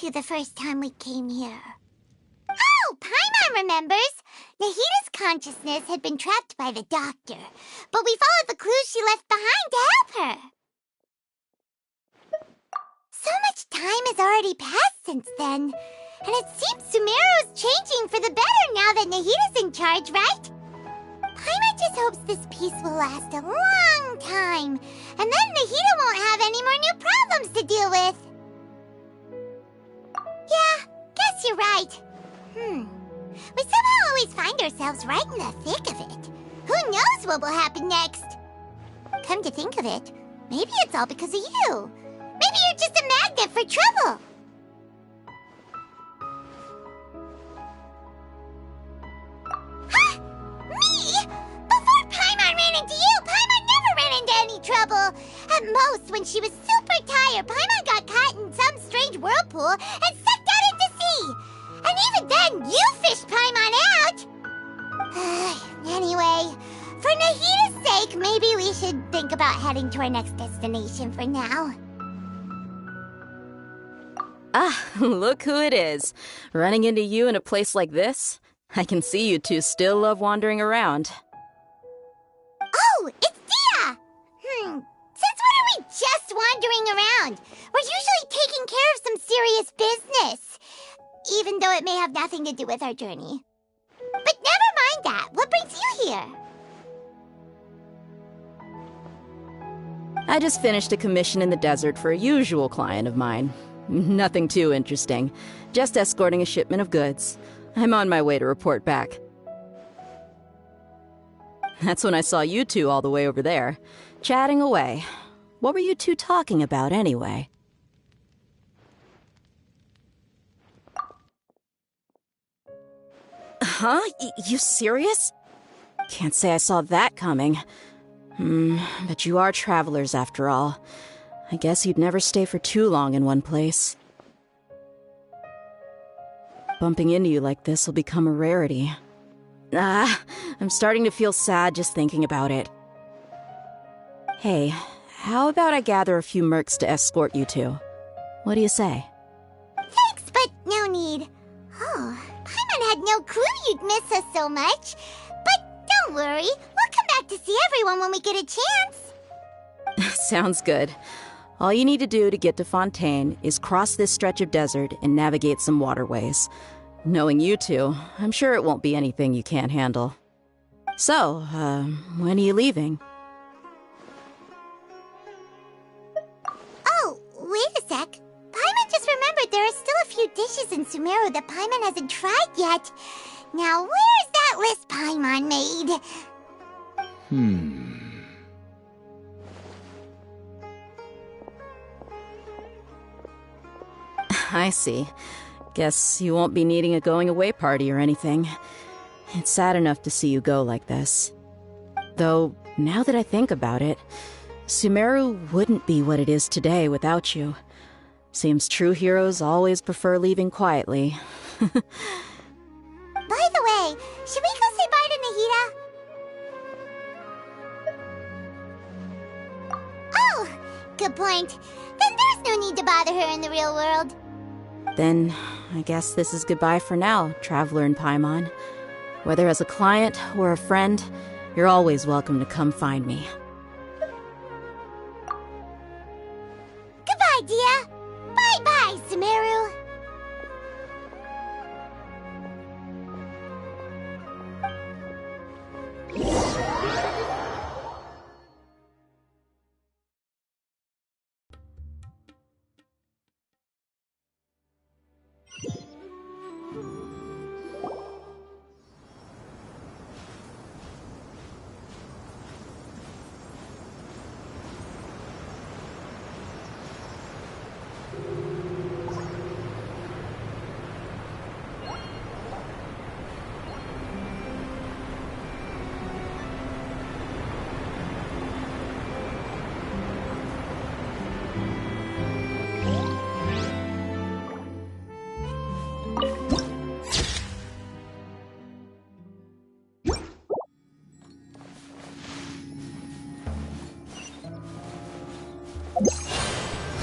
to the first time we came here. Oh, Paimon remembers! Nahita's consciousness had been trapped by the doctor, but we followed the clues she left behind to help her. So much time has already passed since then, and it seems Sumeru's changing for the better now that Nahita's in charge, right? Paimon just hopes this peace will last a long time, and then Nahita won't have any more new problems to deal with. Yeah, guess you're right. We somehow always find ourselves right in the thick of it. Who knows what will happen next? Come to think of it, maybe it's all because of you. Maybe you're just a magnet for trouble. Huh? Me? Before Paimon ran into you, Paimon never ran into any trouble. At most, when she was super tired, Paimon got caught in some strange whirlpool and sucked out into sea. And even then, you fished Paimon out. Anyway, for Nahita's sake, maybe we should think about heading to our next destination for now. Ah, look who it is. Running into you in a place like this? I can see you two still love wandering around. Oh, it's Dia! Since when are we just wandering around? We're usually taking care of some serious business, even though it may have nothing to do with our journey. But never mind that. What brings you here? I just finished a commission in the desert for a usual client of mine. Nothing too interesting. Just escorting a shipment of goods. I'm on my way to report back. That's when I saw you two all the way over there, chatting away. What were you two talking about anyway? Huh? You serious? Can't say I saw that coming. But you are travelers after all. I guess you'd never stay for too long in one place. Bumping into you like this will become a rarity. I'm starting to feel sad just thinking about it. Hey, how about I gather a few mercs to escort you two? What do you say? Thanks, but no need. Oh, Paimon had no clue you'd miss us so much. But don't worry, we'll come back to see everyone when we get a chance. Sounds good. All you need to do to get to Fontaine is cross this stretch of desert and navigate some waterways. Knowing you two, I'm sure it won't be anything you can't handle. So, when are you leaving? Oh, wait a sec. Paimon just remembered there are still a few dishes in Sumeru that Paimon hasn't tried yet. Now, where's that list Paimon made? I see. Guess you won't be needing a going-away party or anything. It's sad enough to see you go like this. Though, now that I think about it, Sumeru wouldn't be what it is today without you. Seems true heroes always prefer leaving quietly. By the way, should we go say bye to Nahita? Oh, good point. Then there's no need to bother her in the real world. Then, I guess this is goodbye for now, Traveler in Paimon. Whether as a client or a friend, you're always welcome to come find me. Goodbye, Dia. Bye-bye, Sumeru.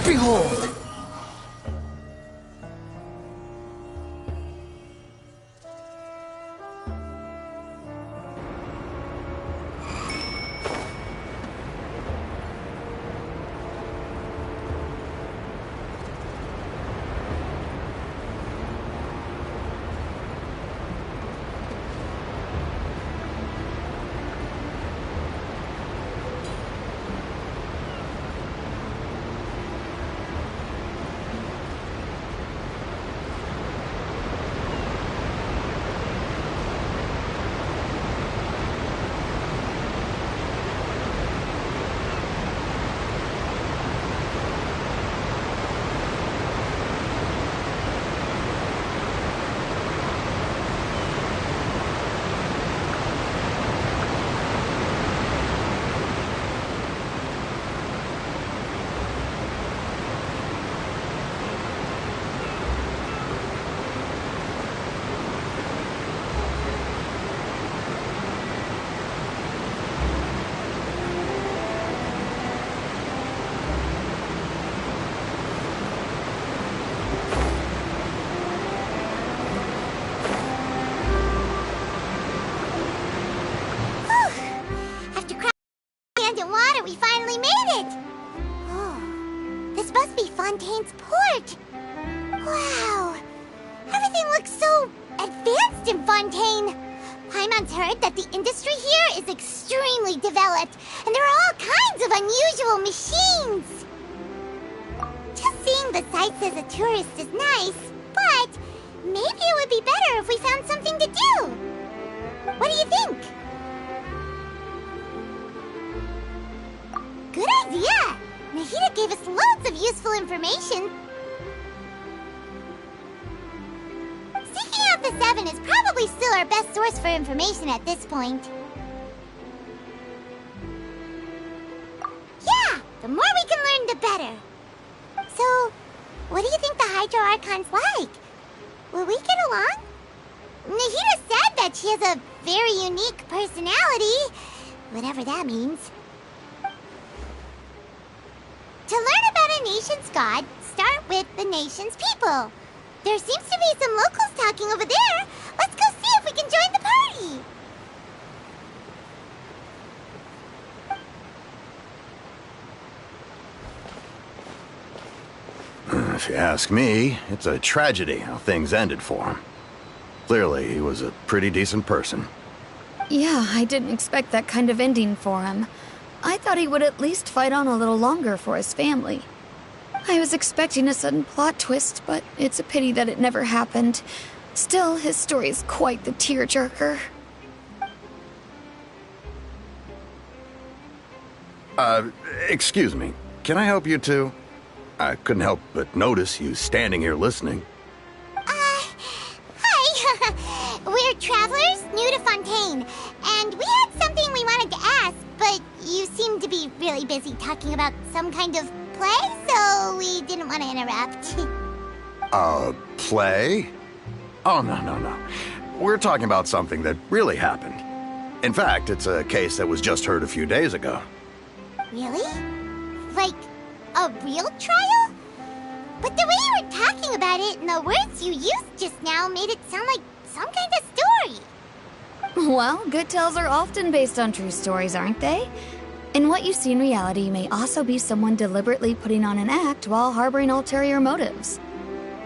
Behold! Fontaine's port. Wow. Everything looks so advanced in Fontaine. Paimon's heard that the industry here is extremely developed, and there are all kinds of unusual machines. Just seeing the sights as a tourist is nice, but maybe it would be better if we found something to do. What do you think? Good idea! Nahida gave us loads of useful information. Seeking out the Seven is probably still our best source for information at this point. Yeah! The more we can learn, the better. So, what do you think the Hydro Archon's like? Will we get along? Nahida said that she has a very unique personality, whatever that means. To learn about a nation's god, start with the nation's people. There seems to be some locals talking over there. Let's go see if we can join the party. If you ask me, it's a tragedy how things ended for him. Clearly, he was a pretty decent person. Yeah, I didn't expect that kind of ending for him. I thought he would at least fight on a little longer for his family. I was expecting a sudden plot twist, but it's a pity that it never happened. Still, his story is quite the tearjerker. Excuse me. Can I help you too? I couldn't help but notice you standing here listening. Hi. We're travelers new to Fontaine, and we had something we wanted to ask, but you seemed to be really busy talking about some kind of play, so we didn't want to interrupt. Play? Oh, no. We're talking about something that really happened. In fact, it's a case that was just heard a few days ago. Really? Like, a real trial? But the way you were talking about it and the words you used just now made it sound like some kind of story. Well, good tales are often based on true stories, aren't they? And what you see in reality may also be someone deliberately putting on an act while harboring ulterior motives.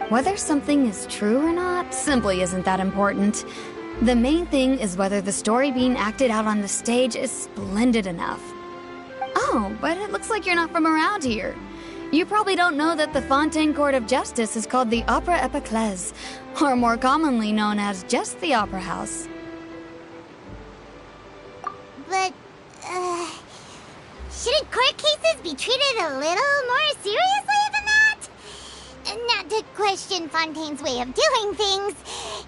Whether something is true or not simply isn't that important. The main thing is whether the story being acted out on the stage is splendid enough. Oh, but it looks like you're not from around here. You probably don't know that the Fontaine Court of Justice is called the Opera Epiclese, or more commonly known as just the Opera House. But, shouldn't court cases be treated a little more seriously than that? Not to question Fontaine's way of doing things,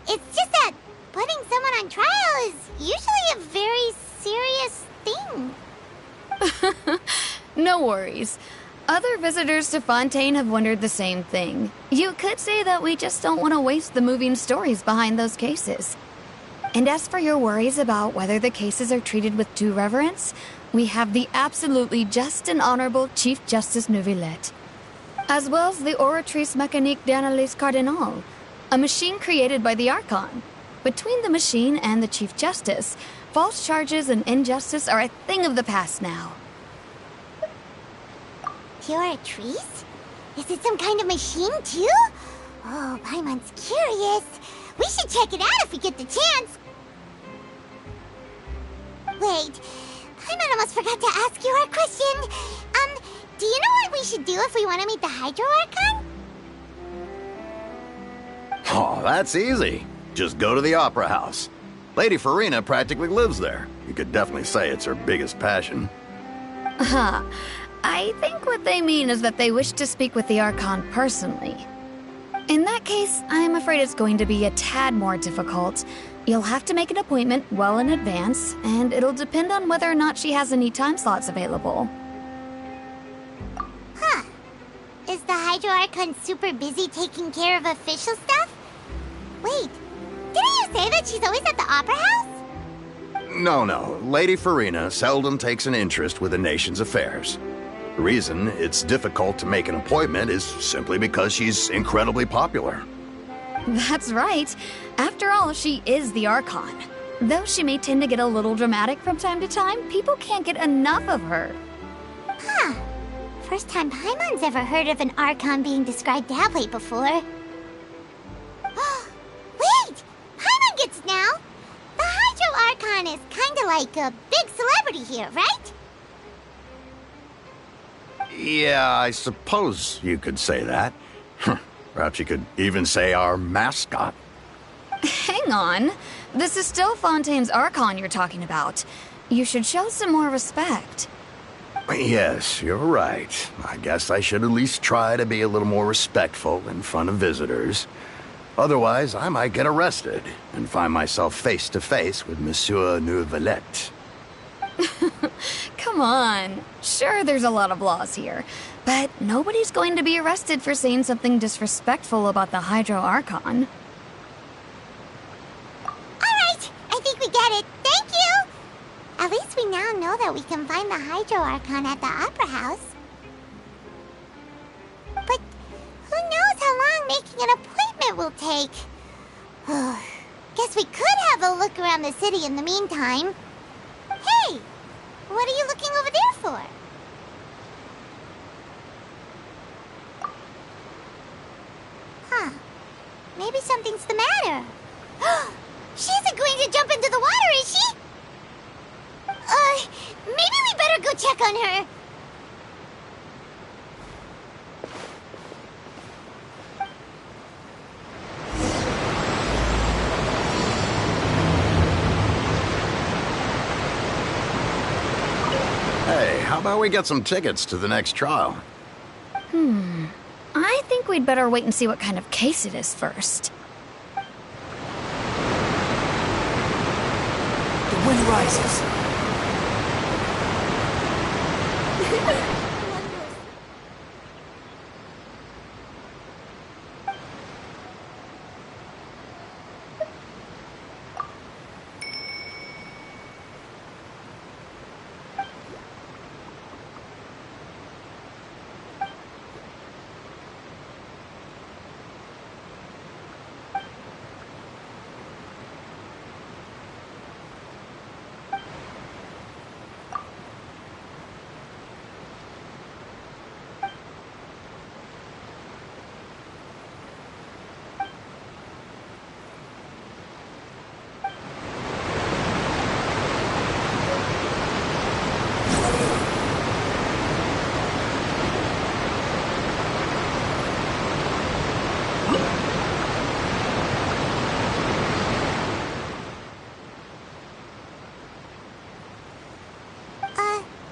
it's just that putting someone on trial is usually a very serious thing. No worries. Other visitors to Fontaine have wondered the same thing. You could say that we just don't want to waste the moving stories behind those cases. And as for your worries about whether the cases are treated with due reverence, we have the absolutely just and honorable Chief Justice Neuvillette, as well as the Oratrice Mécanique d'Analyse Cardinal, a machine created by the Archon. Between the machine and the Chief Justice, false charges and injustice are a thing of the past now. Oratrice? Is it some kind of machine, too? Oh, Paimon's curious. We should check it out if we get the chance. Wait, Paimon almost forgot to ask you our question. Do you know what we should do if we want to meet the Hydro Archon? Oh, that's easy. Just go to the Opera House. Lady Farina practically lives there. You could definitely say it's her biggest passion. I think what they mean is that they wish to speak with the Archon personally. In that case, I'm afraid it's going to be a tad more difficult. You'll have to make an appointment well in advance, and it'll depend on whether or not she has any time slots available. Huh. Is the Hydro Archon super busy taking care of official stuff? Wait, didn't you say that she's always at the Opera House? No. Lady Farina seldom takes an interest with the nation's affairs. The reason it's difficult to make an appointment is simply because she's incredibly popular. That's right. After all, she is the Archon. Though she may tend to get a little dramatic from time to time, people can't get enough of her. Huh. First time Paimon's ever heard of an Archon being described that way before. Wait! Paimon gets now! The Hydro Archon is kinda like a big celebrity here, right? Yeah, I suppose you could say that. Perhaps you could even say our mascot. Hang on. This is still Fontaine's Archon you're talking about. You should show some more respect. Yes, you're right. I guess I should at least try to be a little more respectful in front of visitors. Otherwise, I might get arrested and find myself face to face with Monsieur Neuvillette. Come on. Sure, there's a lot of laws here, but nobody's going to be arrested for saying something disrespectful about the Hydro Archon. Alright, I think we get it. Thank you! At least we now know that we can find the Hydro Archon at the Opera House. But who knows how long making an appointment will take? Guess we could have a look around the city in the meantime. Hey! What are you looking over there for? Huh. Maybe something's the matter. She isn't going to jump into the water, is she? Maybe we better go check on her. Hey, how about we get some tickets to the next trial? I think we'd better wait and see what kind of case it is first. The wind rises.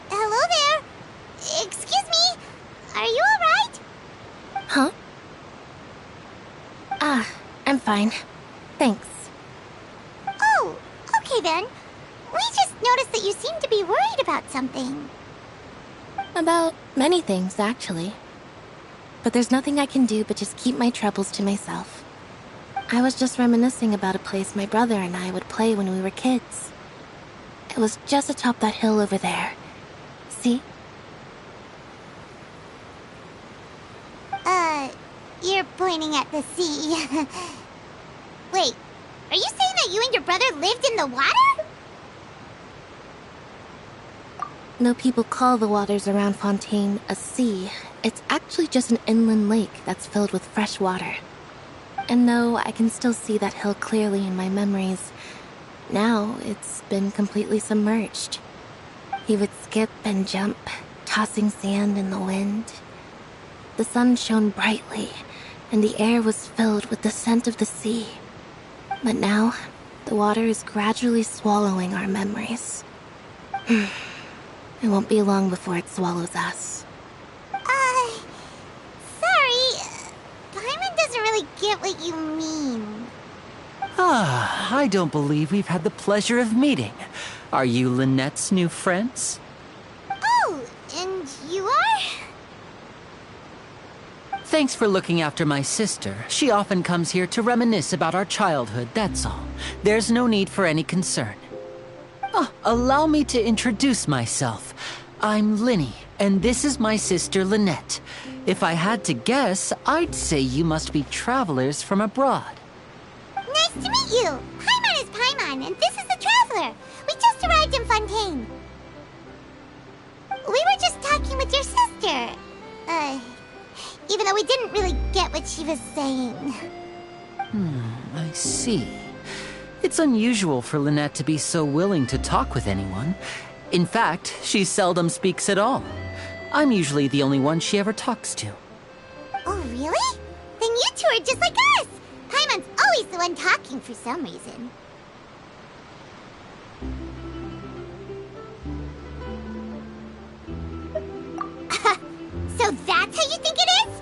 Hello there? Excuse me? Are you alright? Huh? I'm fine. Thanks. Oh, okay then. We just noticed that you seem to be worried about something. About many things, actually. But there's nothing I can do but just keep my troubles to myself. I was just reminiscing about a place my brother and I would play when we were kids. It was just atop that hill over there. See? You're pointing at the sea. Wait, are you saying that you and your brother lived in the water? No people call the waters around Fontaine a sea. It's actually just an inland lake that's filled with fresh water. And though I can still see that hill clearly in my memories, now it's been completely submerged. He would skip and jump, tossing sand in the wind. The sun shone brightly, and the air was filled with the scent of the sea. But now, the water is gradually swallowing our memories. It won't be long before it swallows us. Sorry. Paimon doesn't really get what you mean. I don't believe we've had the pleasure of meeting. Are you Lynette's new friends? Oh, and you are? Thanks for looking after my sister. She often comes here to reminisce about our childhood, that's all. There's no need for any concern. Allow me to introduce myself. I'm Linny, and this is my sister Lynette. If I had to guess, I'd say you must be travelers from abroad. Nice to meet you. Paimon is Paimon, and this is the Traveler. We just arrived in Fontaine. we were just talking with your sister. Even though we didn't really get what she was saying. I see. It's unusual for Lynette to be so willing to talk with anyone. In fact, she seldom speaks at all. I'm usually the only one she ever talks to. Oh, really? Then you two are just like us! Paimon's always the one talking for some reason. So that's how you think it is?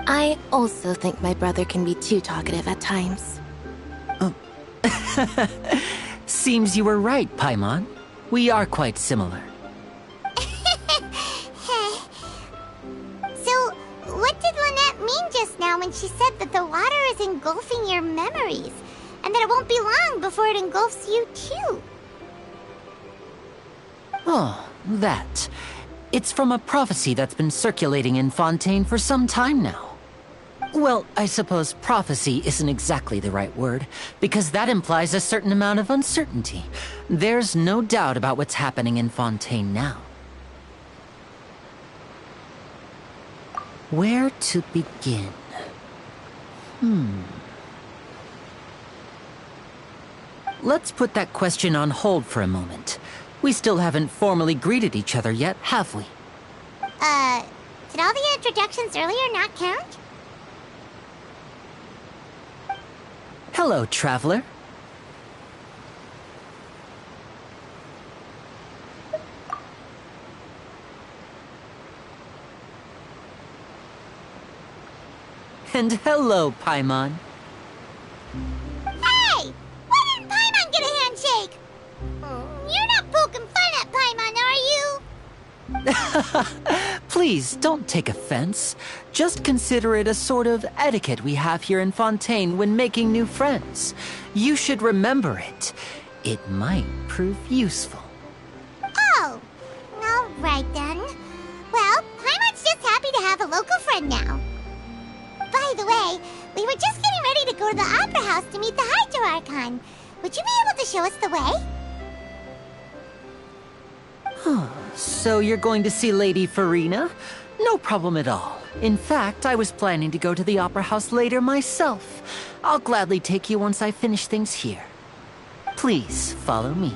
I also think my brother can be too talkative at times. Seems you were right, Paimon. We are quite similar. So, what did Lynette mean just now when she said that the water is engulfing your memories, and that it won't be long before it engulfs you too? Oh, that. It's from a prophecy that's been circulating in Fontaine for some time now. Well, I suppose prophecy isn't exactly the right word, because that implies a certain amount of uncertainty. There's no doubt about what's happening in Fontaine now. Where to begin? Let's put that question on hold for a moment. We still haven't formally greeted each other yet, have we? Did all the introductions earlier not count? Hello, traveler. And hello, Paimon. Hey! Why didn't Paimon get a handshake? You're not poking fun at Paimon, are you? Please, don't take offense. Just consider it a sort of etiquette we have here in Fontaine when making new friends. You should remember it. It might prove useful. Oh, all right then. Well, Paimon's just happy to have a local friend now. By the way, we were just getting ready to go to the Opera House to meet the Hydro Archon. Would you be able to show us the way? So you're going to see Lady Farina? No problem at all. In fact, I was planning to go to the Opera House later myself. I'll gladly take you once I finish things here. Please, follow me.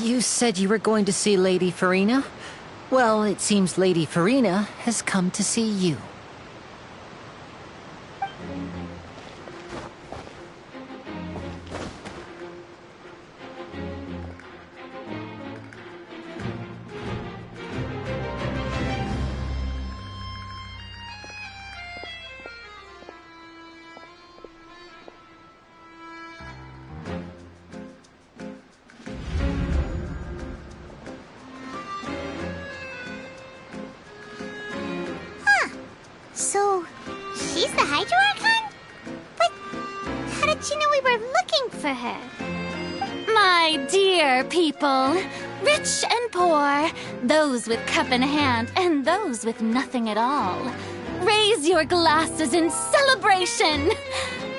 You said you were going to see Lady Farina? Well, it seems Lady Farina has come to see you. So, she's the Hydro Archon? But how did she know we were looking for her? My dear people, rich and poor, those with cup in hand and those with nothing at all, raise your glasses in celebration.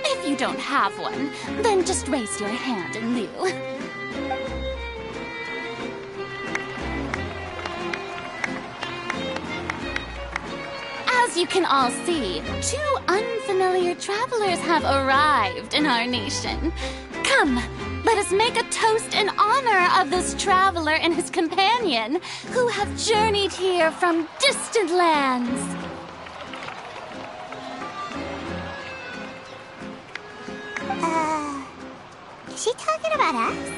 If you don't have one, then just raise your hand in lieu. As you can all see, two unfamiliar travelers have arrived in our nation. Come, let us make a toast in honor of this traveler and his companion who have journeyed here from distant lands. Is she talking about us?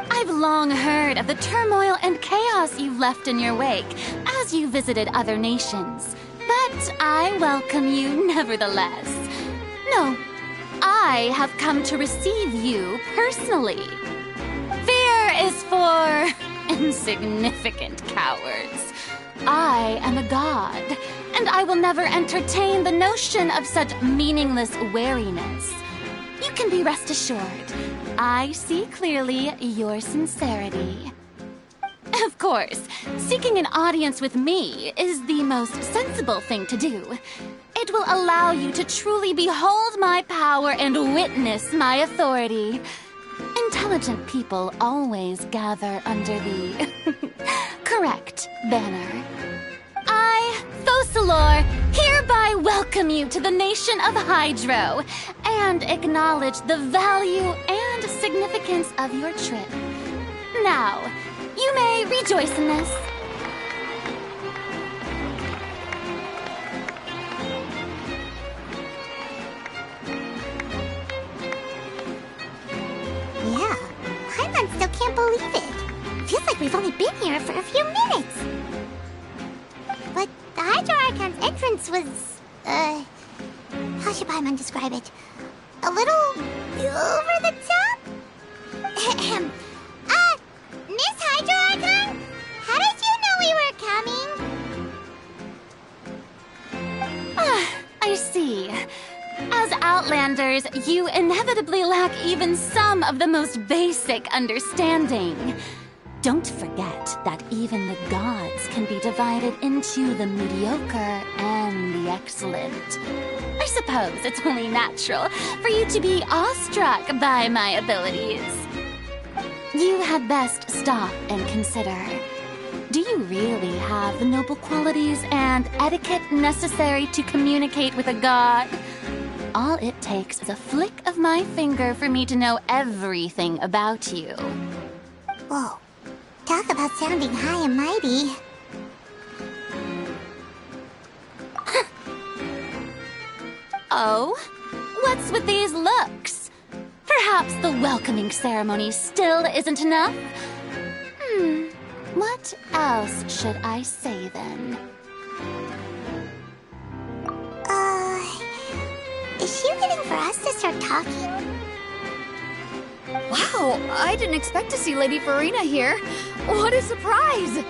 I've long heard of the turmoil and chaos you've left in your wake as you visited other nations. But I welcome you nevertheless. No, I have come to receive you personally. Fear is for insignificant cowards. I am a god, and I will never entertain the notion of such meaningless wariness. You can be rest assured, I see clearly your sincerity. Of course, seeking an audience with me is the most sensible thing to do. It will allow you to truly behold my power and witness my authority. Intelligent people always gather under the correct banner. I, Focalor, hereby welcome you to the nation of Hydro and acknowledge the value and significance of your trip. Now, you may rejoice in this. Yeah, Paimon still can't believe it. Feels like we've only been here for a few minutes. But the Hydro Archon's entrance was, how should Paimon describe it? A little over the top? Miss Hydro Archon? How did you know we were coming? I see. As Outlanders, you inevitably lack even some of the most basic understanding. Don't forget that even the gods can be divided into the mediocre and the excellent. I suppose it's only natural for you to be awestruck by my abilities. You had best stop and consider. Do you really have the noble qualities and etiquette necessary to communicate with a god? All it takes is a flick of my finger for me to know everything about you. Whoa, talk about sounding high and mighty. Oh? What's with these looks? Perhaps the welcoming ceremony still isn't enough? What else should I say then? Is she waiting for us to start talking? Wow, I didn't expect to see Lady Farina here. What a surprise!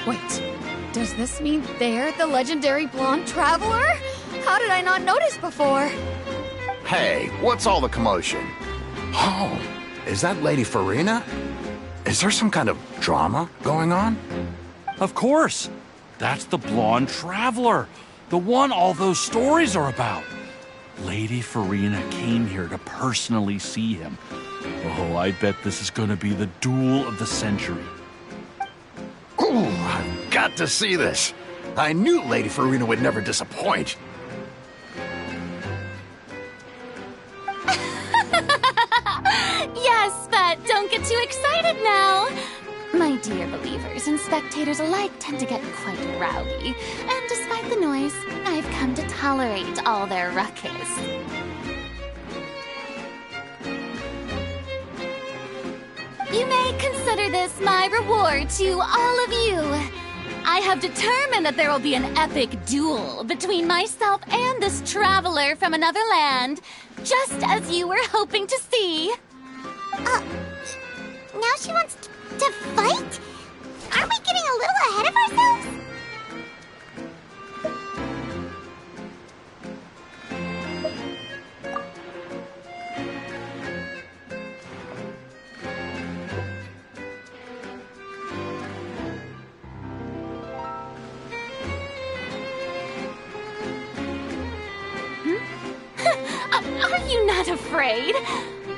Wait, does this mean they're the legendary blonde traveler? How did I not notice before? Hey, what's all the commotion? Oh, is that Lady Farina? Is there some kind of drama going on? Of course. That's the blonde traveler. The one all those stories are about. Lady Farina came here to personally see him. Oh, I bet this is gonna be the duel of the century. Ooh, I've got to see this. I knew Lady Farina would never disappoint. Yes, but don't get too excited now. My dear believers and spectators alike tend to get quite rowdy, and despite the noise, I've come to tolerate all their ruckus. You may consider this my reward to all of you. I have determined that there will be an epic duel between myself and this traveler from another land, just as you were hoping to see. Now she wants to fight? Aren't we getting a little ahead of ourselves? Are you not afraid?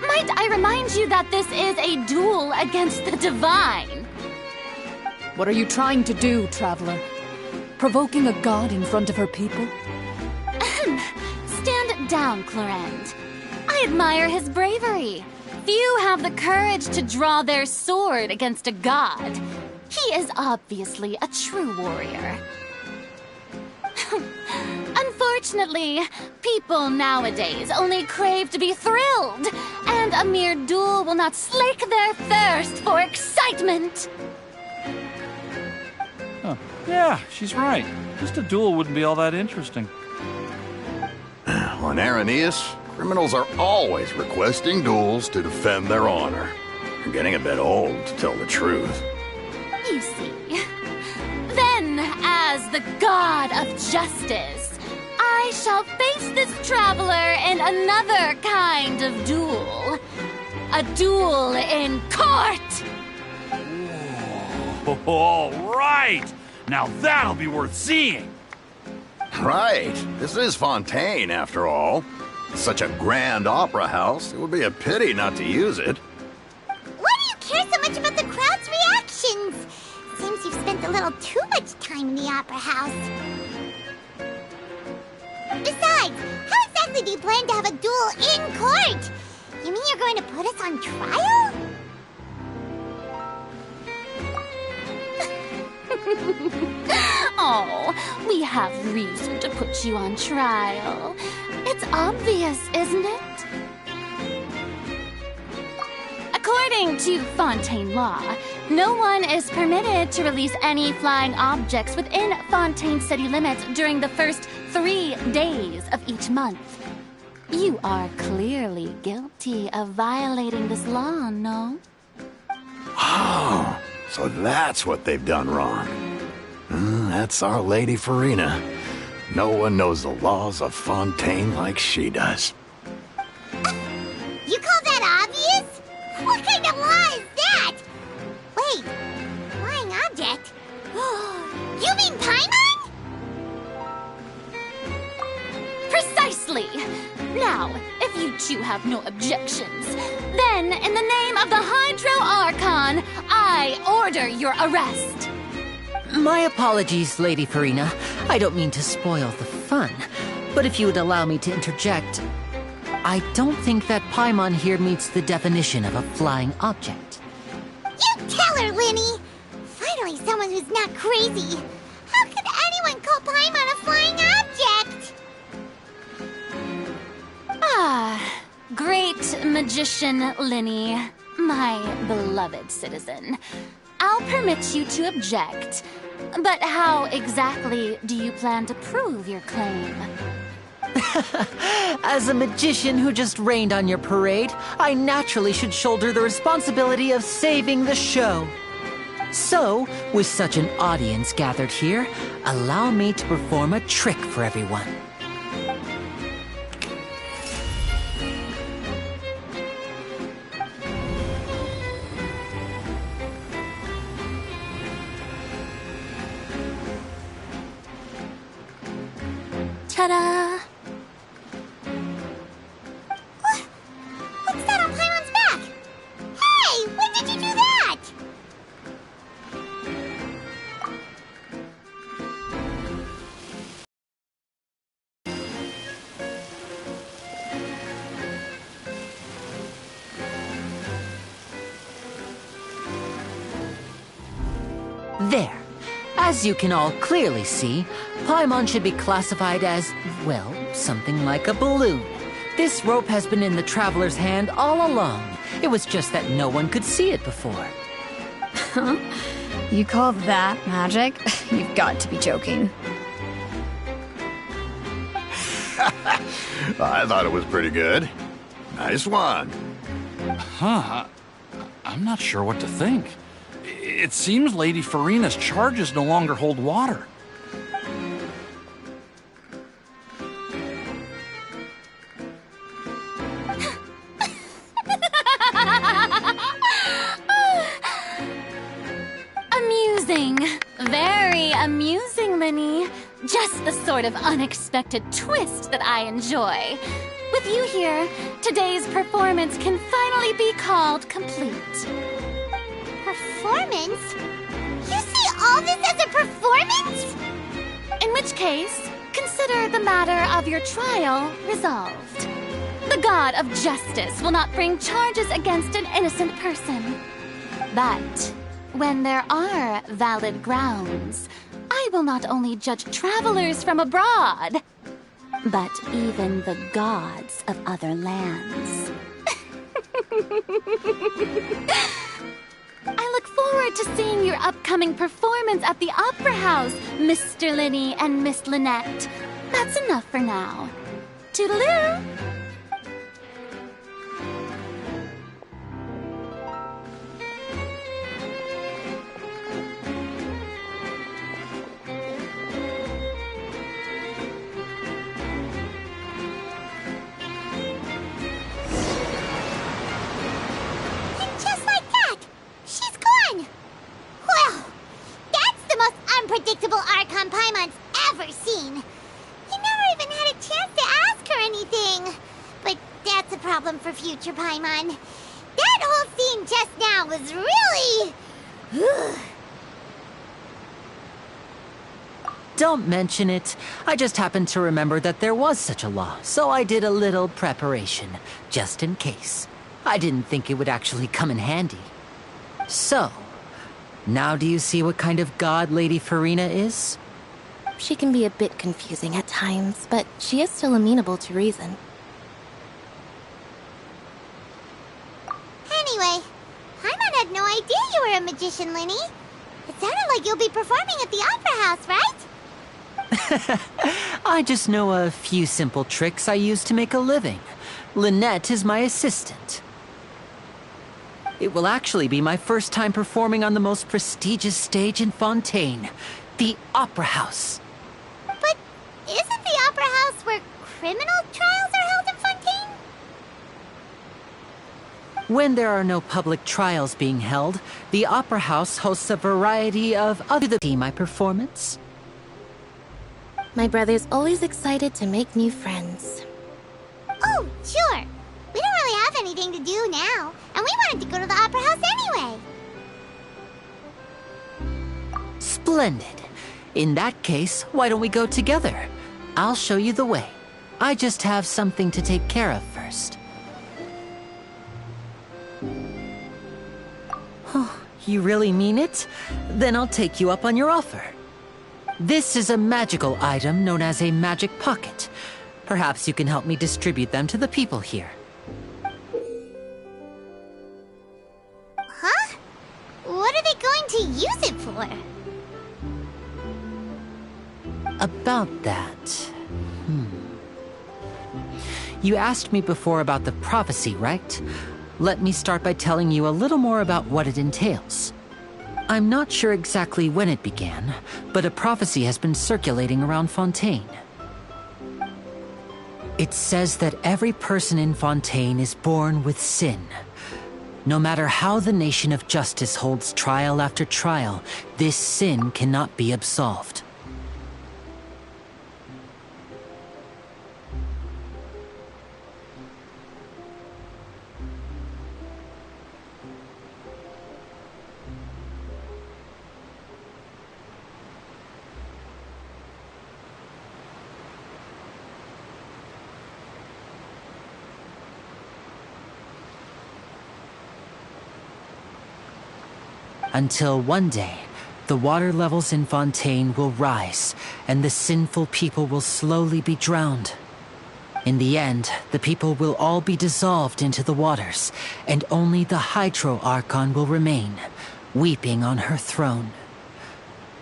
Might I remind you that this is a duel against the divine? What are you trying to do, traveler? Provoking a god in front of her people? Stand down, Clorinde. I admire his bravery. Few have the courage to draw their sword against a god. He is obviously a true warrior. Unfortunately, people nowadays only crave to be thrilled, and a mere duel will not slake their thirst for excitement. Huh. Yeah, she's right. Just a duel wouldn't be all that interesting. On Araneus, criminals are always requesting duels to defend their honor. You're getting a bit old, to tell the truth. You see. Then, as the god of justice, I shall face this traveler in another kind of duel. A duel in court! All right! Now that'll be worth seeing! Right. This is Fontaine, after all. Such a grand opera house, it would be a pity not to use it. Why do you care so much about the crowd's reactions? Seems you've spent a little too much time in the opera house. Besides, how exactly do you plan to have a duel in court? You mean you're going to put us on trial? Oh, we have reason to put you on trial. It's obvious, isn't it? According to Fontaine law, no one is permitted to release any flying objects within Fontaine city limits during the first 3 days of each month. You are clearly guilty of violating this law, no? Oh, so that's what they've done wrong. That's our Lady Farina. No one knows the laws of Fontaine like she does. You call that obvious? What kind of law is that? Wait, flying object? You mean Paimon? Precisely! Now, if you two have no objections, then in the name of the Hydro Archon, I order your arrest. My apologies, Lady Farina. I don't mean to spoil the fun, but if you would allow me to interject, I don't think that Paimon here meets the definition of a flying object. You tell her, Linny! Finally someone who's not crazy. How could anyone call Paimon a flying object? Ah, great magician Linny, my beloved citizen. I'll permit you to object, but how exactly do you plan to prove your claim? As a magician who just rained on your parade, I naturally should shoulder the responsibility of saving the show. So, with such an audience gathered here, allow me to perform a trick for everyone. Ta-da! What's that on Paimon's back? Hey, when did you do that? There. As you can all clearly see, Paimon should be classified as, well, something like a balloon. This rope has been in the traveler's hand all along. It was just that no one could see it before. Huh? You call that magic? You've got to be joking. I thought it was pretty good. Nice one. Huh. I'm not sure what to think. It seems Lady Farina's charges no longer hold water. Amusing. Very amusing, Linny. Just the sort of unexpected twist that I enjoy. With you here, today's performance can finally be called complete. Performance? You see all this as a performance? In which case, consider the matter of your trial resolved. The god of justice will not bring charges against an innocent person. But when there are valid grounds, I will not only judge travelers from abroad, but even the gods of other lands. I look forward to seeing your upcoming performance at the Opera House, Mr. Linny and Miss Lynette. That's enough for now. Toodaloo! Unpredictable Archon Paimon's ever seen. You never even had a chance to ask her anything. But that's a problem for future Paimon. That whole scene just now was really... Don't mention it. I just happened to remember that there was such a law, so I did a little preparation, just in case. I didn't think it would actually come in handy. So, now do you see what kind of god Lady Farina is? She can be a bit confusing at times, but she is still amenable to reason. Anyway, Paimon had no idea you were a magician, Linny. It sounded like you'll be performing at the Opera House, right? I just know a few simple tricks I use to make a living. Lynette is my assistant. It will actually be my first time performing on the most prestigious stage in Fontaine, the Opera House. But isn't the Opera House where criminal trials are held in Fontaine? When there are no public trials being held, the Opera House hosts a variety of other theme my performance. My brother's always excited to make new friends. Oh, sure. We don't really have anything to do now, and we wanted to go to the Opera House anyway. Splendid. In that case, why don't we go together? I'll show you the way. I just have something to take care of first. Oh, you really mean it? Then I'll take you up on your offer. This is a magical item known as a magic pocket. Perhaps you can help me distribute them to the people here. Huh? What are they going to use it for? About that... You asked me before about the prophecy, right? Let me start by telling you a little more about what it entails. I'm not sure exactly when it began, but a prophecy has been circulating around Fontaine. It says that every person in Fontaine is born with sin. No matter how the nation of justice holds trial after trial, this sin cannot be absolved. Until one day, the water levels in Fontaine will rise, and the sinful people will slowly be drowned. In the end, the people will all be dissolved into the waters, and only the Hydro Archon will remain, weeping on her throne.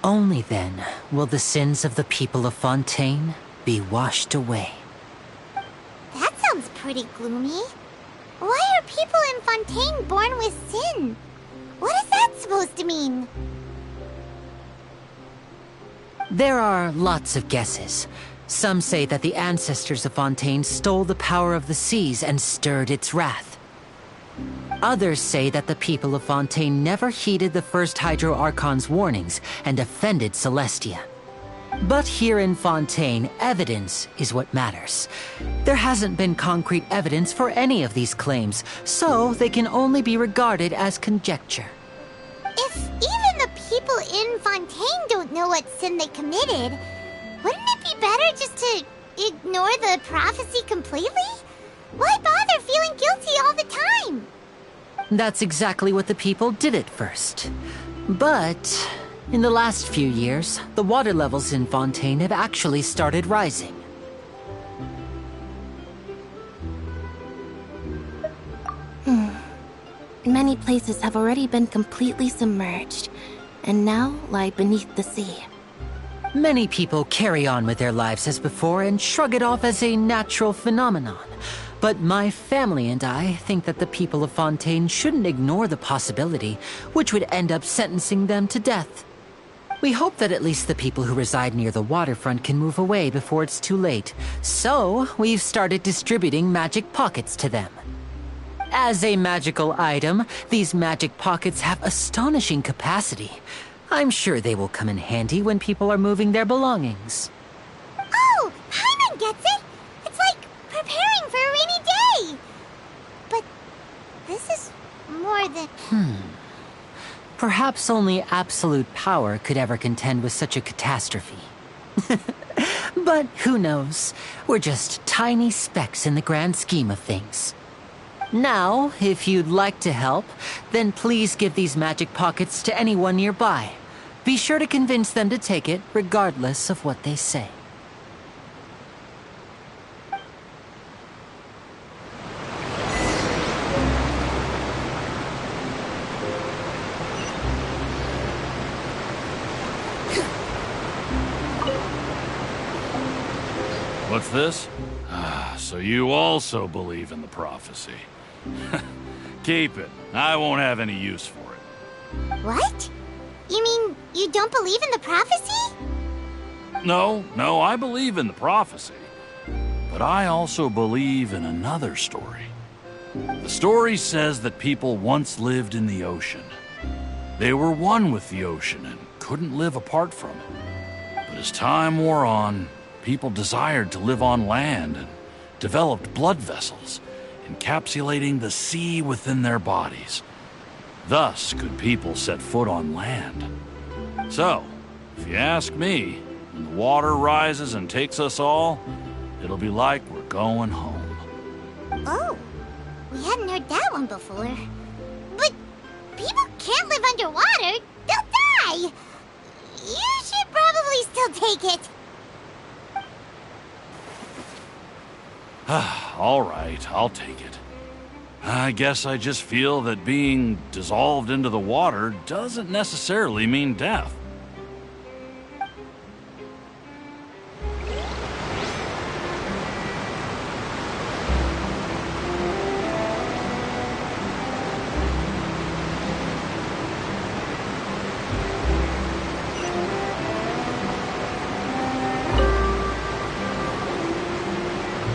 Only then will the sins of the people of Fontaine be washed away. That sounds pretty gloomy. Why are people in Fontaine born with sin? What is that supposed to mean? There are lots of guesses. Some say that the ancestors of Fontaine stole the power of the seas and stirred its wrath. Others say that the people of Fontaine never heeded the first Hydro Archon's warnings and offended Celestia. But here in Fontaine, evidence is what matters. There hasn't been concrete evidence for any of these claims, so they can only be regarded as conjecture. If even the people in Fontaine don't know what sin they committed, wouldn't it be better just to ignore the prophecy completely? Why bother feeling guilty all the time? That's exactly what the people did at first. But in the last few years, the water levels in Fontaine have actually started rising. Many places have already been completely submerged, and now lie beneath the sea. Many people carry on with their lives as before and shrug it off as a natural phenomenon. But my family and I think that the people of Fontaine shouldn't ignore the possibility, which would end up sentencing them to death. We hope that at least the people who reside near the waterfront can move away before it's too late. So, we've started distributing magic pockets to them. As a magical item, these magic pockets have astonishing capacity. I'm sure they will come in handy when people are moving their belongings. Oh, Paimon gets it! It's like preparing for a rainy day! But this is more than... Perhaps only absolute power could ever contend with such a catastrophe. But who knows? We're just tiny specks in the grand scheme of things. Now, if you'd like to help, then please give these magic pockets to anyone nearby. Be sure to convince them to take it, regardless of what they say. What's this? So you also believe in the prophecy. Keep it. I won't have any use for it. What? You mean you don't believe in the prophecy? No, I believe in the prophecy. But I also believe in another story. The story says that people once lived in the ocean. They were one with the ocean and couldn't live apart from it. But as time wore on, people desired to live on land and developed blood vessels, encapsulating the sea within their bodies. Thus could people set foot on land. So, if you ask me, when the water rises and takes us all, it'll be like we're going home. Oh, we hadn't heard that one before. But people can't live underwater. They'll die. You should probably still take it. All right, I'll take it. I guess I just feel that being dissolved into the water doesn't necessarily mean death.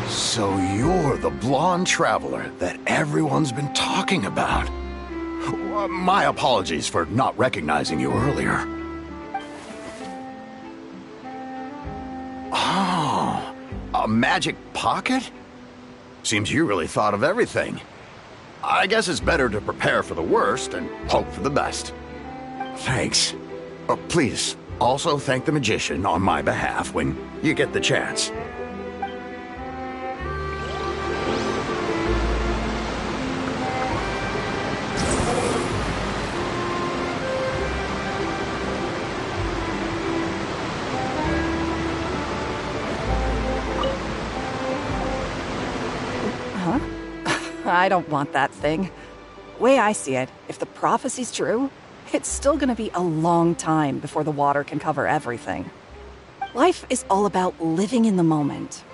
So you're the blonde traveler that everyone's been talking about. My apologies for not recognizing you earlier. Oh, a magic pocket? Seems you really thought of everything. I guess it's better to prepare for the worst and hope for the best. Thanks. Please, also thank the magician on my behalf when you get the chance. I don't want that thing. Way I see it, if the prophecy's true, it's still gonna be a long time before the water can cover everything. Life is all about living in the moment.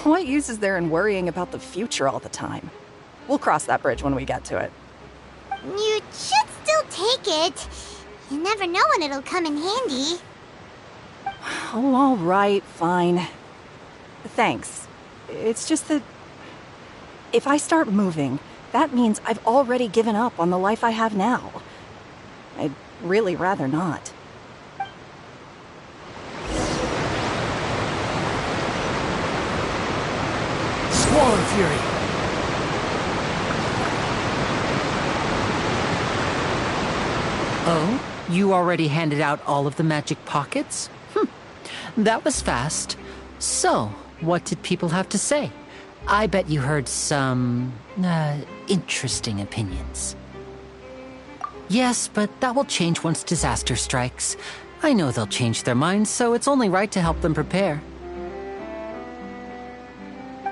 What use is there in worrying about the future all the time? We'll cross that bridge when we get to it. You should still take it. You never know when it'll come in handy. Oh, all right, fine. Thanks. It's just that if I start moving, that means I've already given up on the life I have now. I'd really rather not. Squall Fury! Oh? You already handed out all of the magic pockets? That was fast. So, what did people have to say? I bet you heard some, interesting opinions. Yes, but that will change once disaster strikes. I know they'll change their minds, so it's only right to help them prepare.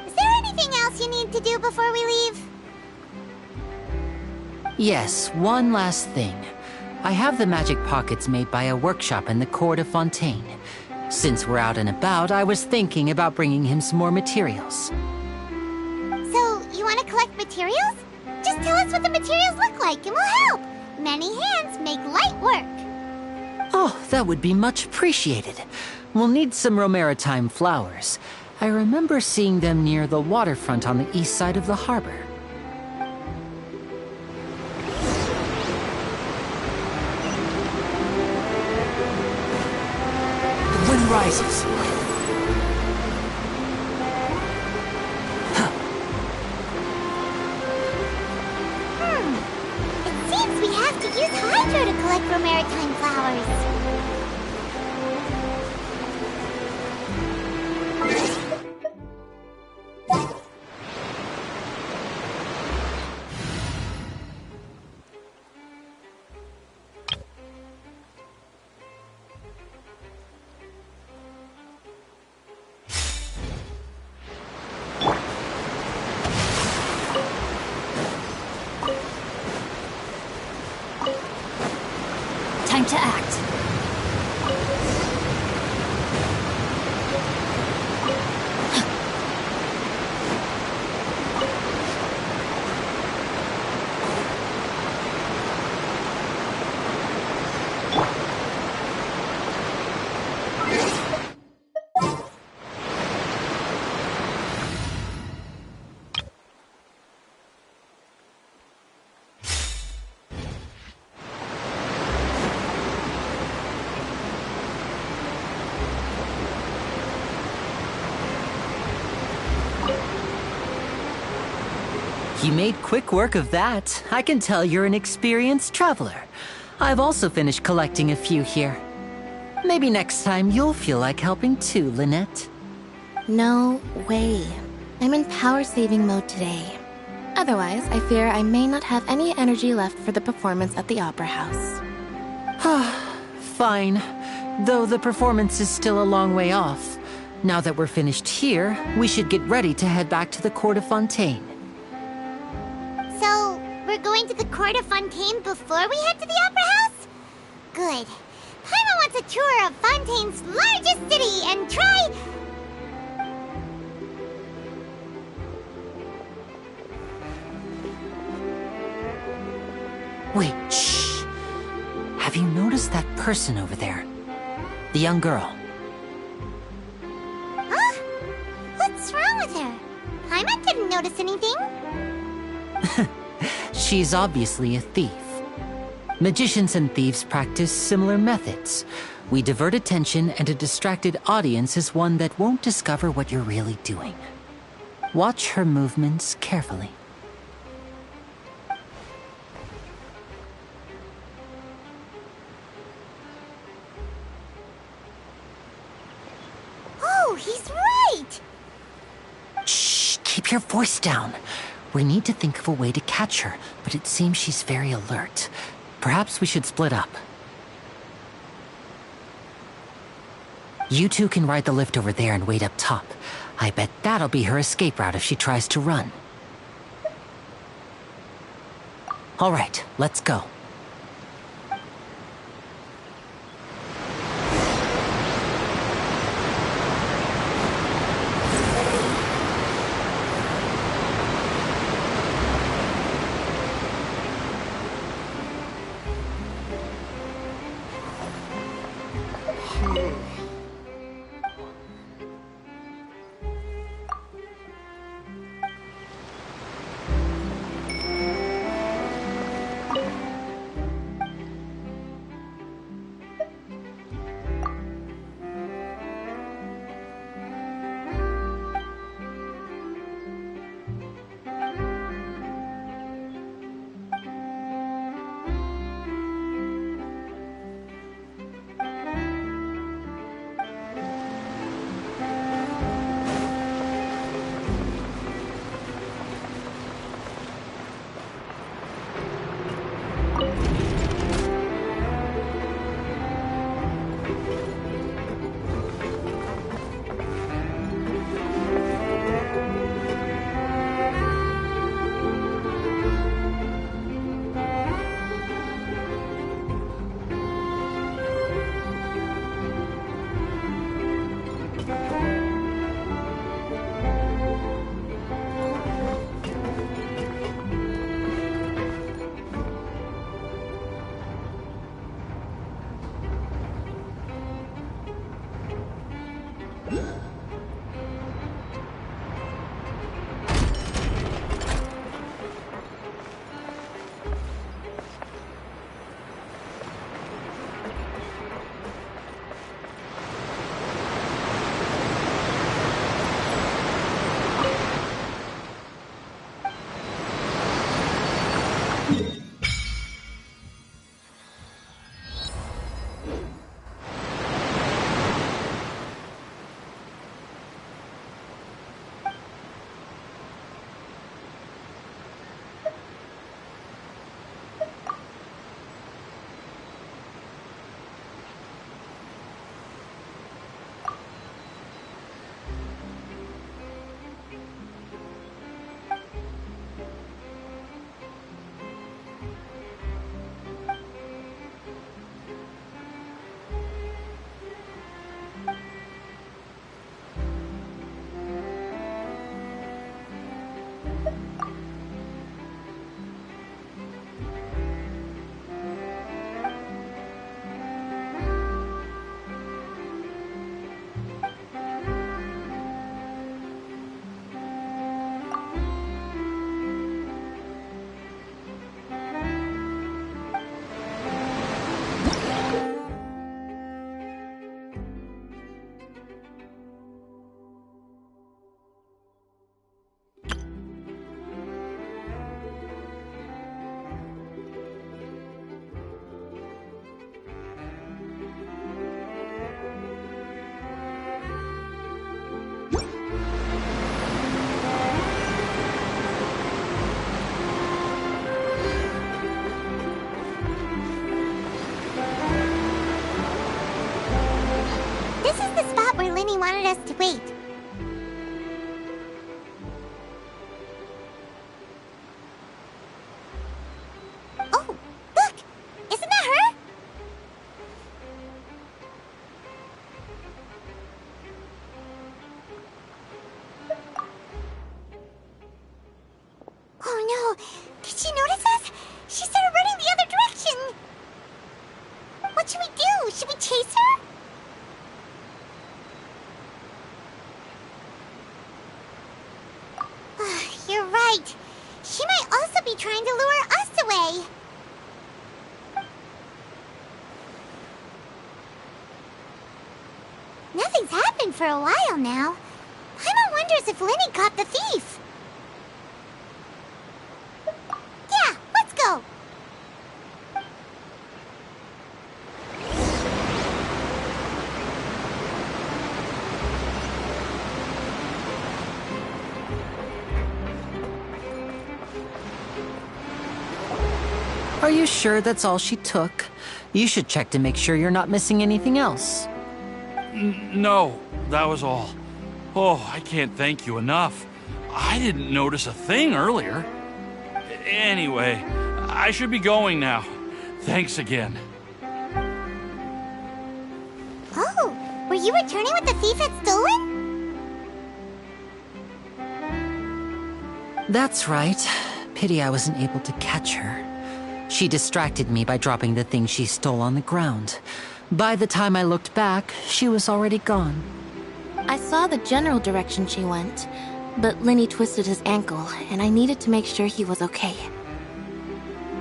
Is there anything else you need to do before we leave? Yes, one last thing. I have the magic pockets made by a workshop in the court of Fontaine. Since we're out and about, I was thinking about bringing him some more materials. So, you want to collect materials? Just tell us what the materials look like and we'll help. Many hands make light work. Oh, that would be much appreciated. We'll need some romaritime flowers. I remember seeing them near the waterfront on the east side of the harbor. The wind rises. It seems we have to use hydro to collect romaritime flowers. Time to act. You made quick work of that. I can tell you're an experienced traveler. I've also finished collecting a few here. Maybe next time you'll feel like helping too, Lynette. No way. I'm in power-saving mode today. Otherwise, I fear I may not have any energy left for the performance at the Opera House. Fine. Though the performance is still a long way off. Now that we're finished here, we should get ready to head back to the court of Fontaine. So, we're going to the court of Fontaine before we head to the Opera House? Good. Paimon wants a tour of Fontaine's largest city and try... Wait, shh. Have you noticed that person over there? The young girl. Huh? What's wrong with her? Paimon didn't notice anything. She's obviously a thief. Magicians and thieves practice similar methods. We divert attention, and a distracted audience is one that won't discover what you're really doing. Watch her movements carefully. Oh, he's right! Shh, keep your voice down. We need to think of a way to catch her, but it seems she's very alert. Perhaps we should split up. You two can ride the lift over there and wait up top. I bet that'll be her escape route if she tries to run. All right, let's go. best to wait. Oh, look! Isn't that her? Oh no! Did she notice us? She started running the other direction! What should we do? Should we chase her? You're right. She might also be trying to lure us away. Nothing's happened for a while now. Paimon wonders if Lenny caught the thief. Yeah, let's go. Are you sure that's all she took? You should check to make sure you're not missing anything else. No, that was all. Oh, I can't thank you enough. I didn't notice a thing earlier. Anyway, I should be going now. Thanks again. Oh, were you returning what the thief had stolen? That's right. Pity I wasn't able to catch her. She distracted me by dropping the thing she stole on the ground. By the time I looked back, she was already gone. I saw the general direction she went, but Lenny twisted his ankle, and I needed to make sure he was okay.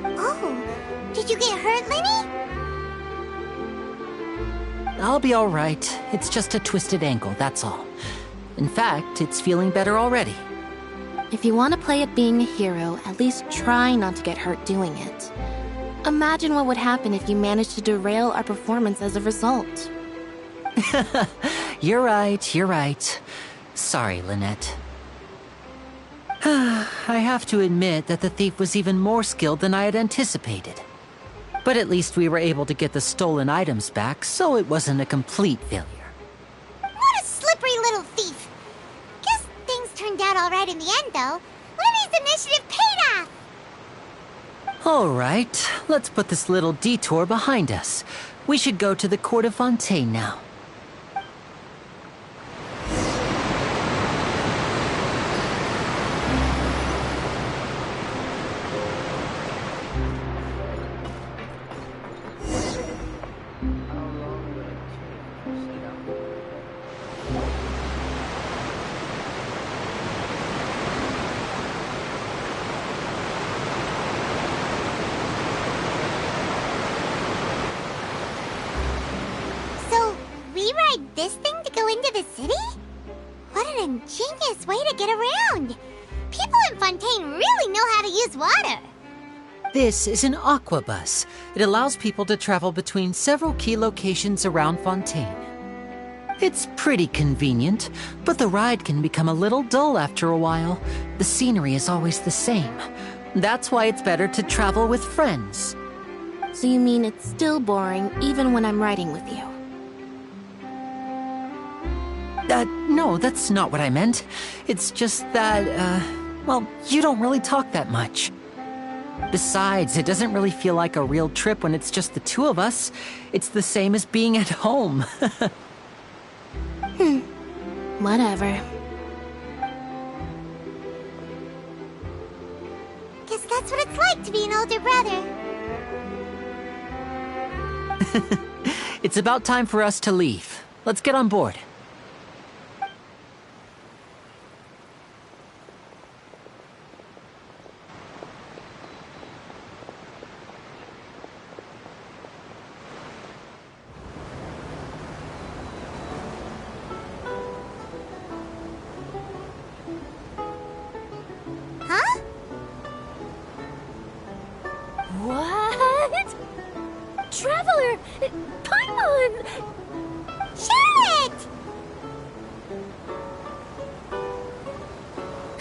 Oh, did you get hurt, Lenny? I'll be all right. It's just a twisted ankle, that's all. In fact, it's feeling better already. If you want to play at being a hero, at least try not to get hurt doing it. Imagine what would happen if you managed to derail our performance as a result. You're right. Sorry, Lynette. I have to admit that the thief was even more skilled than I had anticipated. But at least we were able to get the stolen items back, so it wasn't a complete failure. What a slippery little thief! Guess things turned out all right in the end, though. Lenny's initiative paid off! All right, let's put this little detour behind us. We should go to the court of Fontaine now. This thing to go into the city? What an ingenious way to get around! People in Fontaine really know how to use water! This is an aqua bus. It allows people to travel between several key locations around Fontaine. It's pretty convenient, but the ride can become a little dull after a while. The scenery is always the same. That's why it's better to travel with friends. So you mean it's still boring even when I'm riding with you? No, that's not what I meant. It's just that, well, you don't really talk that much. Besides, it doesn't really feel like a real trip when it's just the two of us. It's the same as being at home. Whatever. Guess that's what it's like to be an older brother. It's about time for us to leave. Let's get on board. What? Traveler! Paimon! Charlotte!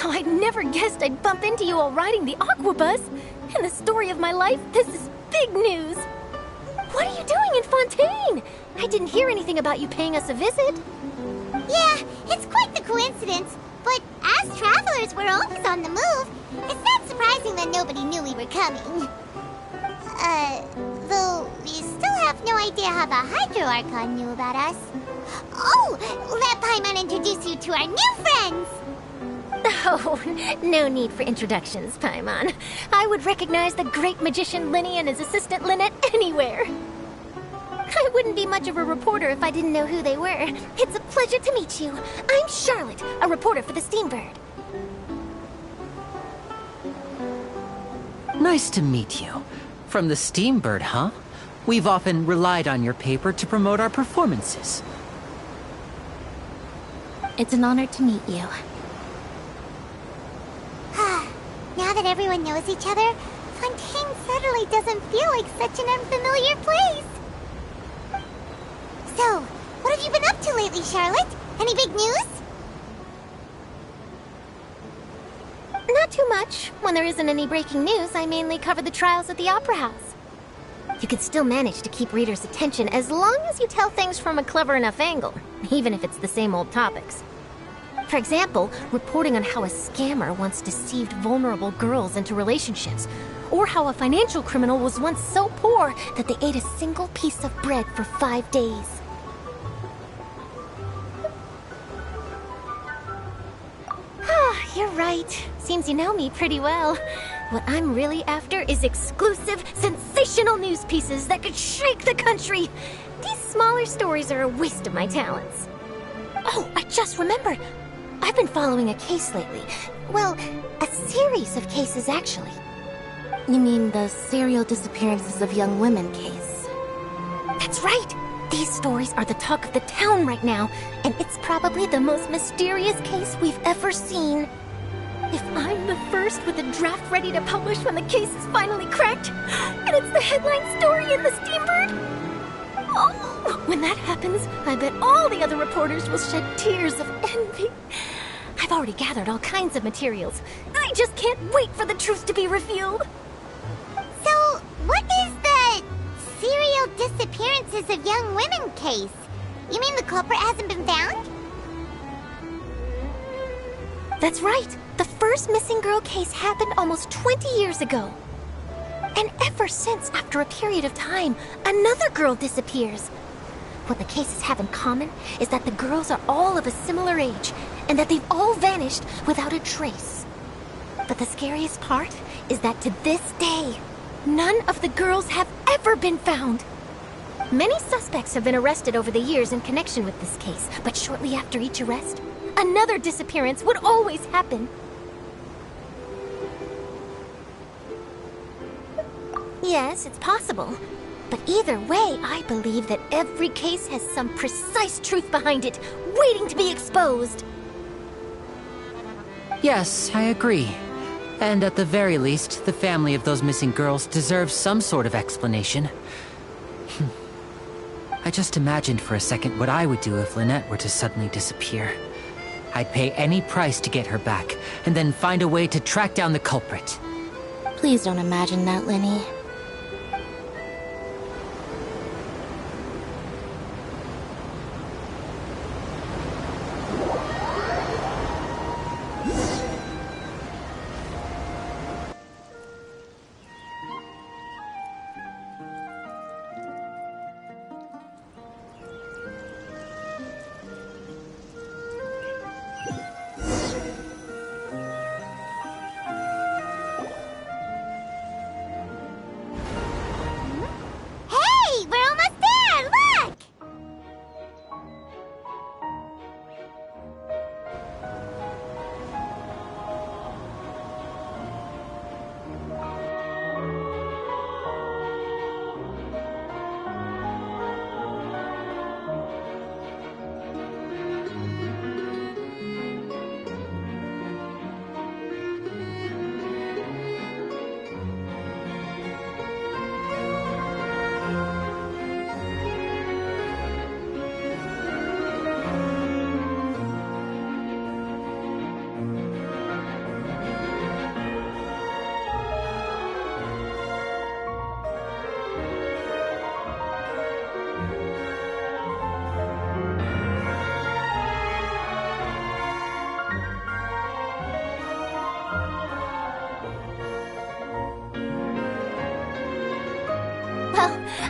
Oh, I never guessed I'd bump into you while riding the aqua bus. In the story of my life, this is big news. What are you doing in Fontaine? I didn't hear anything about you paying us a visit. Yeah, it's quite the coincidence. But as travelers, we're always on the move. It's not surprising that nobody knew we were coming. Though we still have no idea how the Hydro Archon knew about us. Oh, let Paimon introduce you to our new friends! Oh, no need for introductions, Paimon. I would recognize the great magician Linny and his assistant Lynette anywhere. I wouldn't be much of a reporter if I didn't know who they were. It's a pleasure to meet you. I'm Charlotte, a reporter for the Steambird. Nice to meet you. From the Steambird, huh? We've often relied on your paper to promote our performances. It's an honor to meet you. Now that everyone knows each other, Fontaine suddenly doesn't feel like such an unfamiliar place. So, what have you been up to lately, Charlotte? Any big news? Not too much. When there isn't any breaking news, I mainly cover the trials at the Opera House. You can still manage to keep readers' attention as long as you tell things from a clever enough angle, even if it's the same old topics. For example, reporting on how a scammer once deceived vulnerable girls into relationships, or how a financial criminal was once so poor that they ate a single piece of bread for 5 days. You're right. Seems you know me pretty well. What I'm really after is exclusive, sensational news pieces that could shake the country. These smaller stories are a waste of my talents. Oh, I just remembered. I've been following a case lately. Well, a series of cases, actually. You mean the serial disappearances of young women case? That's right! These stories are the talk of the town right now, and it's probably the most mysterious case we've ever seen. If I'm the first with a draft ready to publish when the case is finally cracked, and it's the headline story in the Steambird, oh, when that happens, I bet all the other reporters will shed tears of envy. I've already gathered all kinds of materials. I just can't wait for the truth to be revealed. So, what is the serial disappearances of young women case? You mean the culprit hasn't been found? That's right. The first missing girl case happened almost 20 years ago. And ever since, after a period of time, another girl disappears. What the cases have in common is that the girls are all of a similar age, and that they've all vanished without a trace. But the scariest part is that to this day, none of the girls have ever been found. Many suspects have been arrested over the years in connection with this case, but shortly after each arrest, another disappearance would always happen. Yes, it's possible. But either way, I believe that every case has some precise truth behind it, waiting to be exposed. Yes, I agree. And at the very least, the family of those missing girls deserves some sort of explanation. I just imagined for a second what I would do if Lynette were to suddenly disappear. I'd pay any price to get her back, and then find a way to track down the culprit. Please don't imagine that, Linny.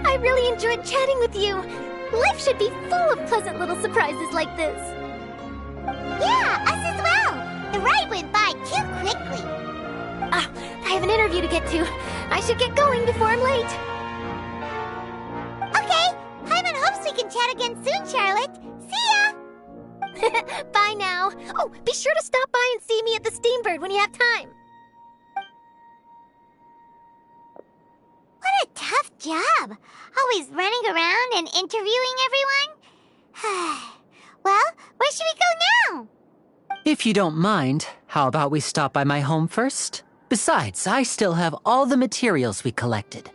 I really enjoyed chatting with you. Life should be full of pleasant little surprises like this. Yeah, us as well. The ride went by too quickly. I have an interview to get to. I should get going before I'm late. Okay, Paimon hopes we can chat again soon, Charlotte. See ya! Bye now. Oh, be sure to stop by and see me at the Steambird when you have time. What a tough job. Always running around and interviewing everyone. Well, where should we go now? If you don't mind, how about we stop by my home first? Besides, I still have all the materials we collected.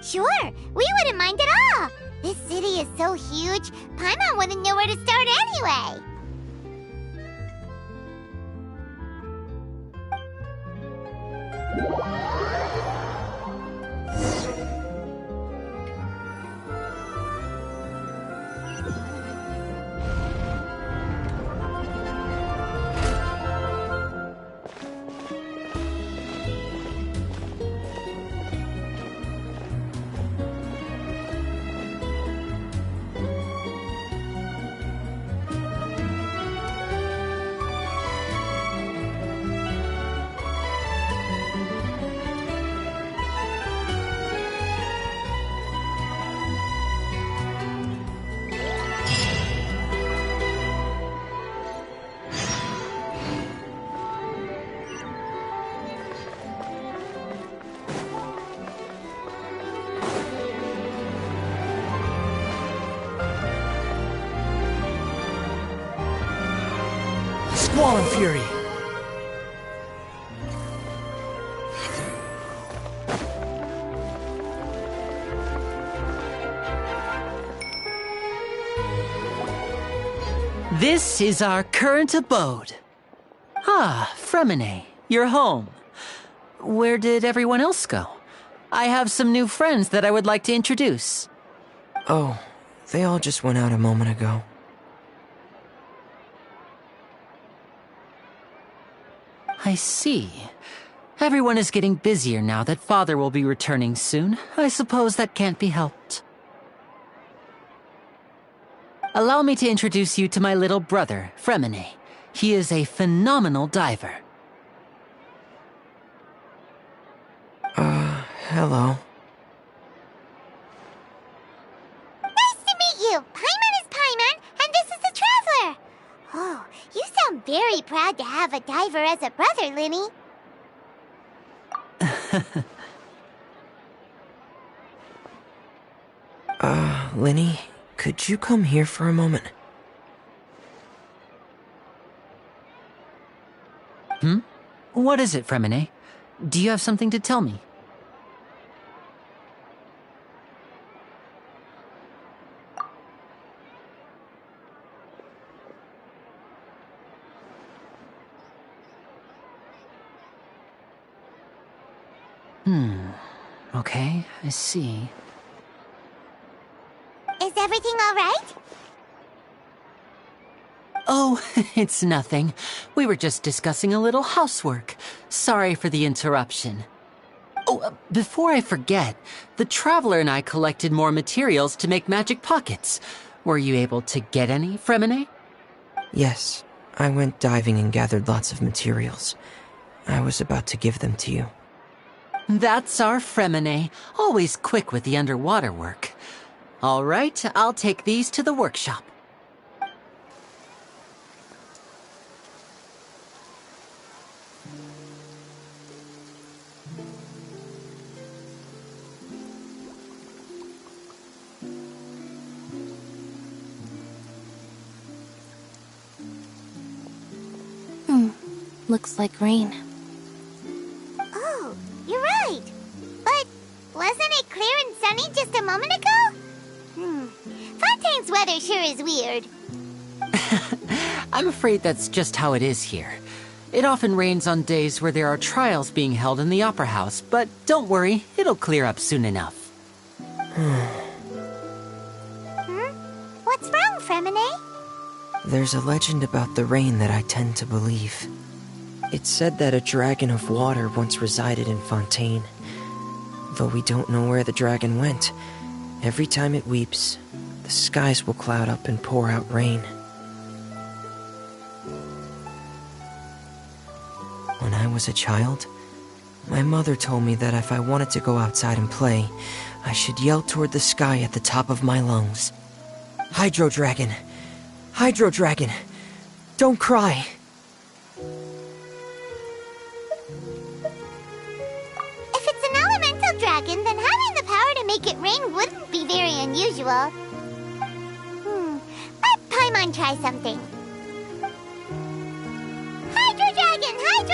Sure, we wouldn't mind at all. This city is so huge, Paimon wouldn't know where to start anyway. Squall and Fury. This is our current abode. Ah, Fremine, you're home. Where did everyone else go? I have some new friends that I would like to introduce. Oh, they all just went out a moment ago. I see. Everyone is getting busier now that Father will be returning soon. I suppose that can't be helped. Allow me to introduce you to my little brother, Fremine. He is a phenomenal diver. Hello. Nice to meet you. Paimon is Paimon, and this is the Traveler. Oh, you sound very proud to have a diver as a brother, Linny. Linny, could you come here for a moment? What is it, Fremine? Do you have something to tell me? Okay, I see. Is everything all right? Oh, it's nothing. We were just discussing a little housework. Sorry for the interruption. Oh, before I forget, the Traveler and I collected more materials to make magic pockets. Were you able to get any, Fremine? Yes, I went diving and gathered lots of materials. I was about to give them to you. That's our Fremine, always quick with the underwater work. All right, I'll take these to the workshop. Looks like rain. Oh, you're right. But wasn't it clear and sunny just a moment ago? Fontaine's weather sure is weird. I'm afraid that's just how it is here. It often rains on days where there are trials being held in the Opera House, but don't worry, it'll clear up soon enough. What's wrong, Fremine? There's a legend about the rain that I tend to believe. It's said that a dragon of water once resided in Fontaine. Though we don't know where the dragon went, every time it weeps, the skies will cloud up and pour out rain. When I was a child, my mother told me that if I wanted to go outside and play, I should yell toward the sky at the top of my lungs. Hydro Dragon! Hydro Dragon! Don't cry! If it's an elemental dragon, then having the power to make it rain wouldn't be very unusual. Let Paimon try something. Hydro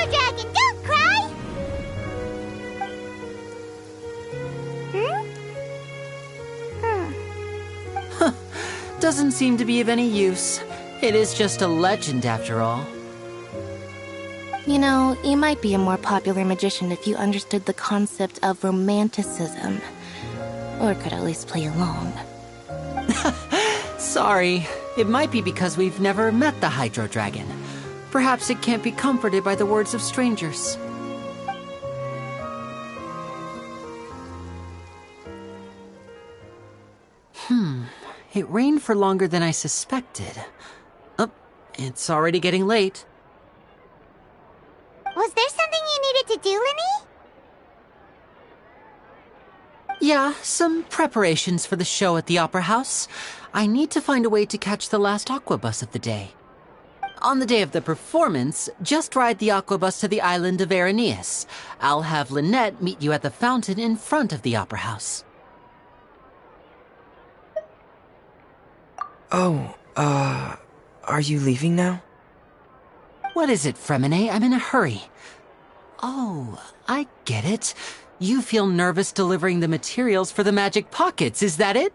Dragon, don't cry! Doesn't seem to be of any use. It is just a legend after all. You know, you might be a more popular magician if you understood the concept of romanticism. Or could at least play along. Sorry. It might be because we've never met the Hydro Dragon. Perhaps it can't be comforted by the words of strangers. It rained for longer than I suspected. Oh, it's already getting late. Was there something you needed to do, Linny? Yeah, some preparations for the show at the Opera House. I need to find a way to catch the last aqua bus of the day. On the day of the performance, just ride the aqua bus to the island of Aeneas. I'll have Lynette meet you at the fountain in front of the Opera House. Oh, are you leaving now? What is it, Fremine? I'm in a hurry. Oh, I get it. You feel nervous delivering the materials for the magic pockets, is that it?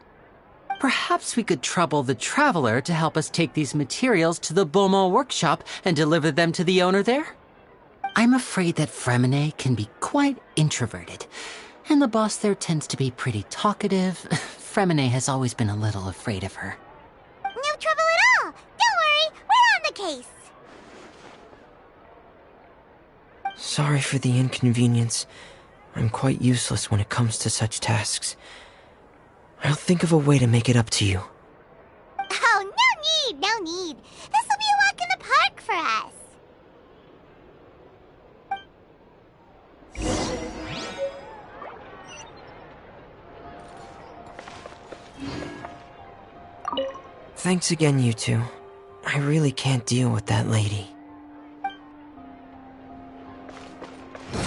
Perhaps we could trouble the Traveler to help us take these materials to the Beaumont workshop and deliver them to the owner there? I'm afraid that Fremine can be quite introverted, and the boss there tends to be pretty talkative. Fremine has always been a little afraid of her. No trouble at all! Don't worry, we're on the case! Sorry for the inconvenience. I'm quite useless when it comes to such tasks. I'll think of a way to make it up to you. Oh, no need! This'll be a walk in the park for us! Thanks again, you two. I really can't deal with that lady.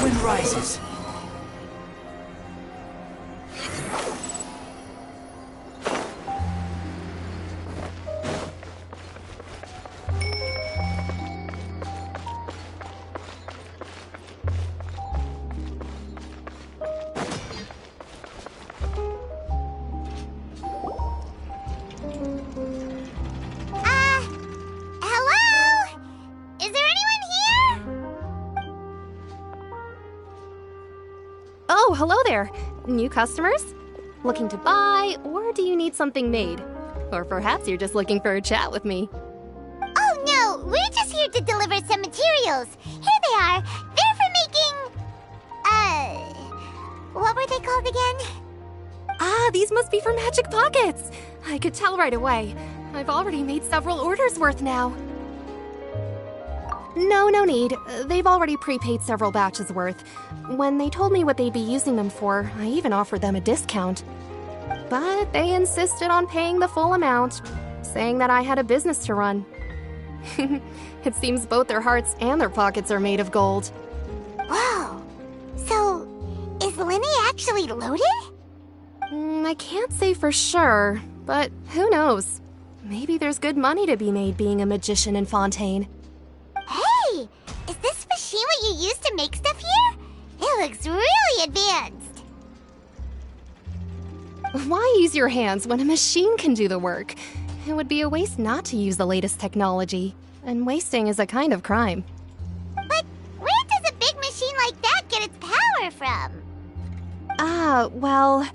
Wind rises. Hello? Is there anyone here? Oh, hello there. New customers? Looking to buy, or do you need something made? Or perhaps you're just looking for a chat with me. Oh no, we're just here to deliver some materials. Here they are. They're for making... what were they called again? Ah, these must be for magic pockets. I could tell right away. I've already made several orders worth now. No need. They've already prepaid several batches worth. When they told me what they'd be using them for, I even offered them a discount. But they insisted on paying the full amount, saying that I had a business to run. It seems both their hearts and their pockets are made of gold. Whoa. So, is Linny actually loaded? I can't say for sure, but who knows? Maybe there's good money to be made being a magician in Fontaine. Hey! Is this machine what you use to make stuff here? It looks really advanced. Why use your hands when a machine can do the work? It would be a waste not to use the latest technology, and wasting is a kind of crime. But where does a big machine like that get its power from? Well,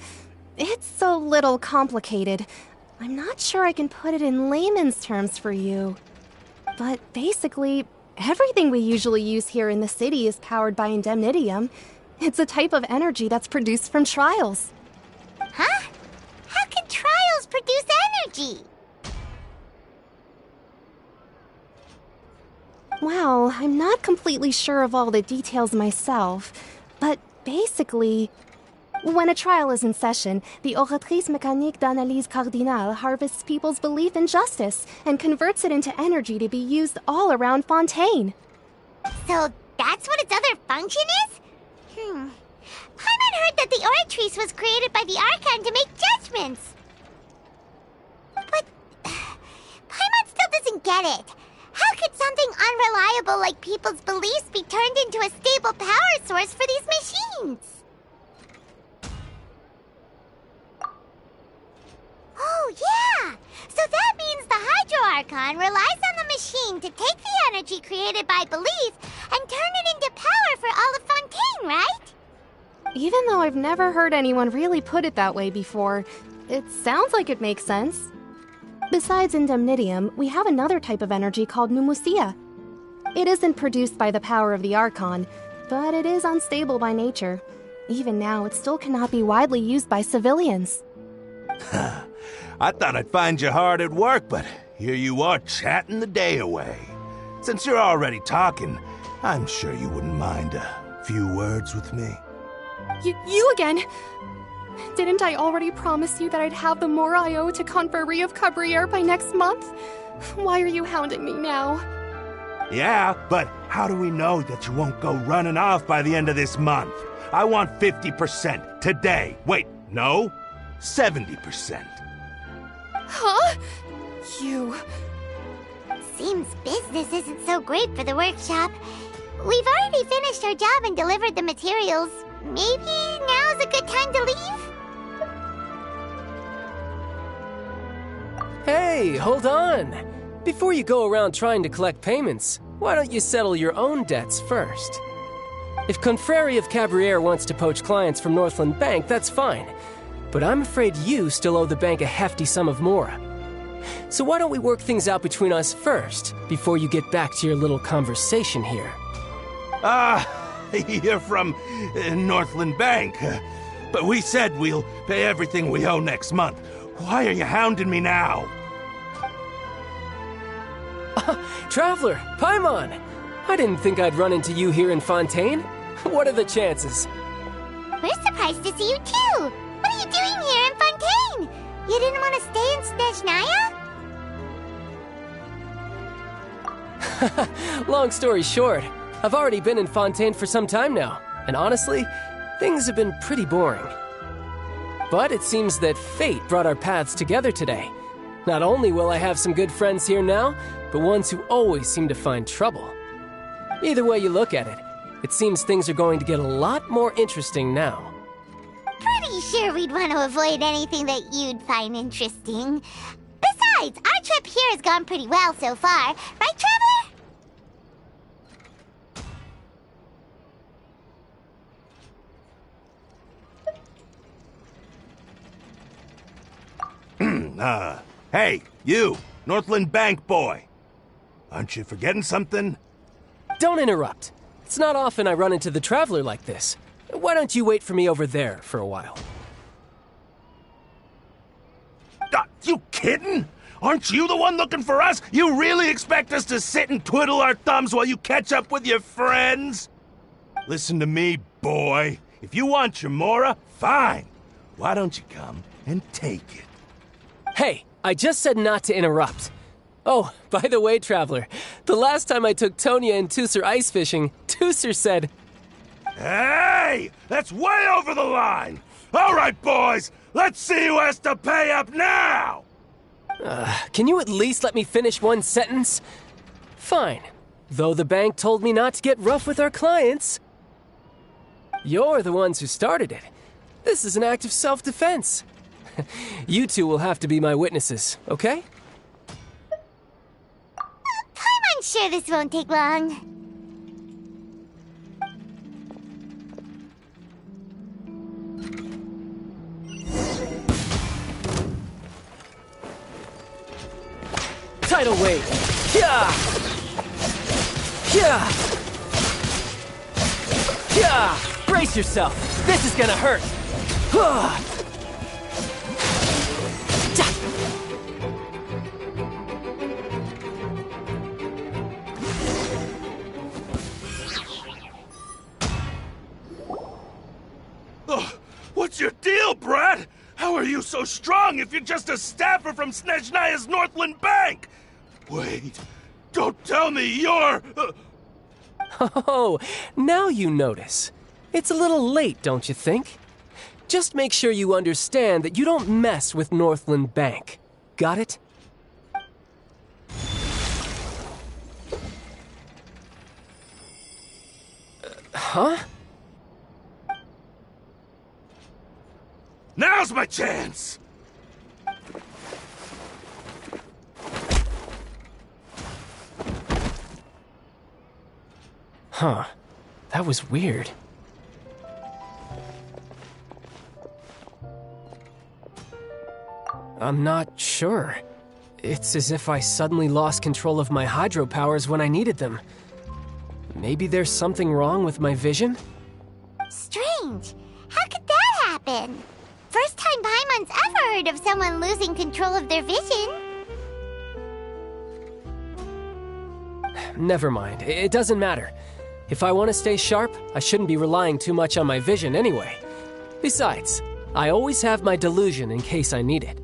it's a little complicated. I'm not sure I can put it in layman's terms for you. But basically, everything we usually use here in the city is powered by indemnitium, It's a type of energy that's produced from trials. Huh? How can trials produce energy? Well, I'm not completely sure of all the details myself, but basically, when a trial is in session, the oratrice mécanique d'analyse cardinale harvests people's belief in justice and converts it into energy to be used all around Fontaine. So that's what its other function is? Paimon heard that the oratrice was created by the Archon to make judgments. But Paimon still doesn't get it. How could something unreliable like people's beliefs be turned into a stable power source for these machines? Oh, yeah! So that means the Hydro Archon relies on the machine to take the energy created by belief and turn it into power for all of Fontaine, right? Even though I've never heard anyone really put it that way before, it sounds like it makes sense. Besides indemnitium, we have another type of energy called pneumosia. It isn't produced by the power of the Archon, but it is unstable by nature. Even now, it still cannot be widely used by civilians. I thought I'd find you hard at work, but here you are chatting the day away. Since you're already talking, I'm sure you wouldn't mind a few words with me. You again? Didn't I already promise you that I'd have the more I owe to Confrérie of Cabriere by next month? Why are you hounding me now? Yeah, but how do we know that you won't go running off by the end of this month? I want 50% today. Wait, no, 70%. Huh? You... Seems business isn't so great for the workshop. We've already finished our job and delivered the materials. Maybe now's a good time to leave? Hey, hold on! Before you go around trying to collect payments, why don't you settle your own debts first? If Confrérie of Cabriere wants to poach clients from Northland Bank, that's fine. But I'm afraid you still owe the bank a hefty sum of mora. So why don't we work things out between us first, before you get back to your little conversation here? You're from Northland Bank. But we said we'll pay everything we owe next month. Why are you hounding me now? Traveler, Paimon! I didn't think I'd run into you here in Fontaine. What are the chances? We're surprised to see you too! What are you doing here in Fontaine? You didn't want to stay in Snezhnaya? Long story short, I've already been in Fontaine for some time now, and honestly, things have been pretty boring. But it seems that fate brought our paths together today. Not only will I have some good friends here now, but ones who always seem to find trouble. Either way you look at it, it seems things are going to get a lot more interesting now. Pretty sure we'd want to avoid anything that you'd find interesting. Besides, our trip here has gone pretty well so far, right, Traveler? Hey, you, Northland Bank boy. Aren't you forgetting something? Don't interrupt. It's not often I run into the Traveler like this. Why don't you wait for me over there for a while? You kidding? Aren't you the one looking for us? You really expect us to sit and twiddle our thumbs while you catch up with your friends? Listen to me, boy. If you want your mora, fine. Why don't you come and take it? Hey, I just said not to interrupt. Oh, by the way, Traveler, the last time I took Tonya and Tusser ice fishing, Tusser said... Hey! That's way over the line! All right, boys, let's see who has to pay up now! Can you at least let me finish one sentence? Fine. Though the bank told me not to get rough with our clients. You're the ones who started it. This is an act of self-defense. You two will have to be my witnesses, okay? I'm sure this won't take long. Tidal wave! Yeah! Yeah! Yeah! Brace yourself! This is gonna hurt! What's your deal, Brad? How are you so strong if you're just a staffer from Snezhnaya's Northland Bank? Wait, don't tell me you're... Oh, now you notice. It's a little late, don't you think? Just make sure you understand that you don't mess with Northland Bank. Got it? Huh? Now's my chance! Huh. That was weird. I'm not sure. It's as if I suddenly lost control of my hydro powers when I needed them. Maybe there's something wrong with my vision? Strange. How could that happen? First time Paimon's ever heard of someone losing control of their vision. Never mind. It doesn't matter. If I want to stay sharp, I shouldn't be relying too much on my vision anyway. Besides, I always have my delusion in case I need it.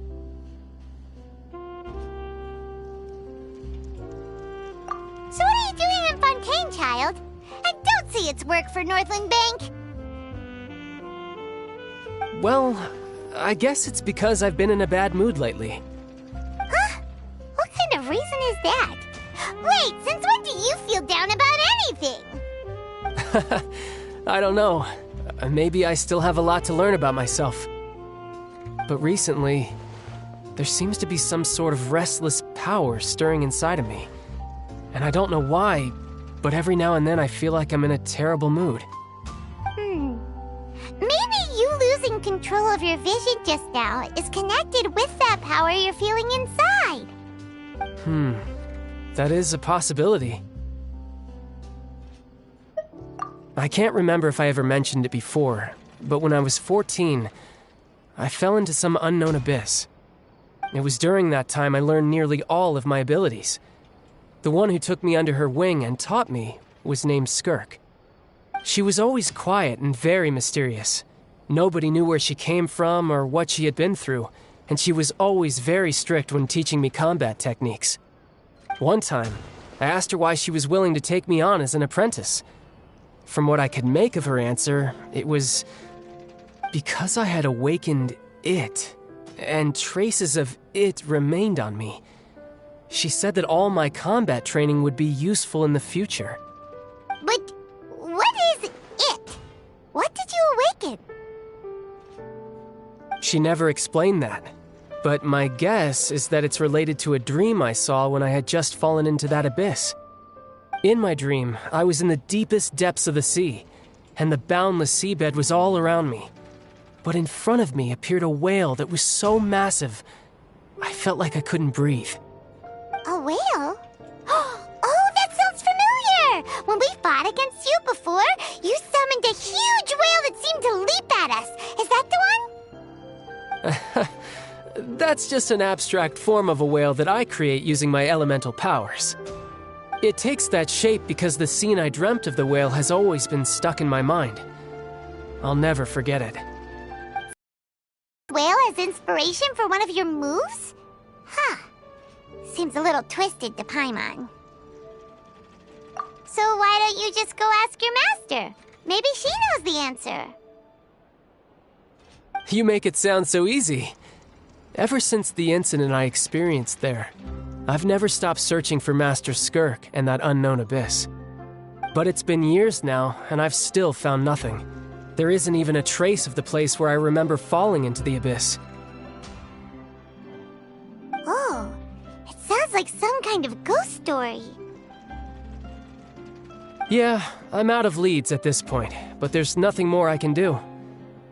So what are you doing in Fontaine, child? And don't say it's work for Northland Bank. Well, I guess it's because I've been in a bad mood lately. Huh? What kind of reason is that? Wait, since when do you feel down about anything? I don't know. Maybe I still have a lot to learn about myself. But recently, there seems to be some sort of restless power stirring inside of me. And I don't know why, but every now and then I feel like I'm in a terrible mood. Maybe you losing control of your vision just now is connected with that power you're feeling inside. That is a possibility. I can't remember if I ever mentioned it before, but when I was 14, I fell into some unknown abyss. It was during that time I learned nearly all of my abilities. The one who took me under her wing and taught me was named Skirk. She was always quiet and very mysterious. Nobody knew where she came from or what she had been through, and she was always very strict when teaching me combat techniques. One time, I asked her why she was willing to take me on as an apprentice. From what I could make of her answer, it was because I had awakened it, and traces of it remained on me. She said that all my combat training would be useful in the future. But what is it? What did you awaken? She never explained that, but my guess is that it's related to a dream I saw when I had just fallen into that abyss. In my dream, I was in the deepest depths of the sea, and the boundless seabed was all around me. But in front of me appeared a whale that was so massive, I felt like I couldn't breathe. A whale? Oh, that sounds familiar! When we fought against you before, you summoned a huge whale that seemed to leap at us. Is that the one? That's just an abstract form of a whale that I create using my elemental powers. It takes that shape because the scene I dreamt of the whale has always been stuck in my mind. I'll never forget it. Whale as inspiration for one of your moves? Huh. Seems a little twisted to Paimon. So why don't you just go ask your master? Maybe she knows the answer. You make it sound so easy. Ever since the incident I experienced there, I've never stopped searching for Master Skirk and that unknown abyss. But it's been years now, and I've still found nothing. There isn't even a trace of the place where I remember falling into the abyss. Oh, it sounds like some kind of ghost story. Yeah, I'm out of leads at this point, but there's nothing more I can do.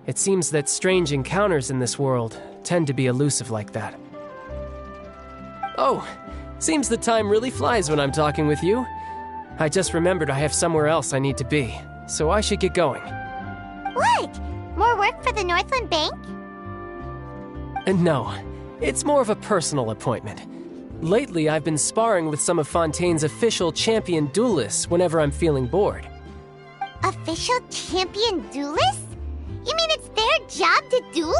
It seems that strange encounters in this world tend to be elusive like that. Oh, seems the time really flies when I'm talking with you. I just remembered I have somewhere else I need to be, so I should get going. What? More work for the Northland Bank? No, it's more of a personal appointment. Lately, I've been sparring with some of Fontaine's official champion duelists whenever I'm feeling bored. Official champion duelists? You mean it's their job to duel?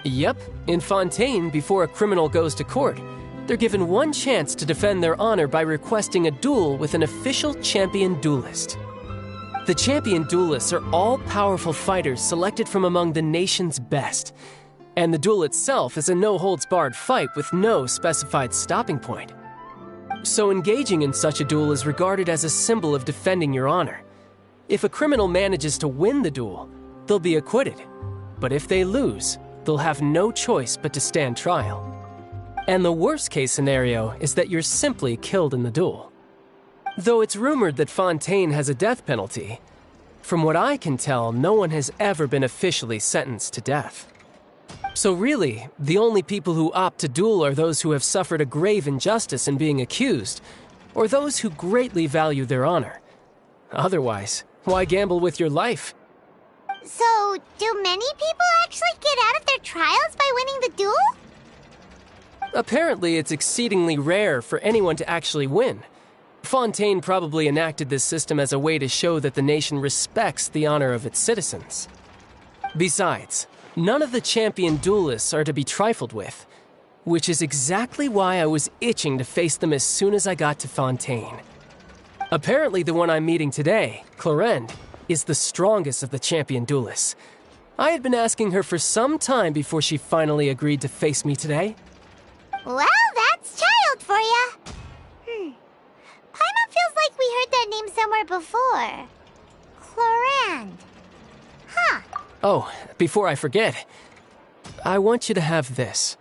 Yep, in Fontaine, before a criminal goes to court, they're given one chance to defend their honor by requesting a duel with an official champion duelist. The champion duelists are all-powerful fighters selected from among the nation's best, and the duel itself is a no-holds-barred fight with no specified stopping point. So engaging in such a duel is regarded as a symbol of defending your honor. If a criminal manages to win the duel, they'll be acquitted. But if they lose, they'll have no choice but to stand trial. And the worst-case scenario is that you're simply killed in the duel. Though it's rumored that Fontaine has a death penalty, from what I can tell, no one has ever been officially sentenced to death. So really, the only people who opt to duel are those who have suffered a grave injustice in being accused, or those who greatly value their honor. Otherwise, why gamble with your life? So, do many people actually get out of their trials by winning the duel? Apparently, it's exceedingly rare for anyone to actually win. Fontaine probably enacted this system as a way to show that the nation respects the honor of its citizens. Besides, none of the champion duelists are to be trifled with, which is exactly why I was itching to face them as soon as I got to Fontaine. Apparently, the one I'm meeting today, Clorinde, is the strongest of the champion duelists. I had been asking her for some time before she finally agreed to face me today. Well, that's child for ya. Paimon feels like we heard that name somewhere before. Clorinde. Huh. Oh, before I forget, I want you to have this.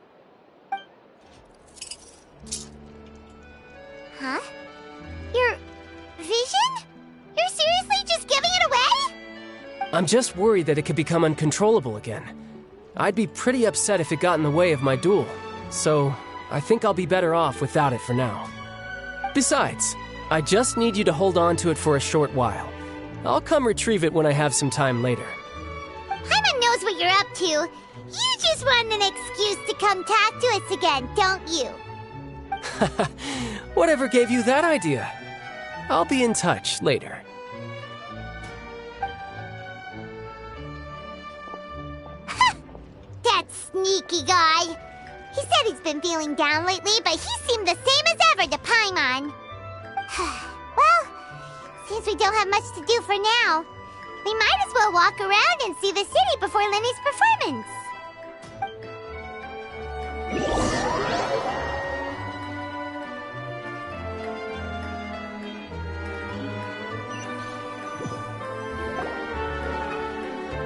Huh? Your vision? You're seriously just giving it away? I'm just worried that it could become uncontrollable again. I'd be pretty upset if it got in the way of my duel, so I think I'll be better off without it for now. Besides, I just need you to hold on to it for a short while. I'll come retrieve it when I have some time later. Paimon knows what you're up to. You just want an excuse to come talk to us again, don't you? Whatever gave you that idea? I'll be in touch later. That sneaky guy. He said he's been feeling down lately, but he seemed the same as ever to Paimon. Well, since we don't have much to do for now, we might as well walk around and see the city before Lenny's performance.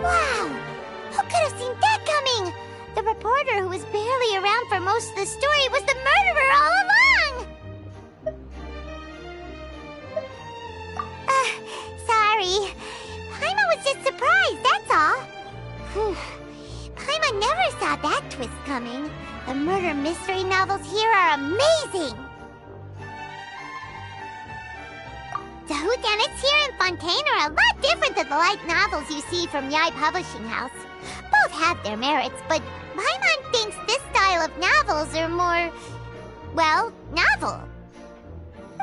Wow! Who could have seen that coming? The reporter who was barely around for most of the story was the murderer all along! Sorry. Paimon was just surprised, that's all. Paimon never saw that twist coming. The murder mystery novels here are amazing! The whodunits here in Fontaine are a lot different than the light novels you see from Yai Publishing House. Both have their merits, but Paimon thinks this style of novels are more, well, novel.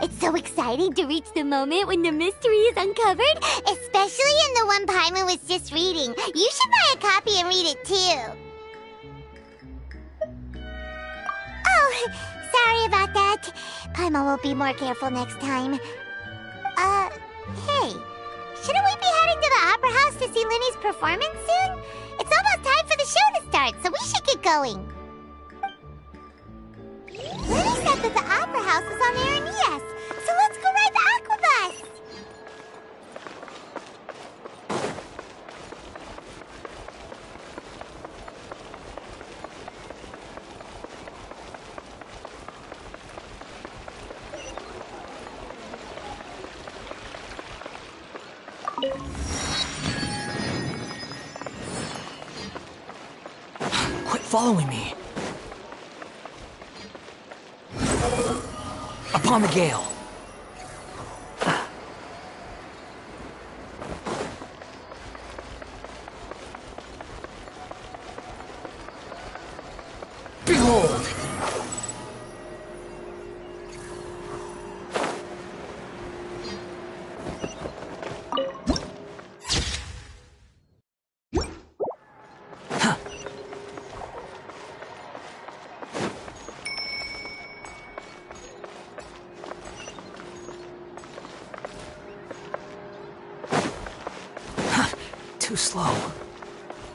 It's so exciting to reach the moment when the mystery is uncovered, especially in the one Paimon was just reading. You should buy a copy and read it too. Oh, sorry about that. Paimon will be more careful next time. Hey, shouldn't we be heading to the Opera House to see Lenny's performance soon? It's almost time for the show to start, so we should get going. Lenny said that the Opera House is on Aranias, so let's go ride the Aqua Bus. Quit following me. Upon the gale. too slow.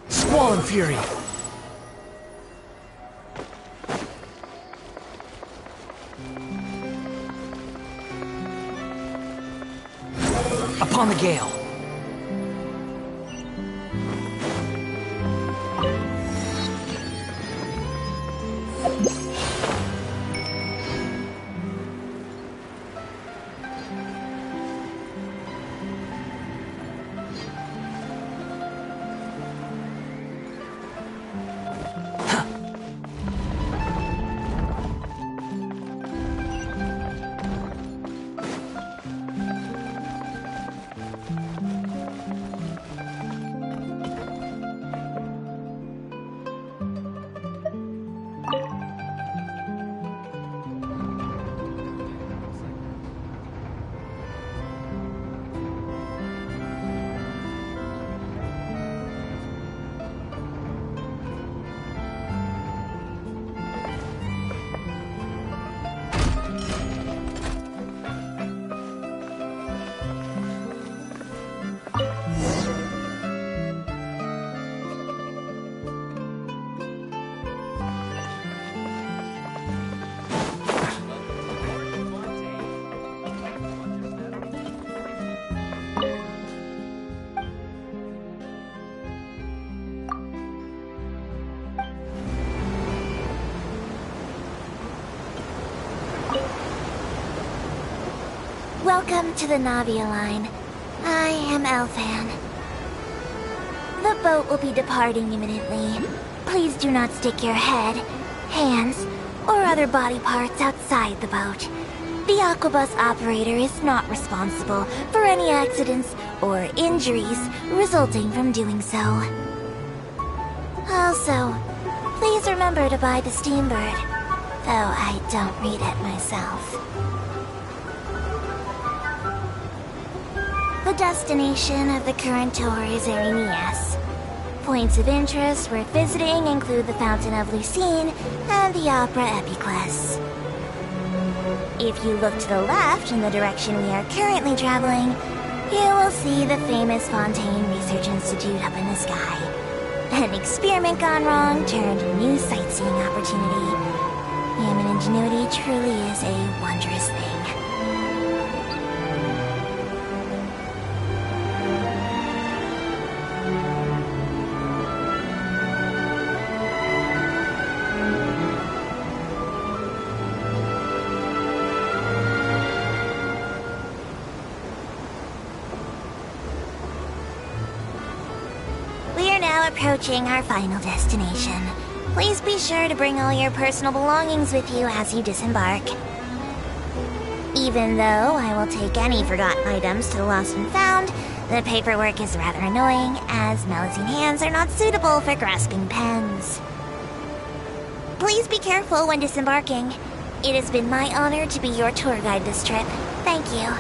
Squall and Fury! Upon the gale! Welcome to the Navia line. I am Elfan. The boat will be departing imminently. Please do not stick your head, hands, or other body parts outside the boat. The Aquabus operator is not responsible for any accidents or injuries resulting from doing so. Also, please remember to buy the Steambird, though I don't read it myself. The destination of the current tour is Arenias. Points of interest worth visiting include the Fountain of Lucine and the Opera Epiclese. If you look to the left in the direction we are currently traveling, you will see the famous Fontaine Research Institute up in the sky. An experiment gone wrong turned new sightseeing opportunity. Human ingenuity truly is a wondrous thing. Approaching our final destination. Please be sure to bring all your personal belongings with you as you disembark. Even though I will take any forgotten items to the lost and found, the paperwork is rather annoying, as Melusine hands are not suitable for grasping pens. Please be careful when disembarking. It has been my honor to be your tour guide this trip. Thank you.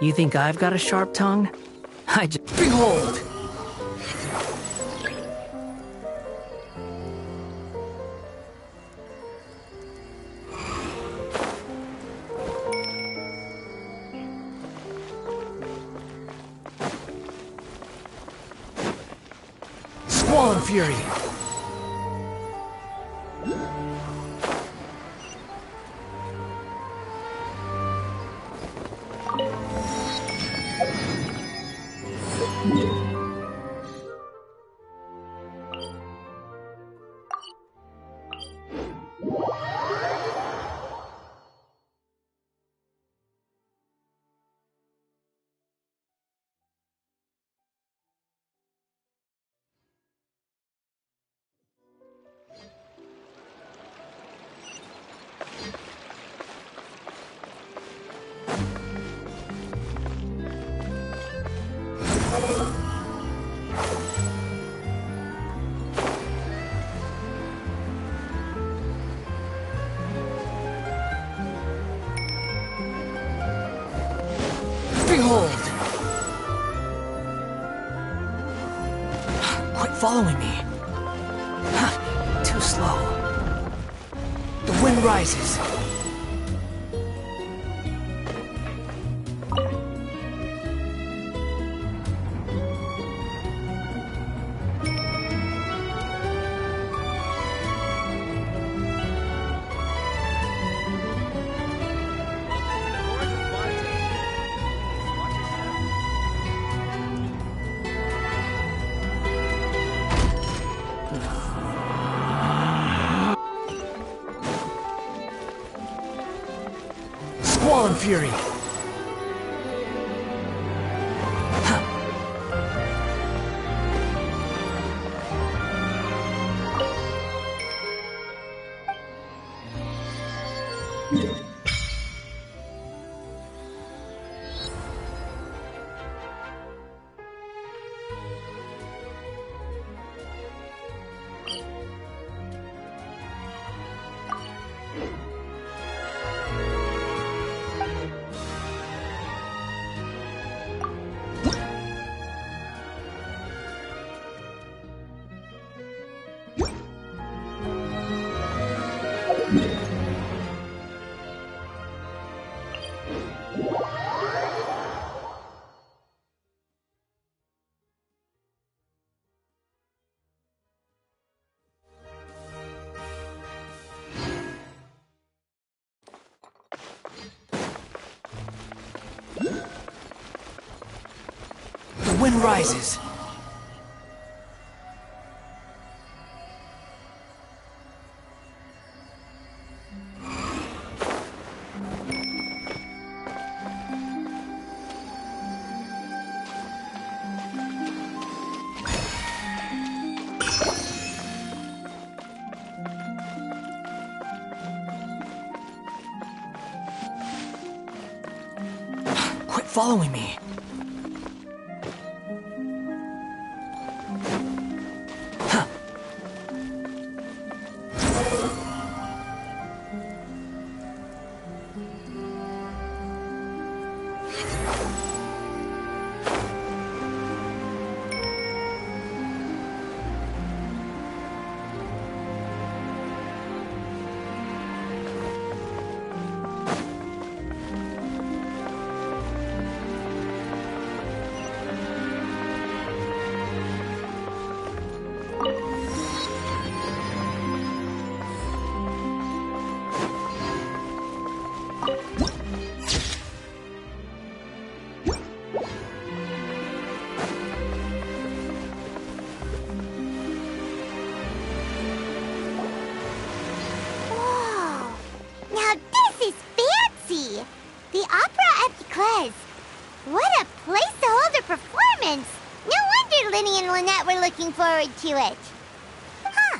You think I've got a sharp tongue? I just... Behold! Squall and Fury! Behold! Quit following me. Too slow. The wind rises. Squall Fury! The wind rises. Quit following me. What a place to hold a performance! No wonder Linny and Lynette were looking forward to it. Huh.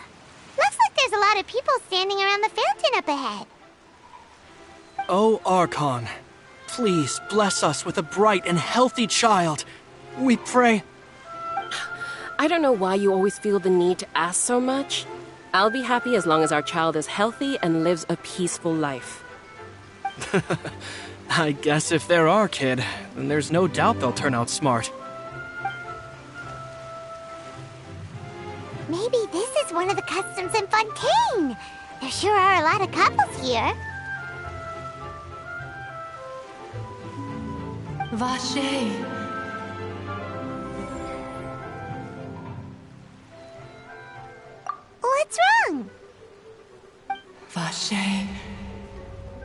Looks like there's a lot of people standing around the fountain up ahead. Oh, Archon, please bless us with a bright and healthy child. We pray. I don't know why you always feel the need to ask so much. I'll be happy as long as our child is healthy and lives a peaceful life. I guess if they're our kid, then there's no doubt they'll turn out smart. Maybe this is one of the customs in Fontaine. There sure are a lot of couples here. Vache. What's wrong? Vache.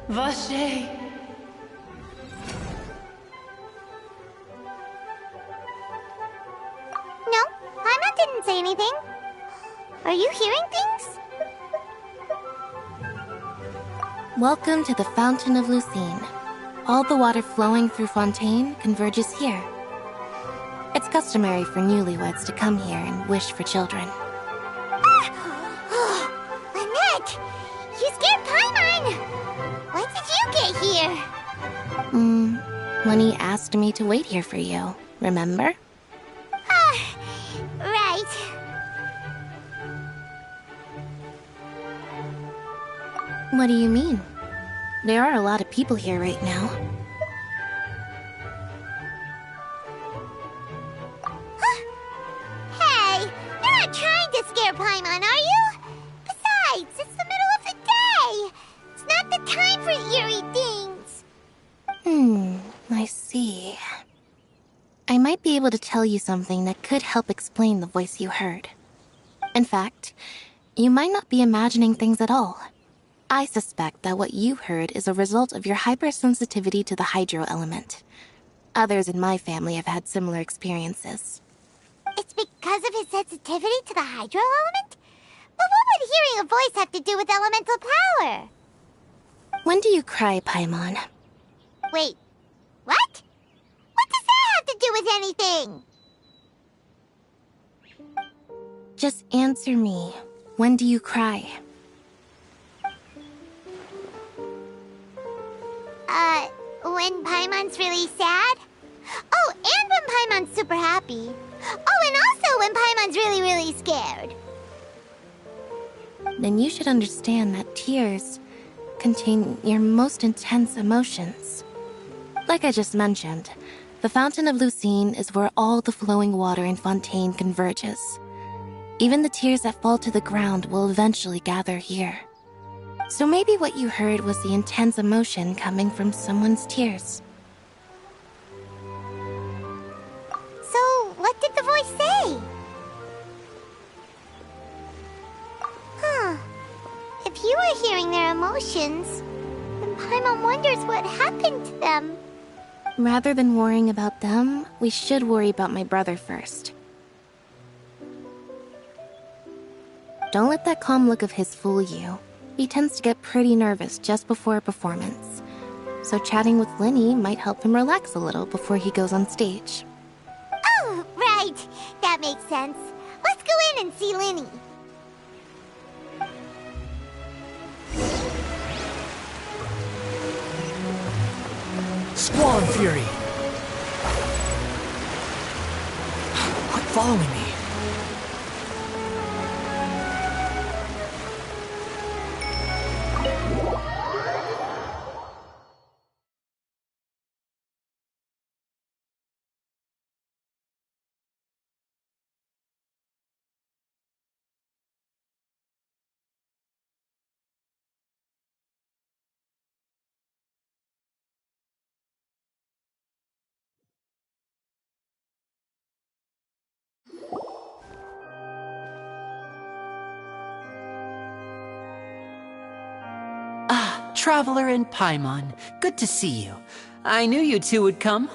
Vache. No, Paimon didn't say anything. Are you hearing things? Welcome to the Fountain of Lucine. All the water flowing through Fontaine converges here. It's customary for newlyweds to come here and wish for children. Lynette! You scared Paimon! When did you get here? Lenny asked me to wait here for you, remember? What do you mean? There are a lot of people here right now. Hey, you're not trying to scare Paimon, are you? Besides, it's the middle of the day. It's not the time for eerie things. I see. I might be able to tell you something that could help explain the voice you heard. In fact, you might not be imagining things at all. I suspect that what you heard is a result of your hypersensitivity to the hydro element. Others in my family have had similar experiences. It's because of his sensitivity to the hydro element? But what would hearing a voice have to do with elemental power? When do you cry, Paimon? Wait, what? What does that have to do with anything? Just answer me. When do you cry? When Paimon's really sad? Oh, and when Paimon's super happy. Oh, and also when Paimon's really, really scared. Then you should understand that tears contain your most intense emotions. Like I just mentioned, the Fountain of Lucine is where all the flowing water in Fontaine converges. Even the tears that fall to the ground will eventually gather here. So maybe what you heard was the intense emotion coming from someone's tears. So, what did the voice say? If you were hearing their emotions, then Paimon wonders what happened to them. Rather than worrying about them, we should worry about my brother first. Don't let that calm look of his fool you. He tends to get pretty nervous just before a performance. So chatting with Linny might help him relax a little before he goes on stage. Oh, right. That makes sense. Let's go in and see Linny. Squall and Fury! Quit following me. Traveler and Paimon, good to see you. I knew you two would come.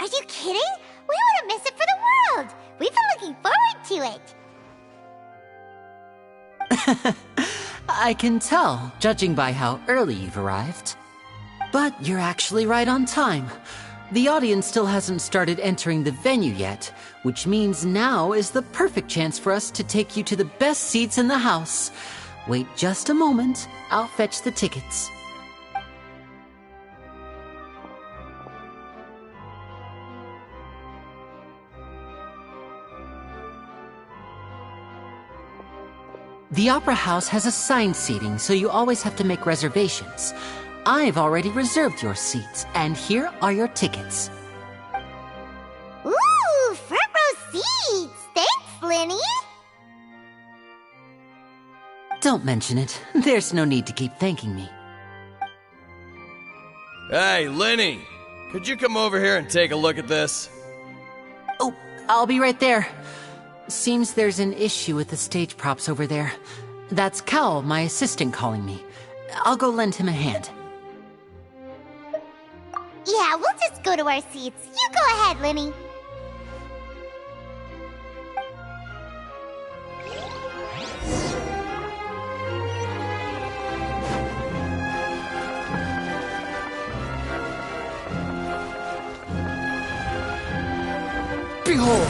Are you kidding? We wouldn't miss it for the world. We've been looking forward to it. I can tell, judging by how early you've arrived. But you're actually right on time. The audience still hasn't started entering the venue yet, which means now is the perfect chance for us to take you to the best seats in the house. Wait just a moment. I'll fetch the tickets. The Opera House has assigned seating, so you always have to make reservations. I've already reserved your seats, and here are your tickets. Ooh, front row seats! Thanks, Linny! Don't mention it. There's no need to keep thanking me. Hey, Linny! Could you come over here and take a look at this? Oh, I'll be right there. Seems there's an issue with the stage props over there. That's Cal, my assistant, calling me. I'll go lend him a hand. Yeah, we'll just go to our seats. You go ahead, Linny. Behold!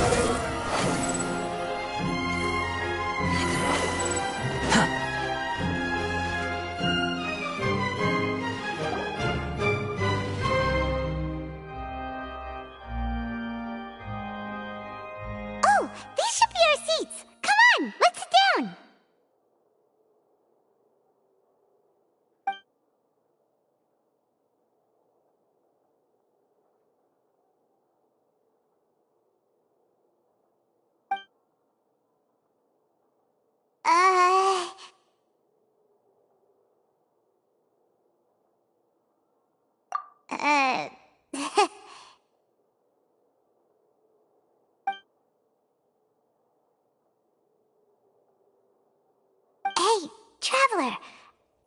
Oh, these should be our seats. Come on, let's sit down. Hey, Traveler.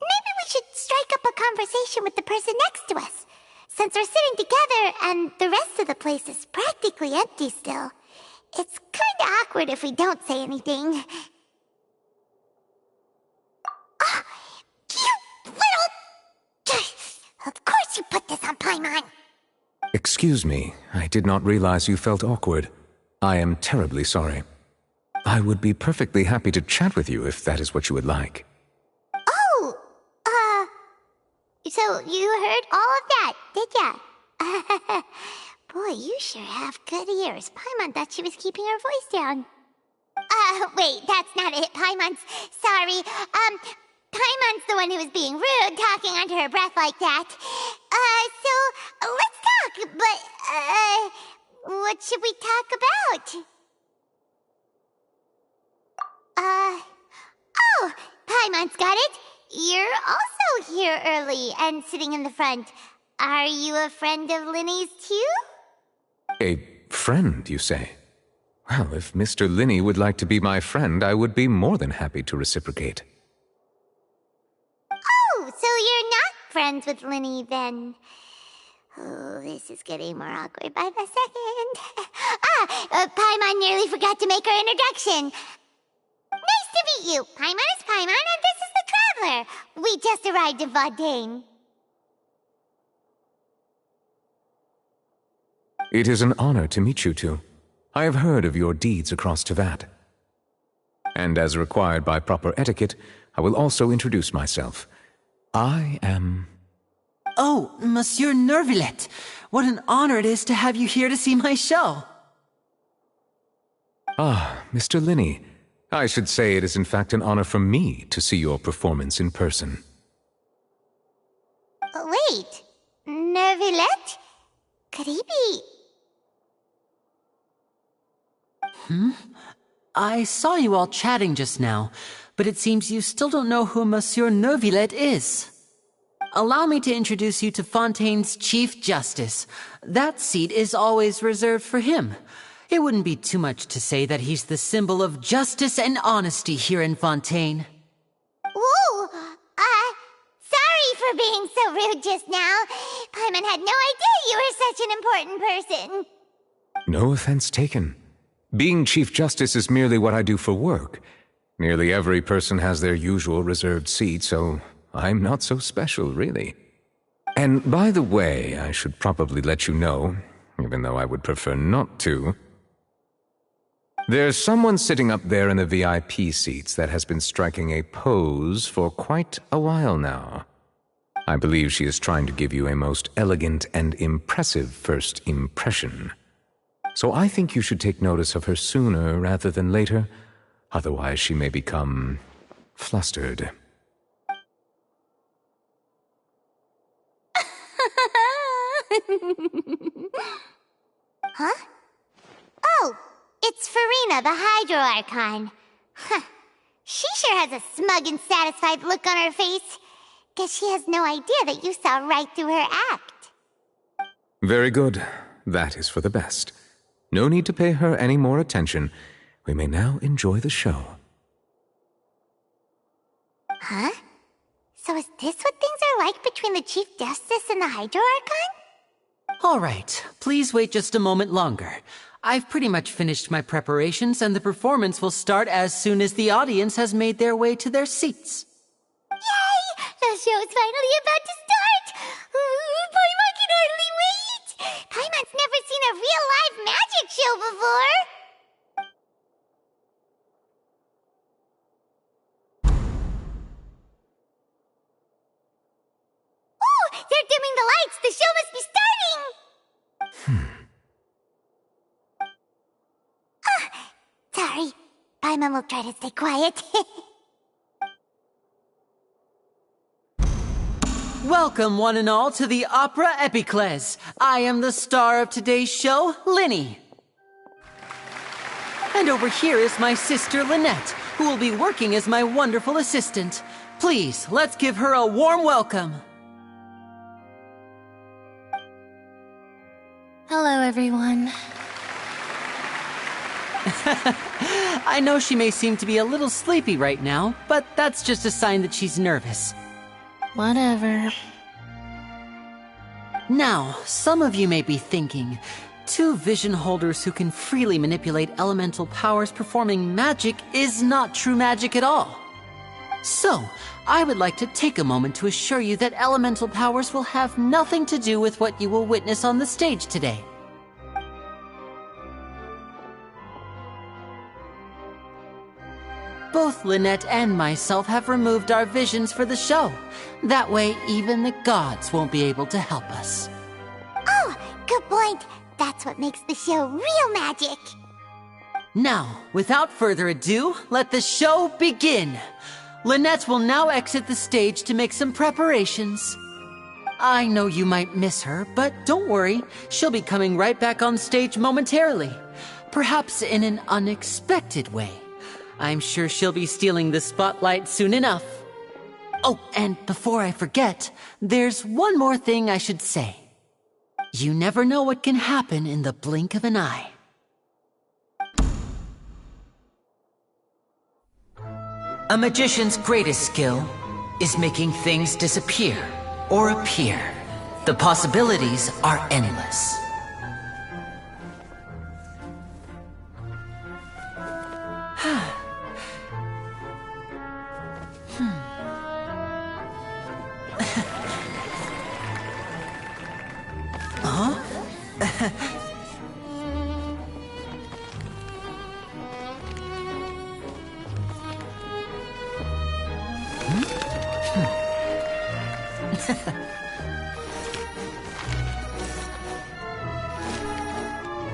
Maybe we should strike up a conversation with the person next to us. Since we're sitting together and the rest of the place is practically empty still, it's kinda awkward if we don't say anything. Oh, you little... Of course you put this on Paimon. Excuse me, I did not realize you felt awkward. I am terribly sorry. I would be perfectly happy to chat with you if that is what you would like. Oh, so you heard all of that, did ya? Boy, you sure have good ears. Paimon thought she was keeping her voice down. Wait, that's not it. Paimon's... Sorry. Paimon's the one who was being rude, talking under her breath like that. So, let's talk, but, what should we talk about? Oh, Paimon's got it. You're also here early and sitting in the front. Are you a friend of Linny's too? A friend, you say? Well, if Mr. Linney would like to be my friend, I would be more than happy to reciprocate. Oh, so you're not friends with Linny then? Oh, this is getting more awkward by the second. Paimon nearly forgot to make her introduction. Nice to meet you. Paimon is Paimon, and this is the Traveler. We just arrived in Fontaine. It is an honor to meet you two. I have heard of your deeds across Tevat. And as required by proper etiquette, I will also introduce myself. I am... Oh, Monsieur Nervillet. What an honor it is to have you here to see my show. Ah, Mr. Linney. I should say it is in fact an honor for me to see your performance in person. Wait, Nervillet? Could he be... I saw you all chatting just now, but it seems you still don't know who Monsieur Nervillet is. Allow me to introduce you to Fontaine's Chief Justice. That seat is always reserved for him. It wouldn't be too much to say that he's the symbol of justice and honesty here in Fontaine. Whoa! Sorry for being so rude just now. Paimon had no idea you were such an important person. No offense taken. Being Chief Justice is merely what I do for work. Nearly every person has their usual reserved seat, so I'm not so special, really. And by the way, I should probably let you know, even though I would prefer not to, there's someone sitting up there in the VIP seats that has been striking a pose for quite a while now. I believe she is trying to give you a most elegant and impressive first impression. So I think you should take notice of her sooner rather than later, otherwise she may become flustered. Huh? Oh, it's Farina, the Hydro Archon. Huh. She sure has a smug and satisfied look on her face. Guess she has no idea that you saw right through her act. Very good. That is for the best. No need to pay her any more attention. We may now enjoy the show. Huh? So is this what things are like between the Chief Justice and the Hydro Archon? All right, please wait just a moment longer. I've pretty much finished my preparations, and the performance will start as soon as the audience has made their way to their seats. Yay! The show's finally about to start! Paimon can hardly wait! Paimon's never seen a real live magic show before! Ooh! They're dimming the lights! The show must be starting! Sorry. Paimon will try to stay quiet. Welcome, one and all, to the Opera Epiclese. I am the star of today's show, Linny. And over here is my sister, Lynette, who will be working as my wonderful assistant. Please, let's give her a warm welcome. Hello, everyone. I know she may seem to be a little sleepy right now, but that's just a sign that she's nervous. Whatever. Now, some of you may be thinking, two vision holders who can freely manipulate elemental powers performing magic is not true magic at all. So, I would like to take a moment to assure you that elemental powers will have nothing to do with what you will witness on the stage today. Both Lynette and myself have removed our visions for the show. That way, even the gods won't be able to help us. Oh, good point. That's what makes the show real magic. Now, without further ado, let the show begin. Lynette will now exit the stage to make some preparations. I know you might miss her, but don't worry. She'll be coming right back on stage momentarily. Perhaps in an unexpected way. I'm sure she'll be stealing the spotlight soon enough. Oh, and before I forget, there's one more thing I should say. You never know what can happen in the blink of an eye. A magician's greatest skill is making things disappear or appear. The possibilities are endless.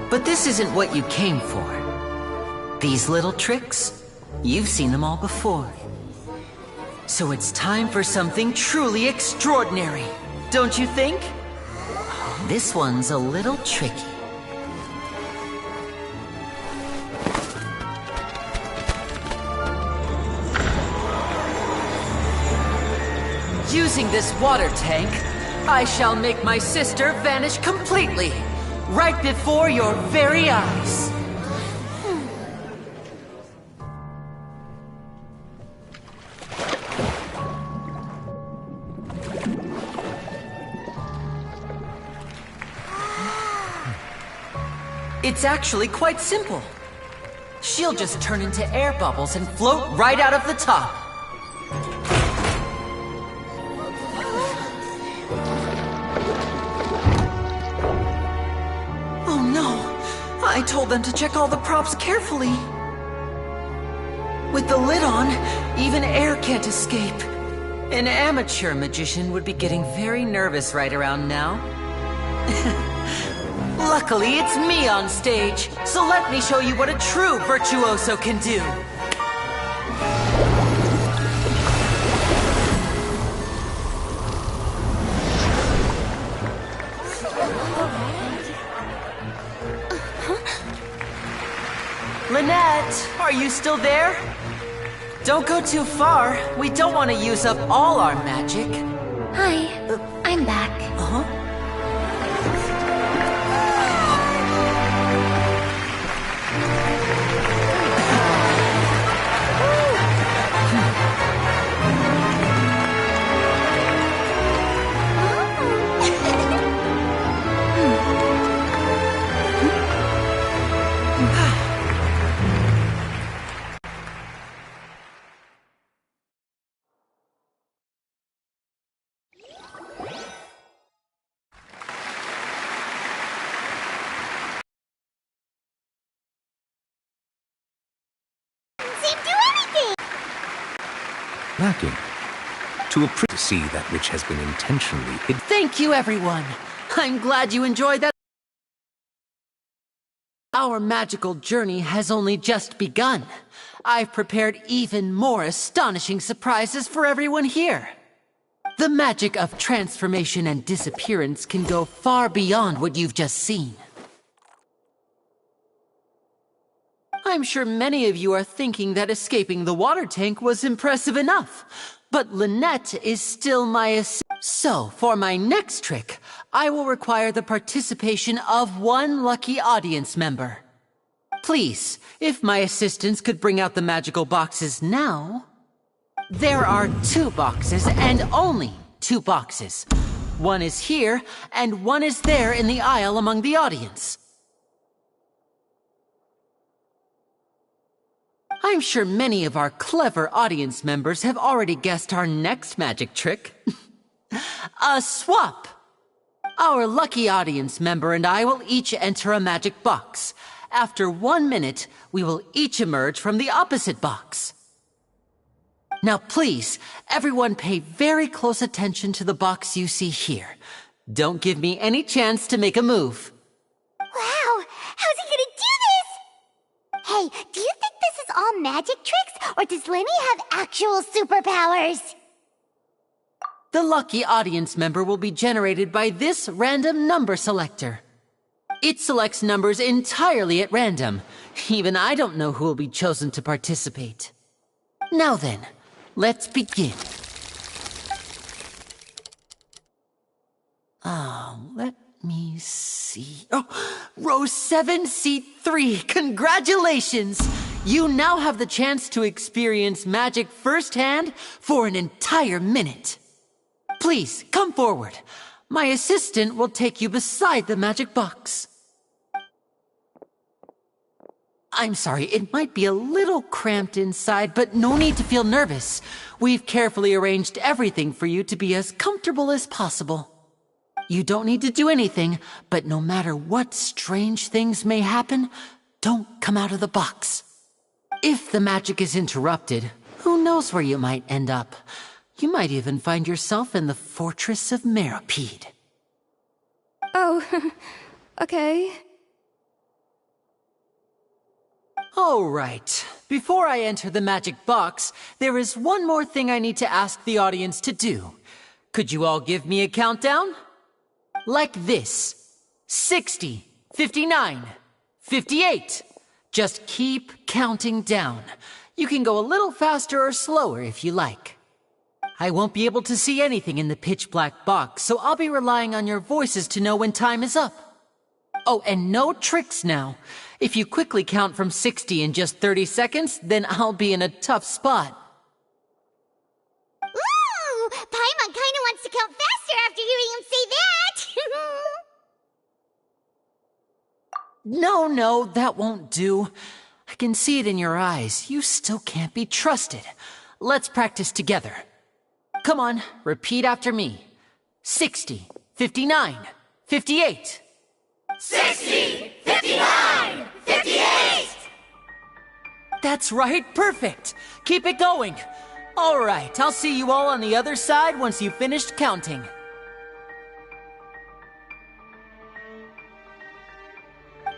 But this isn't what you came for. These little tricks, you've seen them all before. So it's time for something truly extraordinary, don't you think? This one's a little tricky. Using this water tank, I shall make my sister vanish completely, right before your very eyes. It's actually quite simple. She'll just turn into air bubbles and float right out of the top. Oh no! I told them to check all the props carefully. With the lid on, even air can't escape. An amateur magician would be getting very nervous right around now. Luckily, it's me on stage, so let me show you what a true virtuoso can do. Lynette, are you still there? Don't go too far. We don't want to use up all our magic. Hi, I'm back. Uh-huh. Lacking. To see that which has been intentionally hidden. Thank you, everyone. I'm glad you enjoyed that. Our magical journey has only just begun. I've prepared even more astonishing surprises for everyone here. The magic of transformation and disappearance can go far beyond what you've just seen. I'm sure many of you are thinking that escaping the water tank was impressive enough, but Lynette is still my So, for my next trick, I will require the participation of one lucky audience member. Please, if my assistants could bring out the magical boxes now. There are 2 boxes and only 2 boxes. One is here and one is there in the aisle among the audience. I'm sure many of our clever audience members have already guessed our next magic trick. A swap! Our lucky audience member and I will each enter a magic box. After 1 minute, we will each emerge from the opposite box. Now please, everyone pay very close attention to the box you see here. Don't give me any chance to make a move. Wow! How's he gonna do this? Hey, do you think this is all magic tricks, or does Lenny have actual superpowers? The lucky audience member will be generated by this random number selector. It selects numbers entirely at random. Even I don't know who will be chosen to participate. Now then, let's begin. Let me see. Oh, row 7, seat 3. Congratulations! You now have the chance to experience magic firsthand for an entire minute. Please, come forward. My assistant will take you beside the magic box. I'm sorry, it might be a little cramped inside, but no need to feel nervous. We've carefully arranged everything for you to be as comfortable as possible. You don't need to do anything, but no matter what strange things may happen, don't come out of the box. If the magic is interrupted, who knows where you might end up? You might even find yourself in the Fortress of Meropide. Oh, okay. All right. Before I enter the magic box, there is one more thing I need to ask the audience to do. Could you all give me a countdown? Like this. 60, 59, 58. Just keep counting down. You can go a little faster or slower if you like. I won't be able to see anything in the pitch-black box, so I'll be relying on your voices to know when time is up. Oh, and no tricks now. If you quickly count from 60 in just 30 seconds, then I'll be in a tough spot. Ooh! Paimon kinda wants to count faster after hearing him say that! No, that won't do. I can see it in your eyes. You still can't be trusted. Let's practice together. Come on, repeat after me. 60, 59, 58. 60, 59, 58! That's right, perfect. Keep it going. All right, I'll see you all on the other side once you've finished counting.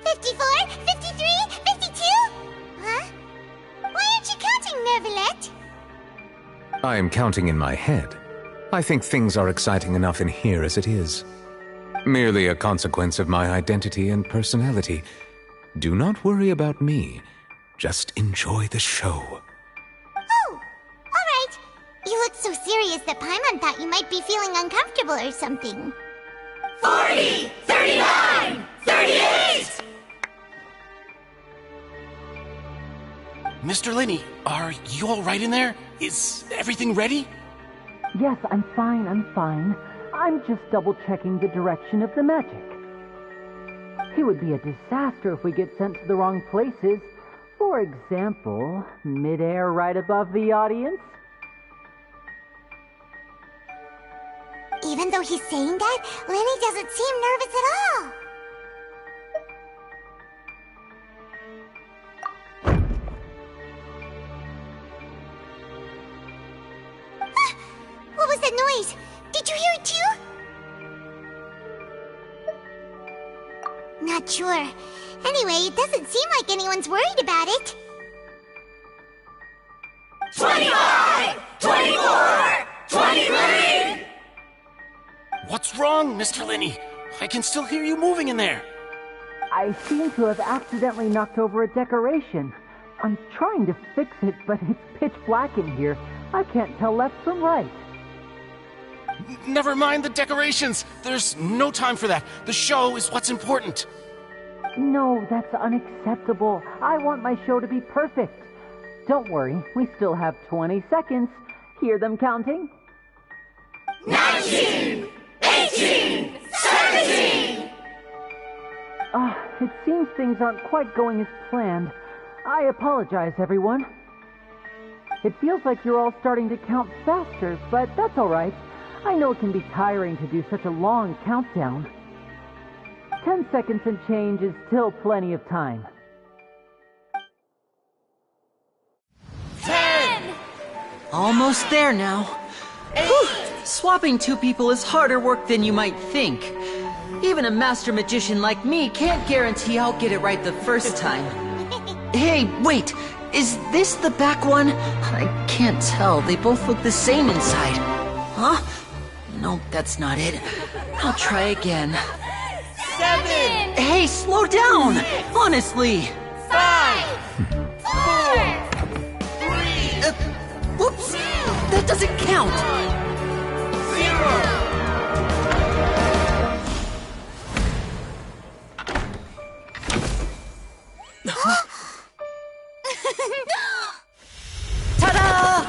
$54, $53, $52? Huh? Why aren't you counting, Nervalet? I am counting in my head. I think things are exciting enough in here as it is. Merely a consequence of my identity and personality. Do not worry about me. Just enjoy the show. Oh, all right. You look so serious that Paimon thought you might be feeling uncomfortable or something. 40, 39, 38! Mr. Lenny, are you all right in there? Is everything ready? Yes, I'm fine. I'm just double-checking the direction of the magic. It would be a disaster if we get sent to the wrong places. For example, mid-air right above the audience. Even though he's saying that, Lenny doesn't seem nervous at all. What was that noise? Did you hear it too? Not sure. Anyway, it doesn't seem like anyone's worried about it. 25! 24! 23! What's wrong, Mr. Lenny? I can still hear you moving in there. I seem to have accidentally knocked over a decoration. I'm trying to fix it, but it's pitch black in here. I can't tell left from right. Never mind the decorations. There's no time for that. The show is what's important. No, that's unacceptable. I want my show to be perfect. Don't worry, we still have 20 seconds. Hear them counting? 19! 18! 17! It seems things aren't quite going as planned. I apologize, everyone. It feels like you're all starting to count faster, but that's all right. I know it can be tiring to do such a long countdown. 10 seconds and change is still plenty of time. 10! Almost there now. Whew. Swapping two people is harder work than you might think. Even a master magician like me can't guarantee I'll get it right the first time. Hey, wait! Is this the back one? I can't tell. They both look the same inside. Huh? No, that's not it. I'll try again. 7! Hey, slow down! Honestly! 5! 4! 3! Whoops! That doesn't count! 0! Ta-da!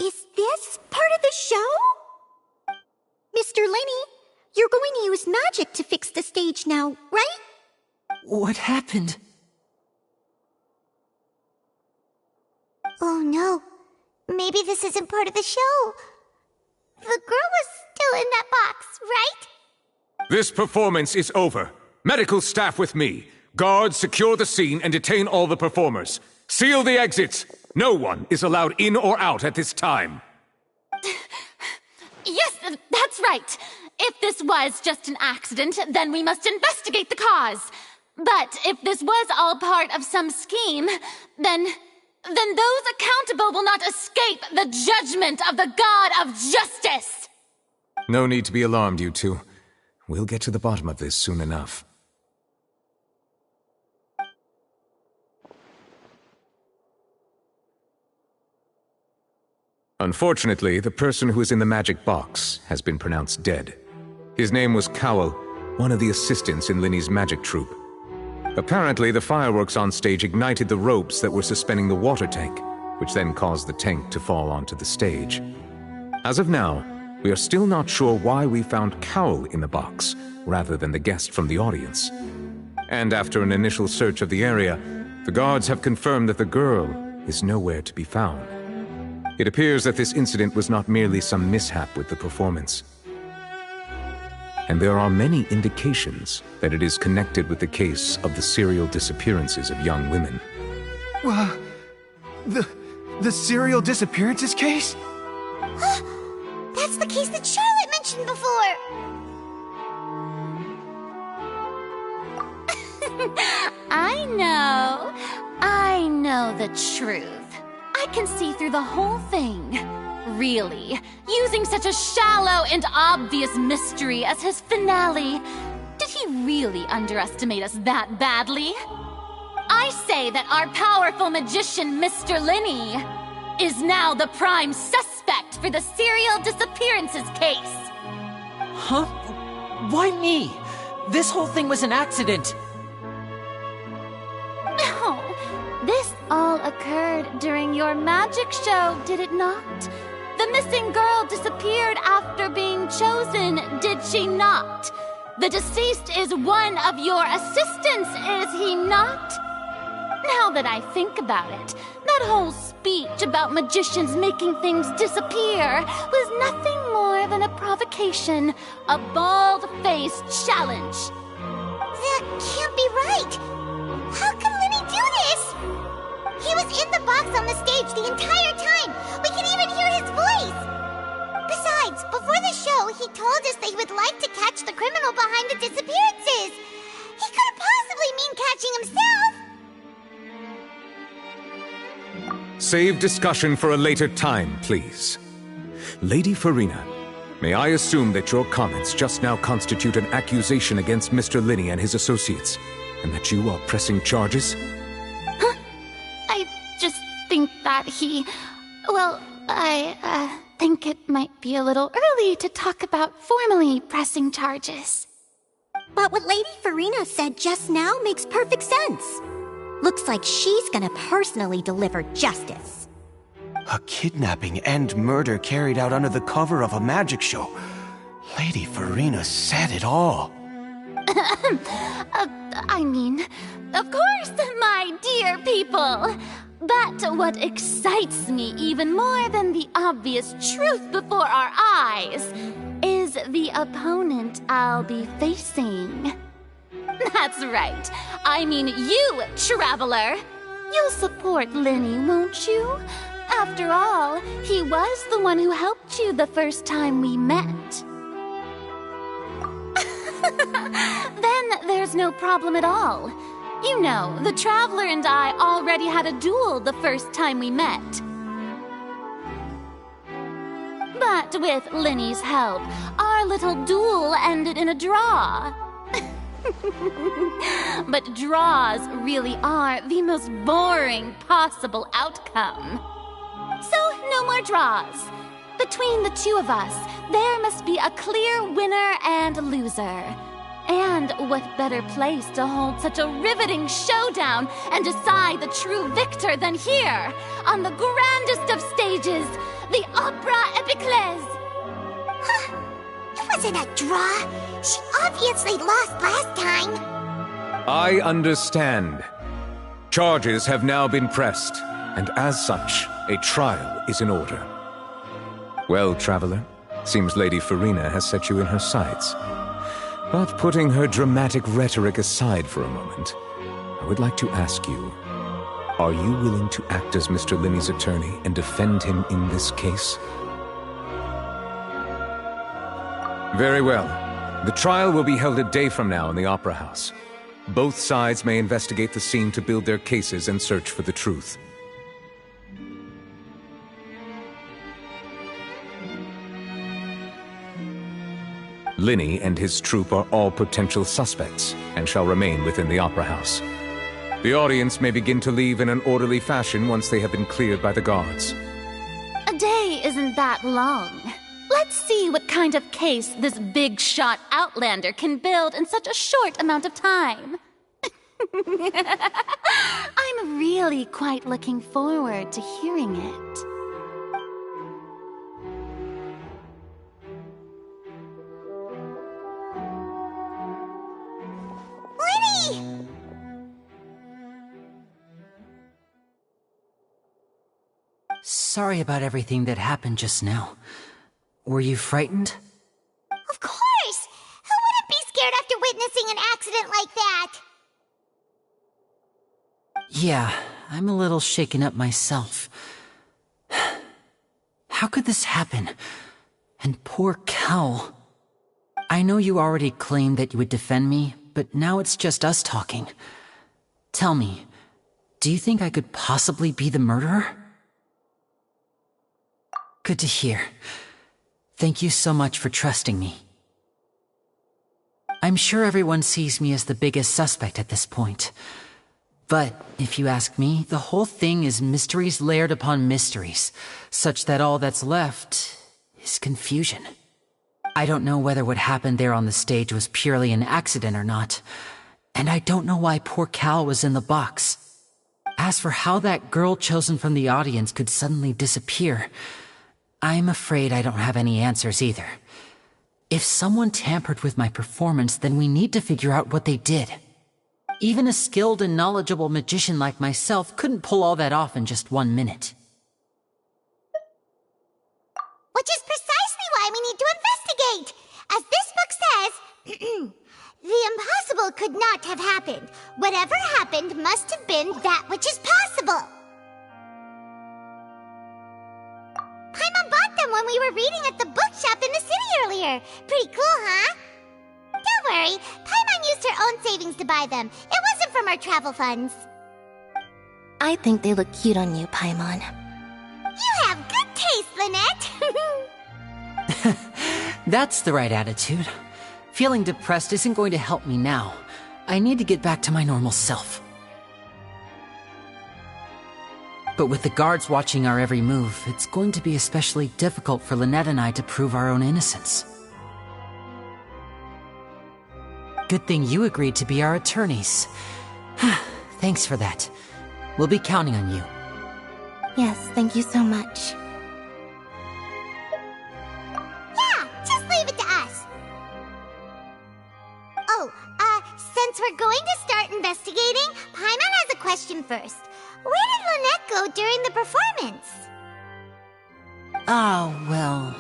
Is this part of the show? Mr. Lenny, you're going to use magic to fix the stage now, right? What happened? Oh no. Maybe this isn't part of the show. The girl was still in that box, right? This performance is over. Medical staff with me. Guards, secure the scene and detain all the performers. Seal the exits. No one is allowed in or out at this time. Yes, that's right. If this was just an accident, then we must investigate the cause. But if this was all part of some scheme, then those accountable will not escape the judgment of the God of Justice. No need to be alarmed, you two. We'll get to the bottom of this soon enough. Unfortunately, the person who is in the magic box has been pronounced dead. His name was Cowell, one of the assistants in Linny's magic troupe. Apparently, the fireworks on stage ignited the ropes that were suspending the water tank, which then caused the tank to fall onto the stage. As of now, we are still not sure why we found Cowell in the box, rather than the guest from the audience. And after an initial search of the area, the guards have confirmed that the girl is nowhere to be found. It appears that this incident was not merely some mishap with the performance. And there are many indications that it is connected with the case of the serial disappearances of young women. The serial disappearances case? That's the case that Charlotte mentioned before! I know the truth. I can see through the whole thing. Really, using such a shallow and obvious mystery as his finale, did he really underestimate us that badly? I say that our powerful magician, Mr. Linny, is now the prime suspect for the serial disappearances case. Huh? Why me? This whole thing was an accident. No, this all occurred during your magic show, did it not? The missing girl disappeared after being chosen, did she not? The deceased is one of your assistants, is he not? Now that I think about it, That whole speech about magicians making things disappear was nothing more than a provocation, a bald-faced challenge. That can't be right. How can Lenny do this? He was in the box on the stage the entire time. We can even hear his voice. Besides, before the show, he told us that he would like to catch the criminal behind the disappearances. He couldn't possibly mean catching himself. Save discussion for a later time, please. Lady Farina, may I assume that your comments just now constitute an accusation against Mr. Linney and his associates, and that you are pressing charges? I just think that I think it might be a little early to talk about formally pressing charges. But what Lady Farina said just now makes perfect sense. Looks like she's gonna personally deliver justice. A kidnapping and murder carried out under the cover of a magic show. Lady Farina said it all. Of course, my dear people. But what excites me even more than the obvious truth before our eyes is the opponent I'll be facing. That's right. I mean you, Traveler. You'll support Lenny, won't you? After all, he was the one who helped you the first time we met. Then there's no problem at all. You know, the Traveler and I already had a duel the first time we met. But with Lenny's help, our little duel ended in a draw. But draws really are the most boring possible outcome. So, no more draws. Between the two of us, there must be a clear winner and loser. And what better place to hold such a riveting showdown and decide the true victor than here, on the grandest of stages, the Opera Epiclese. Huh. It wasn't a draw. She obviously lost last time. I understand. Charges have now been pressed, and as such, a trial is in order. Well, Traveler, seems Lady Farina has set you in her sights. But putting her dramatic rhetoric aside for a moment, I would like to ask you, are you willing to act as Mr. Linney's attorney and defend him in this case? Very well. The trial will be held a day from now in the Opera House. Both sides may investigate the scene to build their cases and search for the truth. Linney and his troupe are all potential suspects and shall remain within the Opera House. The audience may begin to leave in an orderly fashion once they have been cleared by the guards. A day isn't that long. Let's see what kind of case this big-shot outlander can build in such a short amount of time. I'm really quite looking forward to hearing it. Lenny! Sorry about everything that happened just now. Were you frightened? Of course! Who wouldn't be scared after witnessing an accident like that? Yeah, I'm a little shaken up myself. How could this happen? And poor Cal. I know you already claimed that you would defend me, but now it's just us talking. Tell me, do you think I could possibly be the murderer? Good to hear. Thank you so much for trusting me. I'm sure everyone sees me as the biggest suspect at this point. But, if you ask me, the whole thing is mysteries layered upon mysteries, such that all that's left is confusion. I don't know whether what happened there on the stage was purely an accident or not, and I don't know why poor Cal was in the box. As for how that girl chosen from the audience could suddenly disappear, I'm afraid I don't have any answers either. If someone tampered with my performance, then we need to figure out what they did. Even a skilled and knowledgeable magician like myself couldn't pull all that off in just 1 minute. Which is precisely why we need to investigate. As this book says, the impossible could not have happened. Whatever happened must have been that which is possible. Paimon bought them when we were reading at the bookshop in the city earlier. Pretty cool, huh? Don't worry, Paimon used her own savings to buy them. It wasn't from our travel funds. I think they look cute on you, Paimon. You have good taste, Lynette. That's the right attitude. Feeling depressed isn't going to help me now. I need to get back to my normal self. But with the guards watching our every move, it's going to be especially difficult for Lynette and I to prove our own innocence. Good thing you agreed to be our attorneys. Thanks for that. We'll be counting on you. Yes, thank you so much. Yeah, just leave it to us. Oh, since we're going to start investigating, Paimon has a question first. Where did Lynette go during the performance? Oh, well,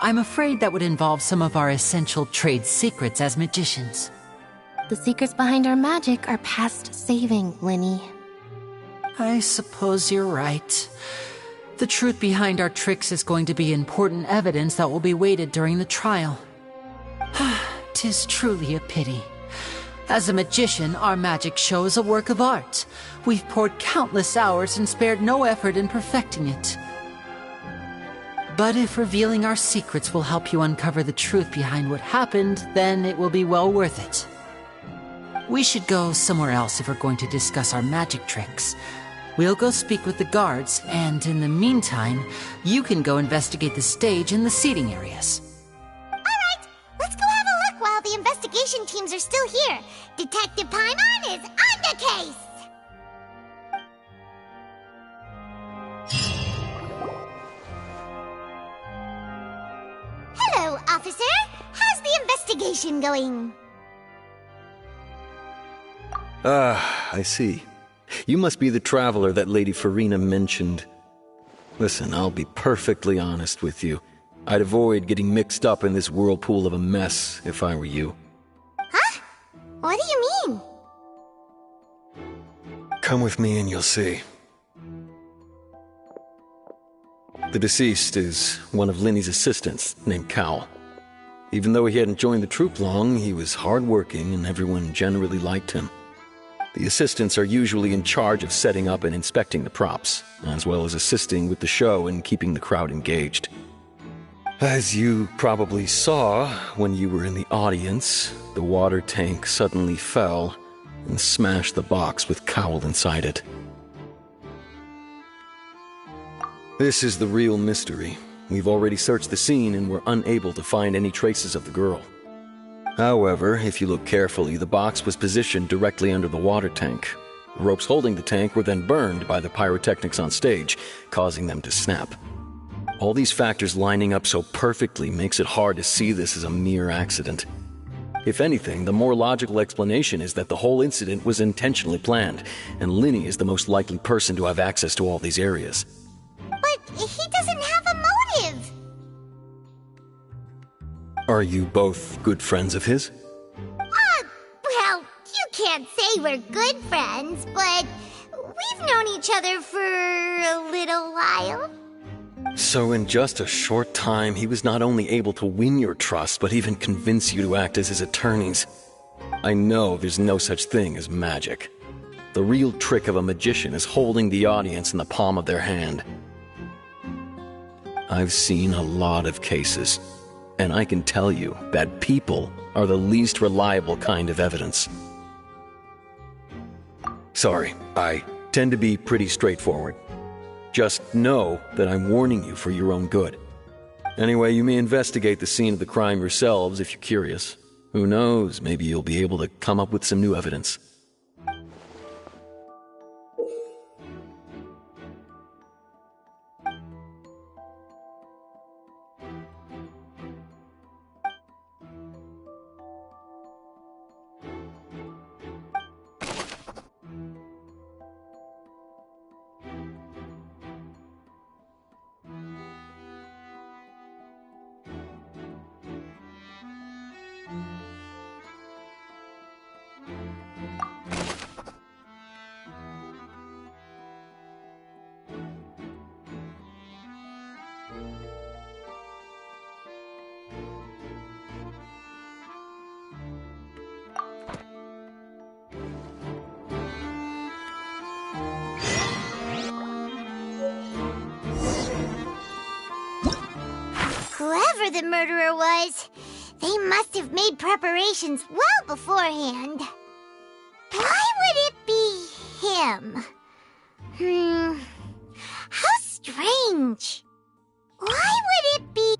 I'm afraid that would involve some of our essential trade secrets as magicians. The secrets behind our magic are past saving, Linny. I suppose you're right. The truth behind our tricks is going to be important evidence that will be weighted during the trial. 'Tis truly a pity. As a magician, our magic show is a work of art. We've poured countless hours and spared no effort in perfecting it. But if revealing our secrets will help you uncover the truth behind what happened, then it will be well worth it. We should go somewhere else if we're going to discuss our magic tricks. We'll go speak with the guards, and in the meantime, you can go investigate the stage and the seating areas. Alright, let's go have a look while the investigation teams are still here. Detective Paimon is on the case! Hello, officer. How's the investigation going? I see. You must be the traveler that Lady Farina mentioned. Listen, I'll be perfectly honest with you. I'd avoid getting mixed up in this whirlpool of a mess if I were you. Huh? What do you mean? Come with me and you'll see. The deceased is one of Linny's assistants, named Cal. Even though he hadn't joined the troupe long, he was hardworking and everyone generally liked him. The assistants are usually in charge of setting up and inspecting the props, as well as assisting with the show and keeping the crowd engaged. As you probably saw when you were in the audience, the water tank suddenly fell and smashed the box with Cowl inside it. This is the real mystery. We've already searched the scene and were unable to find any traces of the girl. However, if you look carefully, the box was positioned directly under the water tank. The ropes holding the tank were then burned by the pyrotechnics on stage, causing them to snap. All these factors lining up so perfectly makes it hard to see this as a mere accident. If anything, the more logical explanation is that the whole incident was intentionally planned, and Linny is the most likely person to have access to all these areas. But he doesn't have a motive! Are you both good friends of his? Well, you can't say we're good friends, but we've known each other for a little while. So in just a short time, he was not only able to win your trust, but even convince you to act as his attorneys. I know there's no such thing as magic. The real trick of a magician is holding the audience in the palm of their hand. I've seen a lot of cases, and I can tell you that people are the least reliable kind of evidence. Sorry, I tend to be pretty straightforward. Just know that I'm warning you for your own good. Anyway, you may investigate the scene of the crime yourselves if you're curious. Who knows, maybe you'll be able to come up with some new evidence. Whoever the murderer was, they must have made preparations well beforehand. Why would it be him? How strange. Why would it be...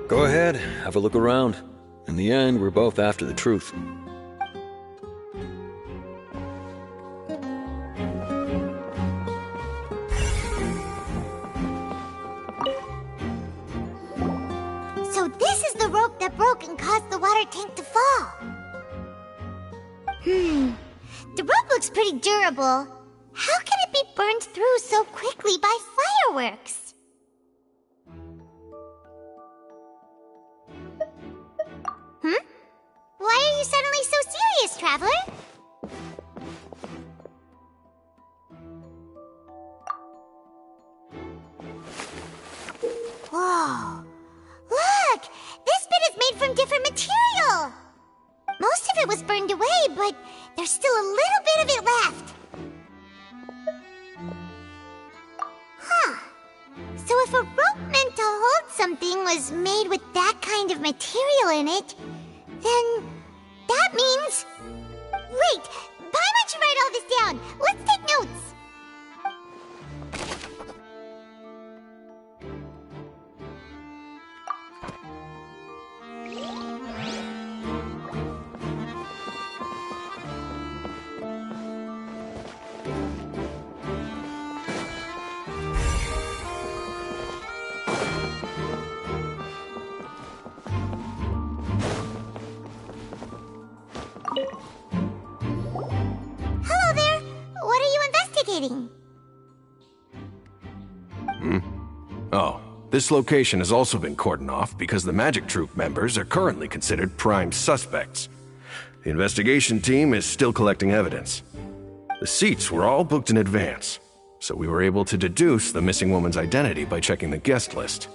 Go ahead, have a look around. In the end, we're both after the truth. So this is the rope that broke and caused the water tank to fall. The rope looks pretty durable. How can it be burned through so quickly by fireworks? Why are you suddenly so serious, Traveler? Whoa! Look! This bit is made from different material! Most of it was burned away, but there's still a little bit of it left. Huh. So if a rope meant to hold something was made with that kind of material in it, then that means... Wait! Paimon should write all this down! Let's take notes! Hello there! What are you investigating? Oh, this location has also been cordoned off because the Magic Troop members are currently considered prime suspects. The investigation team is still collecting evidence. The seats were all booked in advance, so we were able to deduce the missing woman's identity by checking the guest list.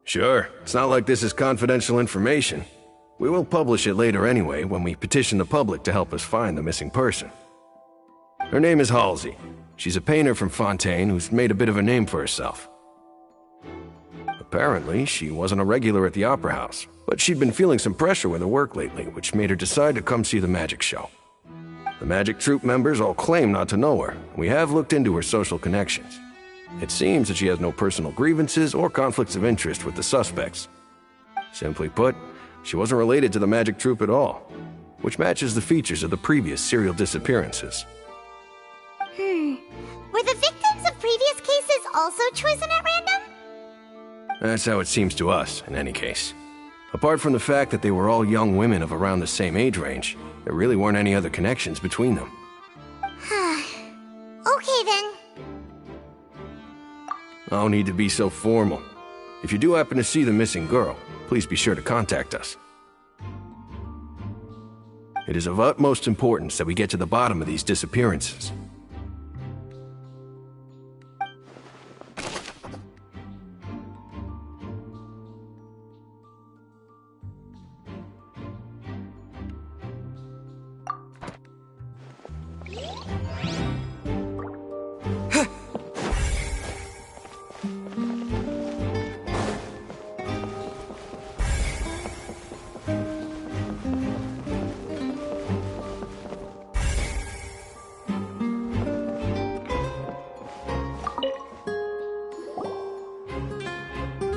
Sure, it's not like this is confidential information. We will publish it later anyway when we petition the public to help us find the missing person. Her name is Halsey. She's a painter from Fontaine who's made a bit of a name for herself. Apparently, she wasn't a regular at the Opera House, but she'd been feeling some pressure with her work lately, which made her decide to come see the magic show. The Magic Troop members all claim not to know her, and we have looked into her social connections. It seems that she has no personal grievances or conflicts of interest with the suspects. Simply put, she wasn't related to the Magic Troop at all, which matches the features of the previous serial disappearances. Were the victims of previous cases also chosen at random? That's how it seems to us, in any case. Apart from the fact that they were all young women of around the same age range, there really weren't any other connections between them. Okay then. No need to be so formal. If you do happen to see the missing girl, please be sure to contact us. It is of utmost importance that we get to the bottom of these disappearances.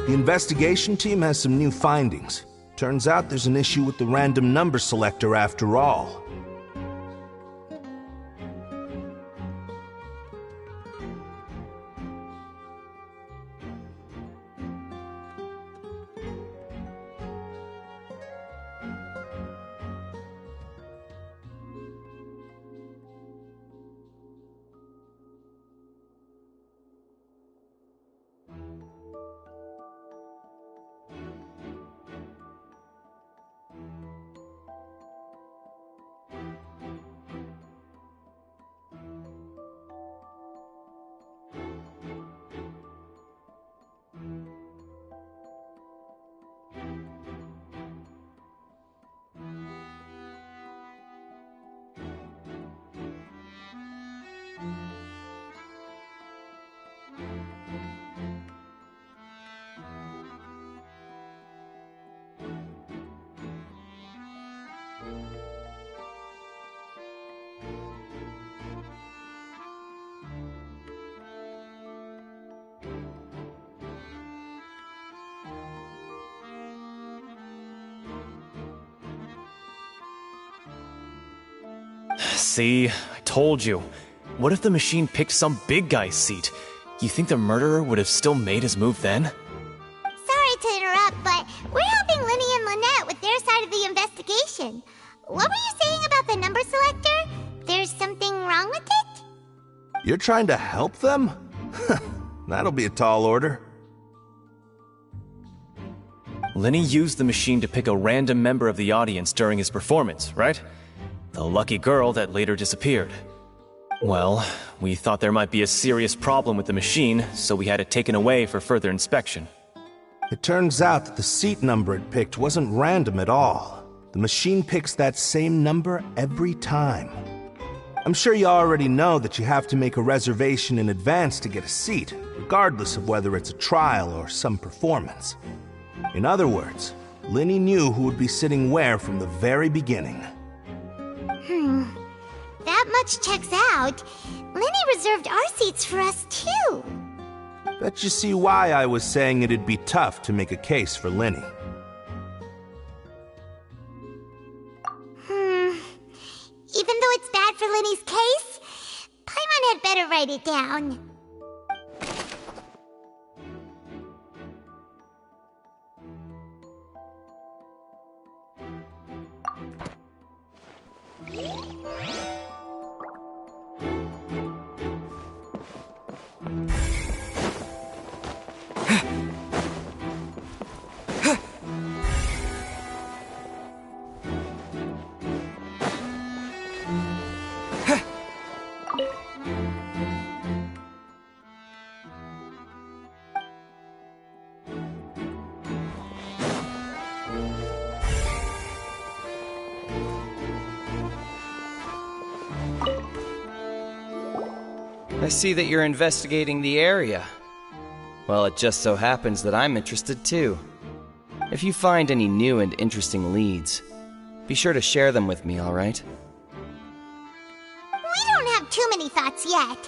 The investigation team has some new findings. Turns out there's an issue with the random number selector after all. See, I told you. What if the machine picked some big guy's seat? You think the murderer would have still made his move then? Sorry to interrupt, but we're helping Linny and Lynette with their side of the investigation. What were you saying about the number selector? There's something wrong with it? You're trying to help them? That'll be a tall order. Linny used the machine to pick a random member of the audience during his performance, right? The lucky girl that later disappeared. Well, we thought there might be a serious problem with the machine, so we had it taken away for further inspection. It turns out that the seat number it picked wasn't random at all. The machine picks that same number every time. I'm sure you already know that you have to make a reservation in advance to get a seat, regardless of whether it's a trial or some performance. In other words, Linny knew who would be sitting where from the very beginning. That much checks out. Linny reserved our seats for us, too. Bet you see why I was saying it'd be tough to make a case for Linny. Even though it's bad for Linny's case, Paimon had better write it down. I see that you're investigating the area. Well, it just so happens that I'm interested too. If you find any new and interesting leads, be sure to share them with me, all right? We don't have too many thoughts yet.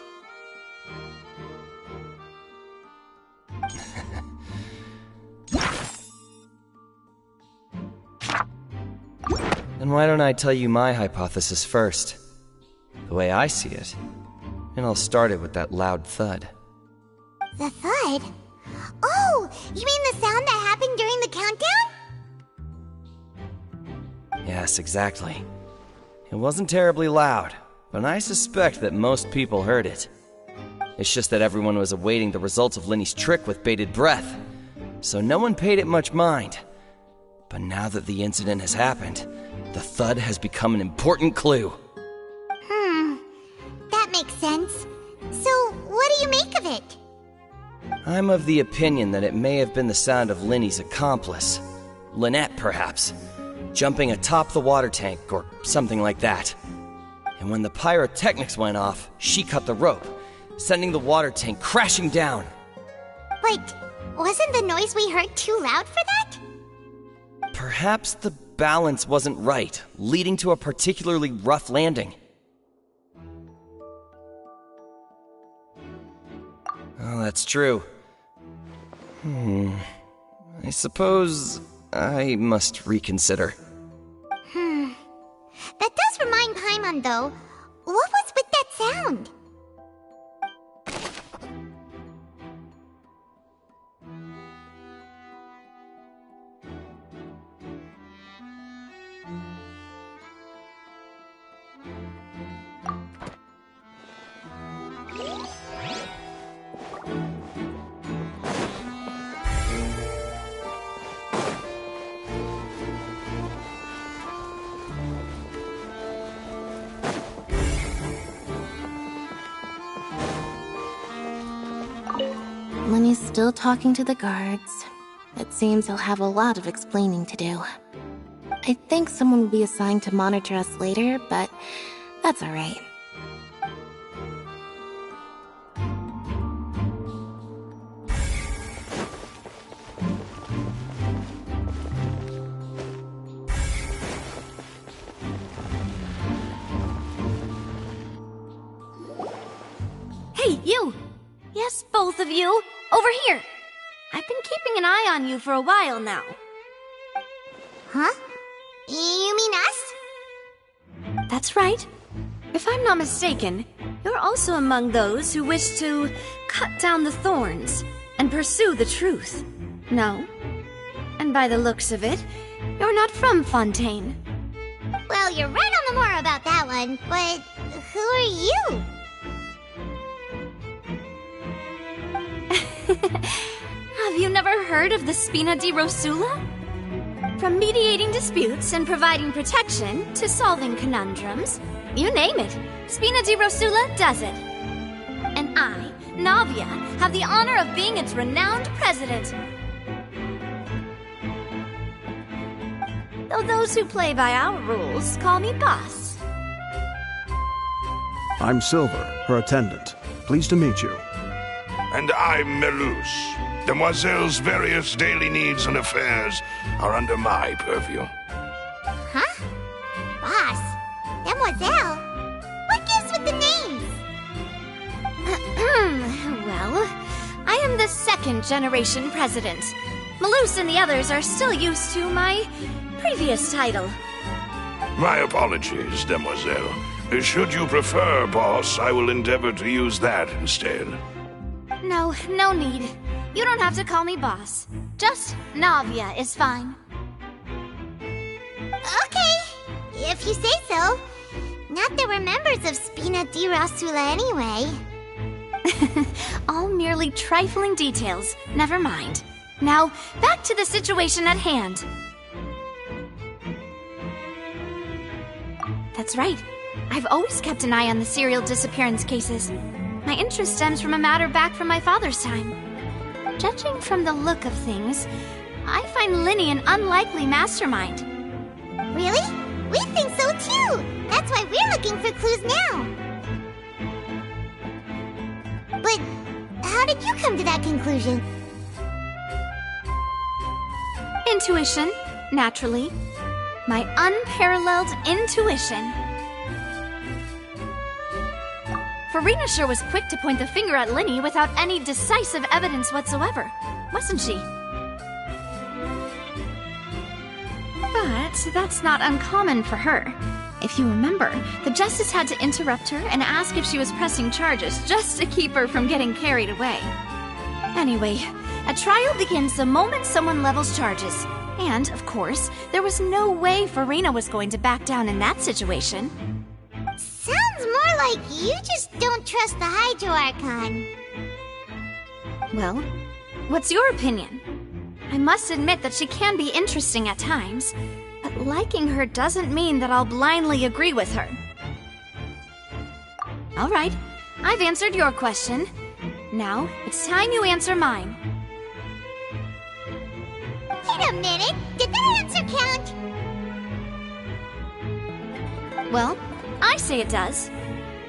Then why don't I tell you my hypothesis first? The way I see it. And I'll start it with that loud thud. The thud? Oh, you mean the sound that happened during the countdown? Yes, exactly. It wasn't terribly loud, but I suspect that most people heard it. It's just that everyone was awaiting the results of Linny's trick with bated breath, so no one paid it much mind. But now that the incident has happened, the thud has become an important clue. That makes sense. So, what do you make of it? I'm of the opinion that it may have been the sound of Linny's accomplice. Lynette, perhaps. Jumping atop the water tank, or something like that. And when the pyrotechnics went off, she cut the rope, sending the water tank crashing down. But wasn't the noise we heard too loud for that? Perhaps the balance wasn't right, leading to a particularly rough landing. Oh, that's true. I suppose I must reconsider. That does remind Paimon, though. What was with that sound? Lenny's still talking to the guards. It seems he'll have a lot of explaining to do. I think someone will be assigned to monitor us later, but that's alright. Hey, you! Yes, both of you! Over here! I've been keeping an eye on you for a while now. Huh? You mean us? That's right. If I'm not mistaken, you're also among those who wish to cut down the thorns and pursue the truth. No? And by the looks of it, you're not from Fontaine. Well, you're right on the more about that one, but who are you? Have you never heard of the Spina di Rosula? From mediating disputes and providing protection to solving conundrums, you name it, Spina di Rosula does it. And I, Navia, have the honor of being its renowned president. Though those who play by our rules call me boss. I'm Silver, her attendant. Pleased to meet you. And I'm Melus. Demoiselle's various daily needs and affairs are under my purview. Huh? Boss? Demoiselle? What gives with the names? Well, I am the second generation president. Melus and the others are still used to my previous title. My apologies, Demoiselle. Should you prefer, boss, I will endeavor to use that instead. No, no need. You don't have to call me boss. Just Navia is fine. Okay, if you say so. Not that we're members of Spina di Rosula anyway. All merely trifling details. Never mind. Now, back to the situation at hand. That's right. I've always kept an eye on the serial disappearance cases. My interest stems from a matter back from my father's time. Judging from the look of things, I find Linny an unlikely mastermind. Really? We think so too! That's why we're looking for clues now. But how did you come to that conclusion? Intuition, naturally. My unparalleled intuition. Farina sure was quick to point the finger at Linny without any decisive evidence whatsoever, wasn't she? But that's not uncommon for her. If you remember, the Justice had to interrupt her and ask if she was pressing charges just to keep her from getting carried away. Anyway, a trial begins the moment someone levels charges. And, of course, there was no way Farina was going to back down in that situation. Sounds more like you just don't trust the Hydro Archon. Well, what's your opinion? I must admit that she can be interesting at times, but liking her doesn't mean that I'll blindly agree with her. All right, I've answered your question. Now, it's time you answer mine. Wait a minute! Did that answer count? Well, I say it does.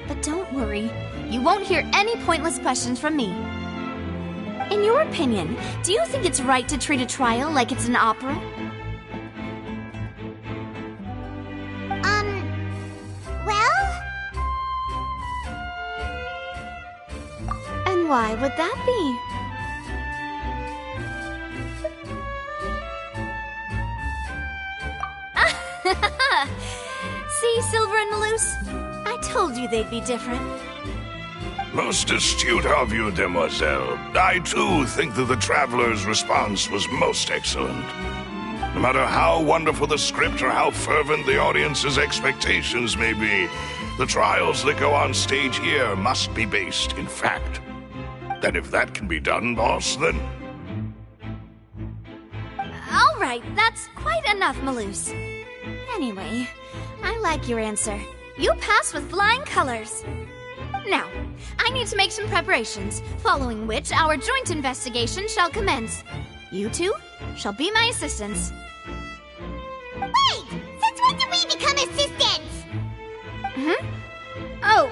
But don't worry, you won't hear any pointless questions from me. In your opinion, do you think it's right to treat a trial like it's an opera? Well? And why would that be? See, Silver and Maloose? I told you they'd be different. Most astute of you, demoiselle. I too think that the traveler's response was most excellent. No matter how wonderful the script or how fervent the audience's expectations may be, the trials that go on stage here must be based in fact. And if that can be done, boss, then... All right, that's quite enough, Maloose. Anyway, I like your answer. You passed with flying colors. Now, I need to make some preparations, following which our joint investigation shall commence. You two shall be my assistants. Wait! Since when did we become assistants? Oh,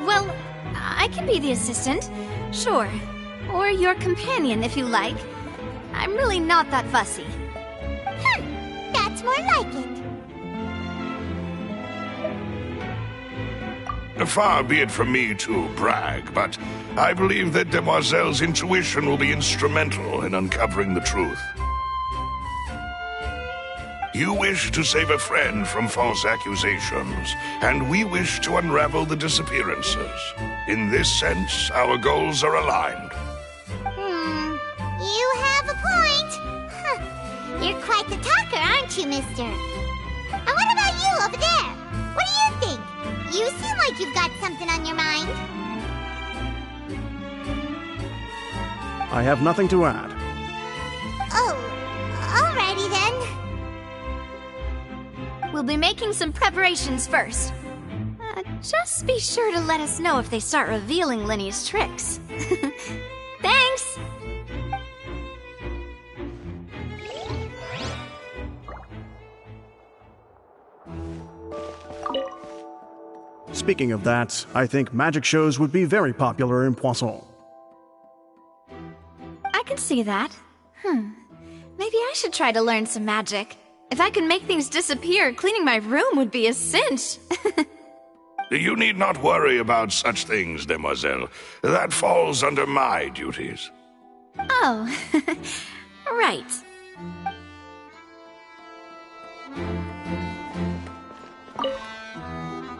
well, I can be the assistant, sure. Or your companion, if you like. I'm really not that fussy. That's more like it. Far be it from me to brag, but I believe that Demoiselle's intuition will be instrumental in uncovering the truth. You wish to save a friend from false accusations, and we wish to unravel the disappearances. In this sense, our goals are aligned. You have a point. You're quite the talker, aren't you, mister? And what about you over there? What do you think? You seem like you've got something on your mind. I have nothing to add. Oh, alrighty then. We'll be making some preparations first. Just be sure to let us know if they start revealing Lenny's tricks. Thanks! Speaking of that, I think magic shows would be very popular in Poisson. I can see that. Maybe I should try to learn some magic. If I can make things disappear, cleaning my room would be a cinch. You need not worry about such things, demoiselle. That falls under my duties. Oh, right.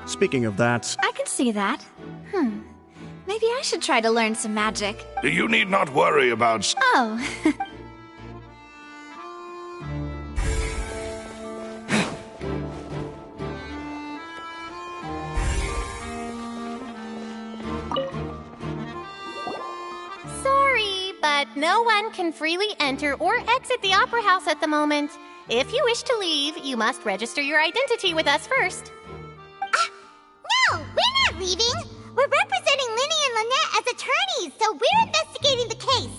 Speaking of that... I can see that. Maybe I should try to learn some magic. You need not worry about... Oh. Sorry, but no one can freely enter or exit the Opera House at the moment. If you wish to leave, you must register your identity with us first. No, we're not leaving. We're representing Linny and Lynette as attorneys, so we're investigating the case.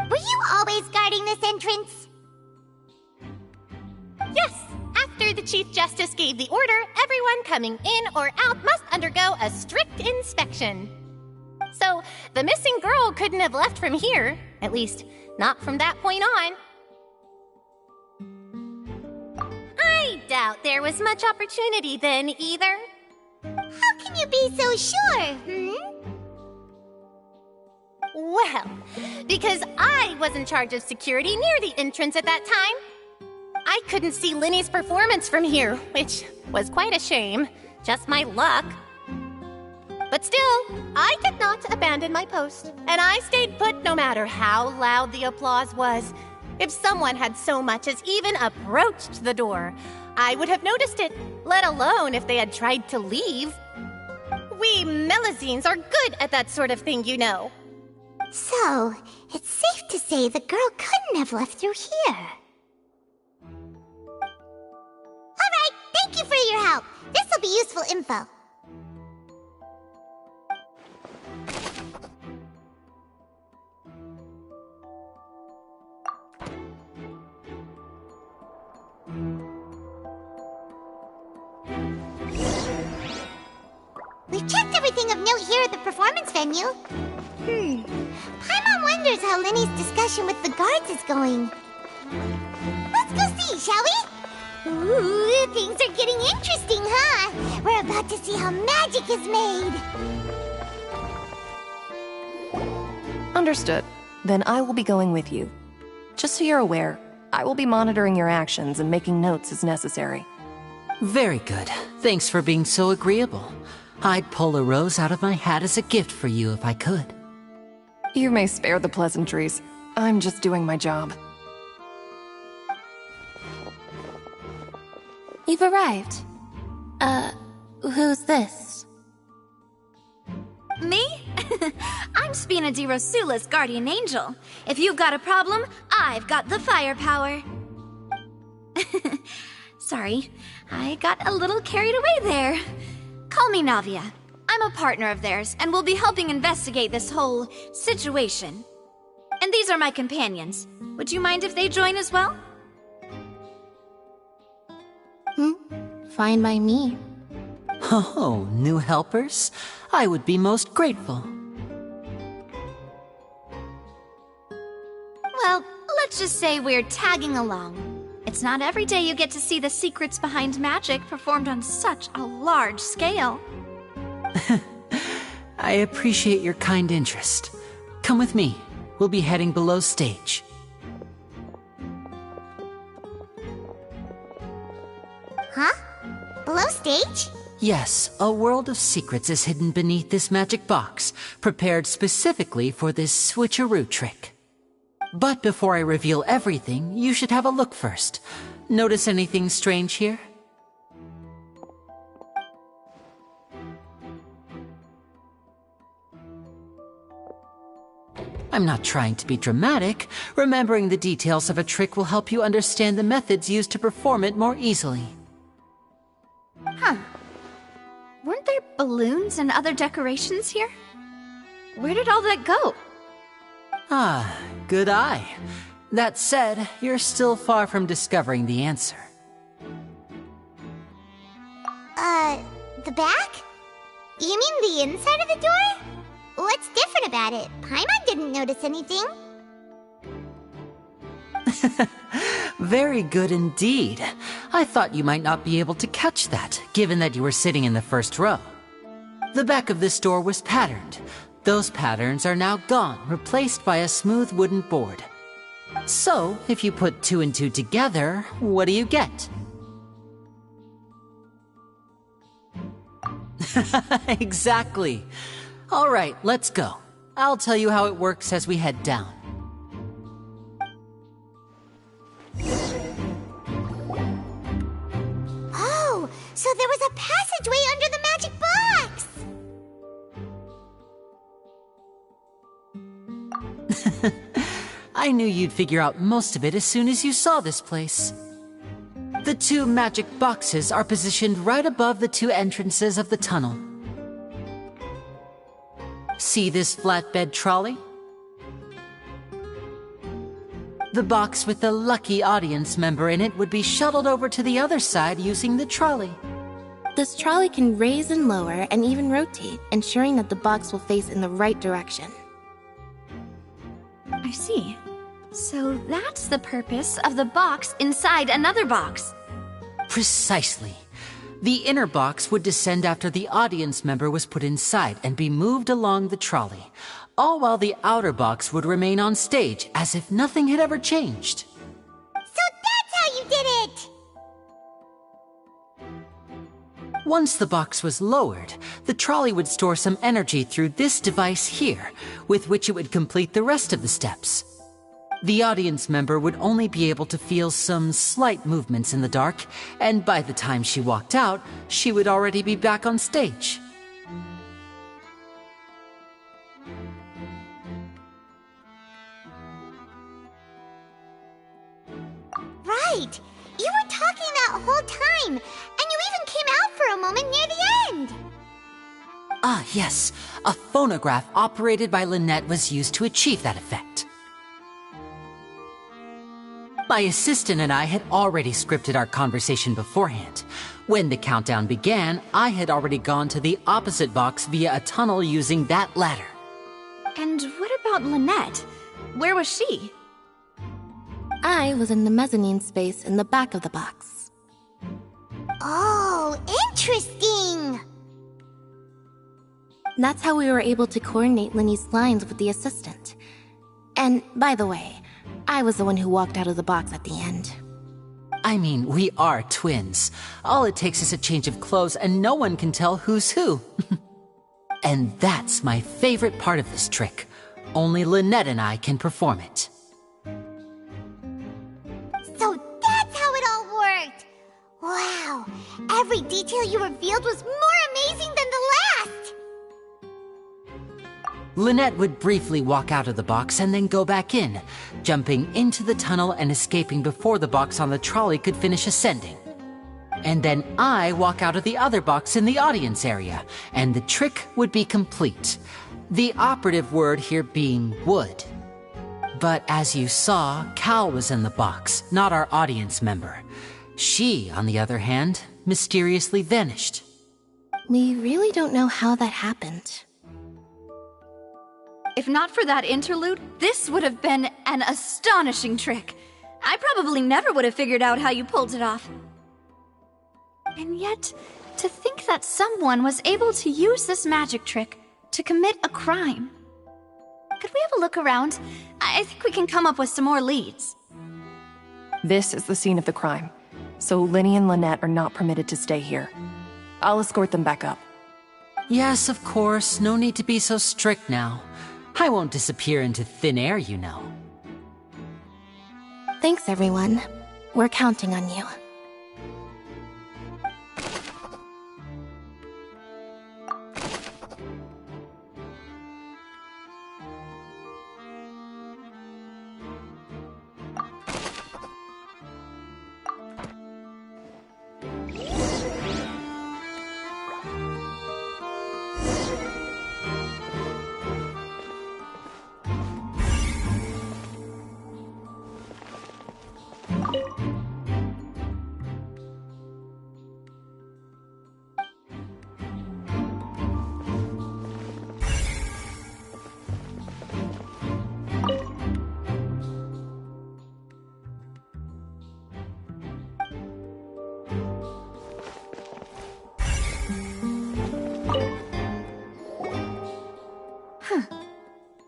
Were you always guarding this entrance? Yes, after the Chief Justice gave the order, everyone coming in or out must undergo a strict inspection. So, the missing girl couldn't have left from here. At least, not from that point on. I doubt there was much opportunity then, either. How can you be so sure, Well, because I was in charge of security near the entrance at that time. I couldn't see Linny's performance from here, which was quite a shame. Just my luck. But still, I did not abandon my post, and I stayed put no matter how loud the applause was. If someone had so much as even approached the door, I would have noticed it, let alone if they had tried to leave. We Melusines are good at that sort of thing, you know. So, it's safe to say the girl couldn't have left through here. Alright, thank you for your help. This'll be useful info. We've checked everything of note here at the performance venue. Paimon wonders how Linny's discussion with the guards is going. Let's go see, shall we? Ooh, things are getting interesting, huh? We're about to see how magic is made. Understood. Then I will be going with you. Just so you're aware, I will be monitoring your actions and making notes as necessary. Very good. Thanks for being so agreeable. I'd pull a rose out of my hat as a gift for you if I could. You may spare the pleasantries. I'm just doing my job. You've arrived. Who's this? Me? I'm Spina di Rosula's guardian angel. If you've got a problem, I've got the firepower. Sorry, I got a little carried away there. Call me Navia. I'm a partner of theirs, and will be helping investigate this whole situation. And these are my companions. Would you mind if they join as well? Fine by me. Oh, new helpers? I would be most grateful. Well, let's just say we're tagging along. It's not every day you get to see the secrets behind magic performed on such a large scale. I appreciate your kind interest. Come with me. We'll be heading below stage. Huh? Below stage? Yes, a world of secrets is hidden beneath this magic box, prepared specifically for this switcheroo trick. But before I reveal everything, you should have a look first. Notice anything strange here? I'm not trying to be dramatic. Remembering the details of a trick will help you understand the methods used to perform it more easily. Huh. Weren't there balloons and other decorations here? Where did all that go? Ah, good eye. That said, you're still far from discovering the answer. The back? You mean the inside of the door? What's different about it? Paimon didn't notice anything. Very good indeed. I thought you might not be able to catch that, given that you were sitting in the first row. The back of this door was patterned. Those patterns are now gone, replaced by a smooth wooden board. So, if you put 2 and 2 together, what do you get? Exactly. All right, let's go. I'll tell you how it works as we head down. Oh, so there was a passageway under the magic box! I knew you'd figure out most of it as soon as you saw this place. The 2 magic boxes are positioned right above the 2 entrances of the tunnel. See this flatbed trolley? The box with the lucky audience member in it would be shuttled over to the other side using the trolley. This trolley can raise and lower and even rotate, ensuring that the box will face in the right direction. I see. So that's the purpose of the box inside another box. Precisely. The inner box would descend after the audience member was put inside and be moved along the trolley, all while the outer box would remain on stage as if nothing had ever changed. So that's how you did it! Once the box was lowered, the trolley would store some energy through this device here, with which it would complete the rest of the steps. The audience member would only be able to feel some slight movements in the dark, and by the time she walked out, she would already be back on stage. Right! You were talking that whole time, and you even came out for a moment near the end! Ah, yes. A phonograph operated by Lynette was used to achieve that effect. My assistant and I had already scripted our conversation beforehand. When the countdown began, I had already gone to the opposite box via a tunnel using that ladder. And what about Lynette? Where was she? I was in the mezzanine space in the back of the box. Oh, interesting! That's how we were able to coordinate Linny's lines with the assistant. And, by the way, I was the one who walked out of the box at the end. I mean, we are twins. All it takes is a change of clothes and no one can tell who's who. And that's my favorite part of this trick. Only Lynette and I can perform it. So that's how it all worked! Wow, every detail you revealed was more amazing than the last! Lynette would briefly walk out of the box and then go back in, jumping into the tunnel and escaping before the box on the trolley could finish ascending. And then I walk out of the other box in the audience area, and the trick would be complete. The operative word here being would. But as you saw, Cal was in the box, not our audience member. She, on the other hand, mysteriously vanished. We really don't know how that happened. If not for that interlude, this would have been an astonishing trick. I probably never would have figured out how you pulled it off. And yet, to think that someone was able to use this magic trick to commit a crime. Could we have a look around? I think we can come up with some more leads. This is the scene of the crime, so Linny and Lynette are not permitted to stay here. I'll escort them back up. Yes, of course. No need to be so strict now. I won't disappear into thin air, you know. Thanks, everyone. We're counting on you.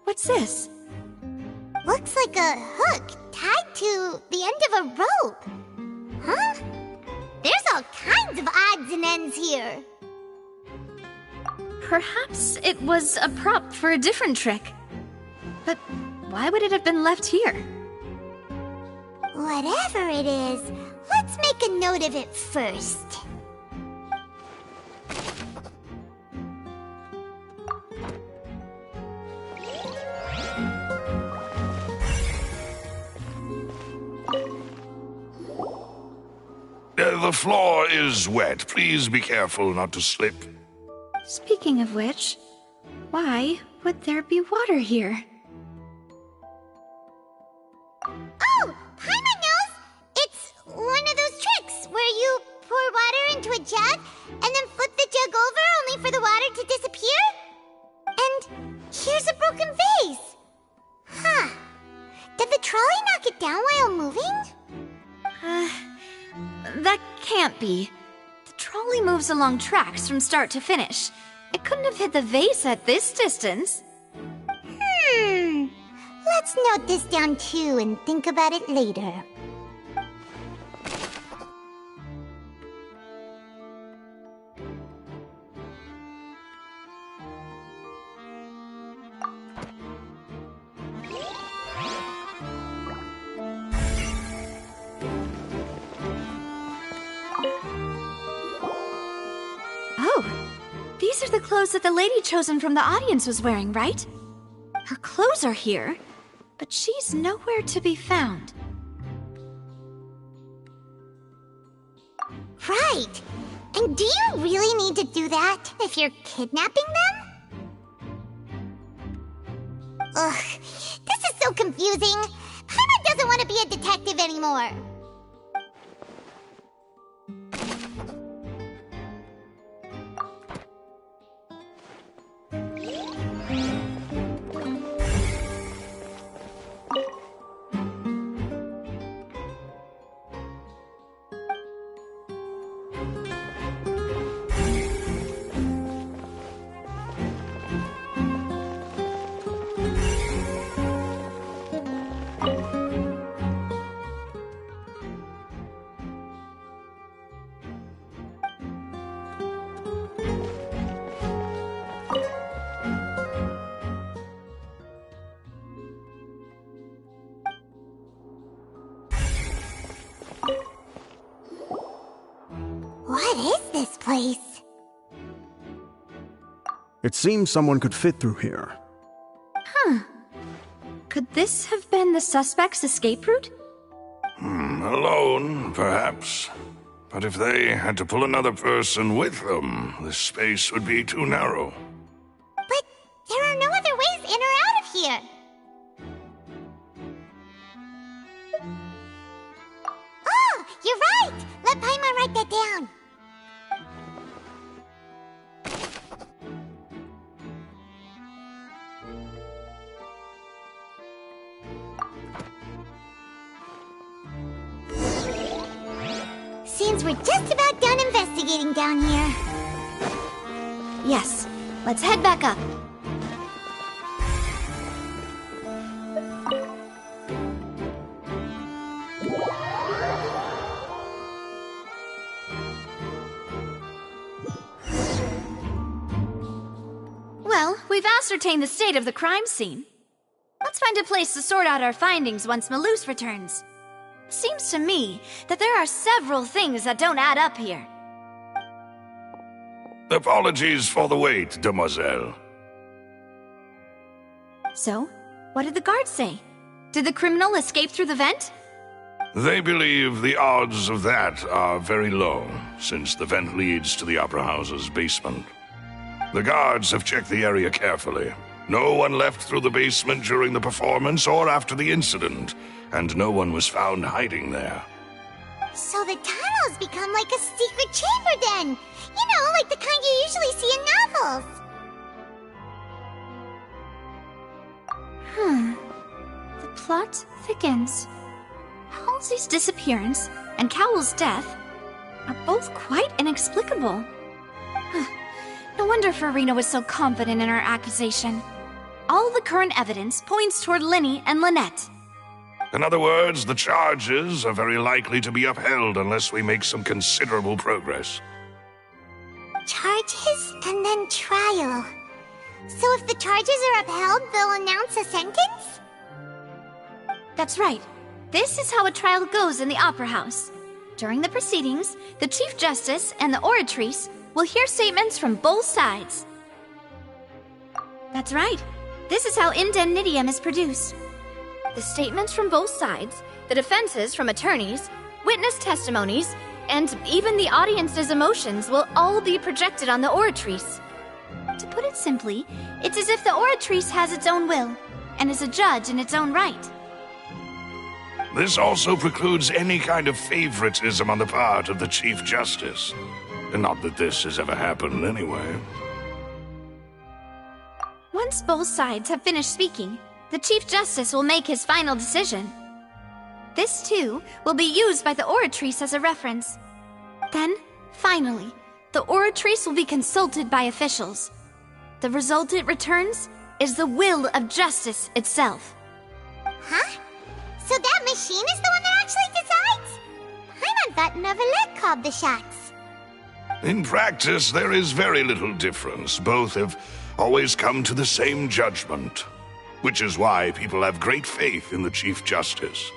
What's this? Looks like a hook tied to the end of a rope. Huh? There's all kinds of odds and ends here. Perhaps it was a prop for a different trick. But why would it have been left here? Whatever it is, let's make a note of it first. The floor is wet. Please be careful not to slip. Speaking of which, why would there be water here? Oh, Paimon knows! It's one of those tricks where you pour water into a jug and then flip the jug over only for the water to disappear. And here's a broken vase. Huh. Did the trolley knock it down while moving? That can't be. The trolley moves along tracks from start to finish. It couldn't have hit the vase at this distance. Let's note this down too and think about it later. These are the clothes that the lady chosen from the audience was wearing, right? Her clothes are here, but she's nowhere to be found. Right. And do you really need to do that if you're kidnapping them? Ugh, this is so confusing. Paimon doesn't want to be a detective anymore. What is this place? It seems someone could fit through here. Huh. Could this have been the suspect's escape route? Alone, perhaps. But if they had to pull another person with them, the space would be too narrow. But there are no other ways in or out of here. Oh, you're right! Let Paimon write that down. Seems we're just about done investigating down here. Yes, let's head back up. Well, we've ascertained the state of the crime scene. Let's find a place to sort out our findings once Malus returns. Seems to me that there are several things that don't add up here. Apologies for the wait, demoiselle. So, what did the guards say? Did the criminal escape through the vent? They believe the odds of that are very low, since the vent leads to the Opera House's basement. The guards have checked the area carefully. No one left through the basement during the performance or after the incident, and no one was found hiding there. So the tunnels become like a secret chamber then! You know, like the kind you usually see in novels! The plot thickens. Halsey's disappearance and Cowell's death are both quite inexplicable. No wonder Farina was so confident in her accusation. All the current evidence points toward Linny and Lynette. In other words, the charges are very likely to be upheld unless we make some considerable progress. Charges and then trial. So if the charges are upheld, they'll announce a sentence? That's right. This is how a trial goes in the Opera House. During the proceedings, the Chief Justice and the Oratrice will hear statements from both sides. That's right. This is how indemnitium is produced. The statements from both sides, the defenses from attorneys, witness testimonies, and even the audience's emotions will all be projected on the Oratrice. To put it simply, it's as if the Oratrice has its own will, and is a judge in its own right. This also precludes any kind of favoritism on the part of the Chief Justice. And not that this has ever happened anyway. Once both sides have finished speaking, the Chief Justice will make his final decision. This, too, will be used by the Oratrice as a reference. Then, finally, the Oratrice will be consulted by officials. The result it returns is the will of justice itself. Huh? So that machine is the one that actually decides? Paimon thought Neuvillette called the shots. In practice, there is very little difference. Both have always come to the same judgment, which is why people have great faith in the Chief Justice.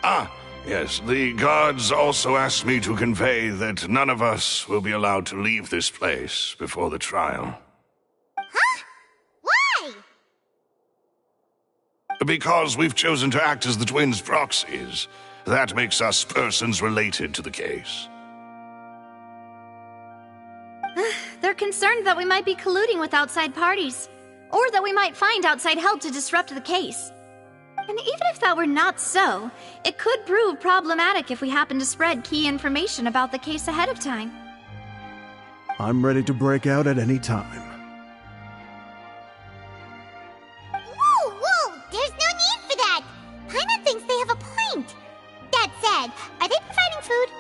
Ah, yes, the guards also asked me to convey that none of us will be allowed to leave this place before the trial. Huh? Why? Because we've chosen to act as the twins' proxies. That makes us persons related to the case. They're concerned that we might be colluding with outside parties, or that we might find outside help to disrupt the case. And even if that were not so, it could prove problematic if we happen to spread key information about the case ahead of time. I'm ready to break out at any time. Whoa, whoa! There's no need for that! Paimon thinks they have a point. That said, are they providing food?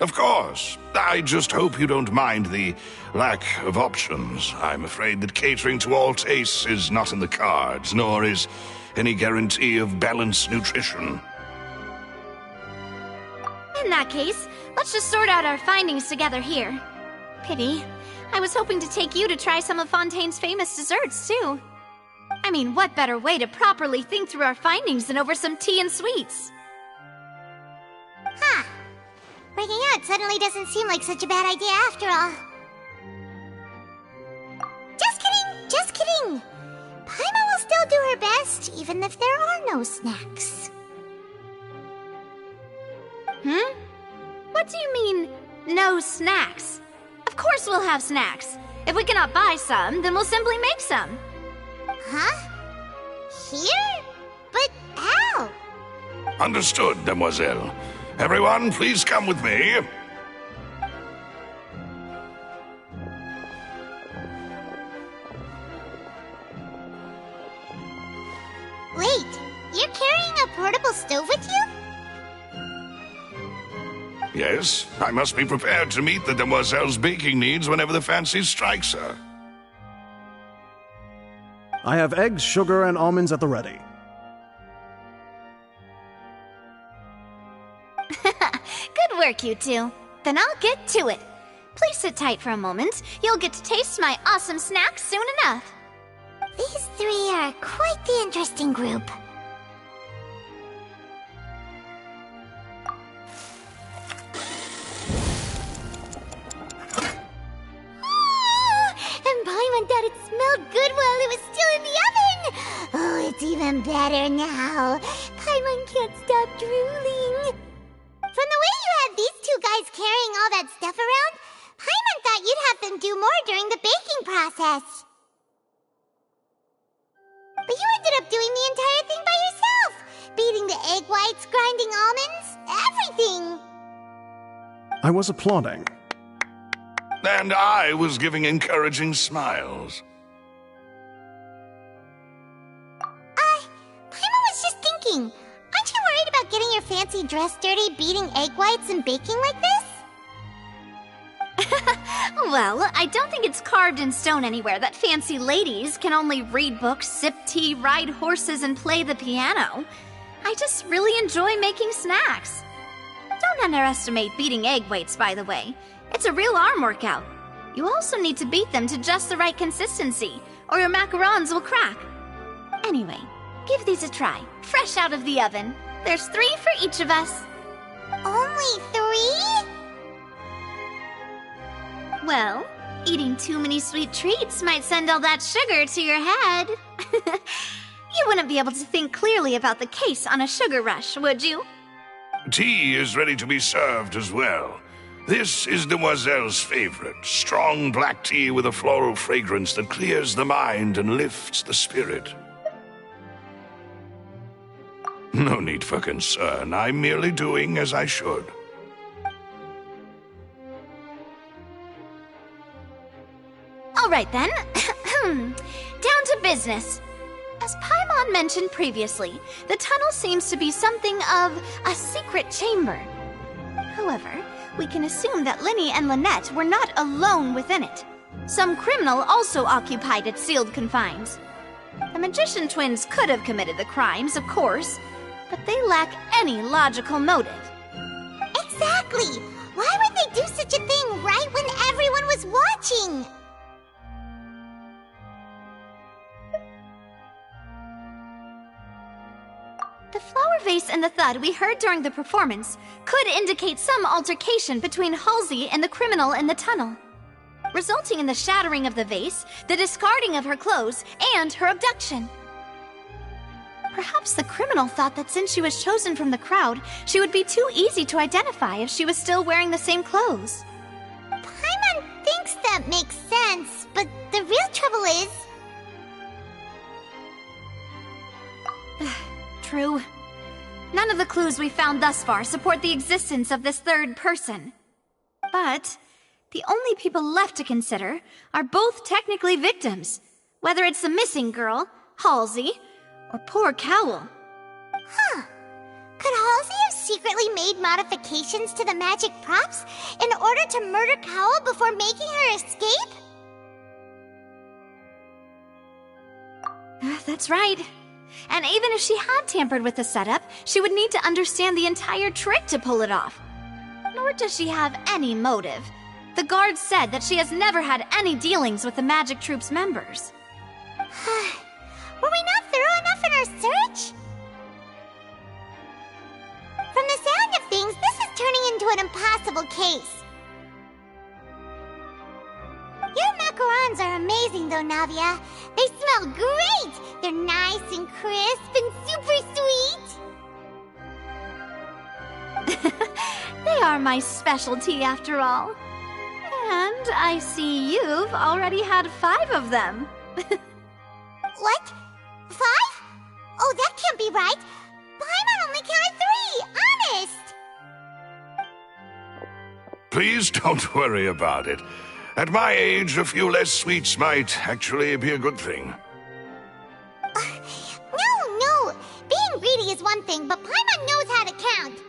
Of course. I just hope you don't mind the lack of options. I'm afraid that catering to all tastes is not in the cards, nor is any guarantee of balanced nutrition. In that case, let's just sort out our findings together here. Pity. I was hoping to take you to try some of Fontaine's famous desserts, too. I mean, what better way to properly think through our findings than over some tea and sweets? that suddenly doesn't seem like such a bad idea after all. Just kidding. Paimon will still do her best, even if there are no snacks. What do you mean, no snacks? Of course we'll have snacks. If we cannot buy some, then we'll simply make some. Huh? Here? But how? Understood, demoiselle. Everyone, please come with me. Wait, you're carrying a portable stove with you? Yes, I must be prepared to meet the demoiselle's baking needs whenever the fancy strikes her. I have eggs, sugar, and almonds at the ready. Good work, you two. Then I'll get to it. Please sit tight for a moment. You'll get to taste my awesome snacks soon enough. These three are quite the interesting group. And Paimon thought it smelled good while it was still in the oven! Oh, it's even better now. Paimon can't stop drooling. From the way you had these two guys carrying all that stuff around, Paimon thought you'd have them do more during the baking process. But you ended up doing the entire thing by yourself! Beating the egg whites, grinding almonds, everything! I was applauding. And I was giving encouraging smiles. Paimon was just thinking, aren't you worried about getting your fancy dress dirty beating egg whites and baking like this? Well, I don't think it's carved in stone anywhere that fancy ladies can only read books, sip tea, ride horses, and play the piano. I just really enjoy making snacks. Don't underestimate beating egg whites, by the way. It's a real arm workout. You also need to beat them to just the right consistency, or your macarons will crack. Anyway, give these a try, fresh out of the oven. There's 3 for each of us. Only 3? Well, eating too many sweet treats might send all that sugar to your head. You wouldn't be able to think clearly about the case on a sugar rush, would you? Tea is ready to be served as well. This is Demoiselle's favorite, strong black tea with a floral fragrance that clears the mind and lifts the spirit. No need for concern. I'm merely doing as I should. All right then. Down to business. As Paimon mentioned previously, the tunnel seems to be something of a secret chamber. However, we can assume that Linny and Lynette were not alone within it. Some criminal also occupied its sealed confines. The magician twins could have committed the crimes, of course, but they lack any logical motive. Exactly! Why would they do such a thing right when everyone was watching? The flower vase and the thud we heard during the performance could indicate some altercation between Halsey and the criminal in the tunnel, resulting in the shattering of the vase, the discarding of her clothes, and her abduction. Perhaps the criminal thought that since she was chosen from the crowd, she would be too easy to identify if she was still wearing the same clothes. Paimon thinks that makes sense, but the real trouble is... True. None of the clues we found thus far support the existence of this third person. But the only people left to consider are both technically victims, whether it's the missing girl, Halsey, or poor Cowell. Huh. Could Halsey have secretly made modifications to the magic props in order to murder Cowell before making her escape? That's right. And even if she had tampered with the setup, she would need to understand the entire trick to pull it off. Nor does she have any motive. The guards said that she has never had any dealings with the Magic Troop's members. Were we not thorough enough in our search? From the sound of things, this is turning into an impossible trouble case. Your macarons are amazing though, Navia. They smell great! They're nice and crisp and super sweet! They are my specialty after all. And I see you've already had 5 of them. What? 5? Oh, that can't be right! Paimon only counted 3! Honest! Please don't worry about it. At my age, a few less sweets might actually be a good thing. No! Being greedy is one thing, but Paimon knows how to count.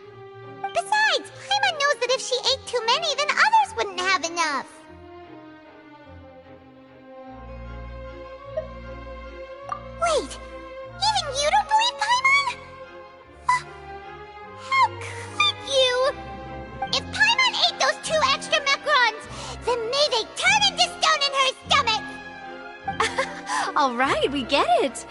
Besides, Paimon knows that if she ate too many, then others wouldn't have enough. Wait, even you don't believe Paimon? How could you? If Paimon ate those 2 extra macarons, then may they turn into stone in her stomach! All right, we get it.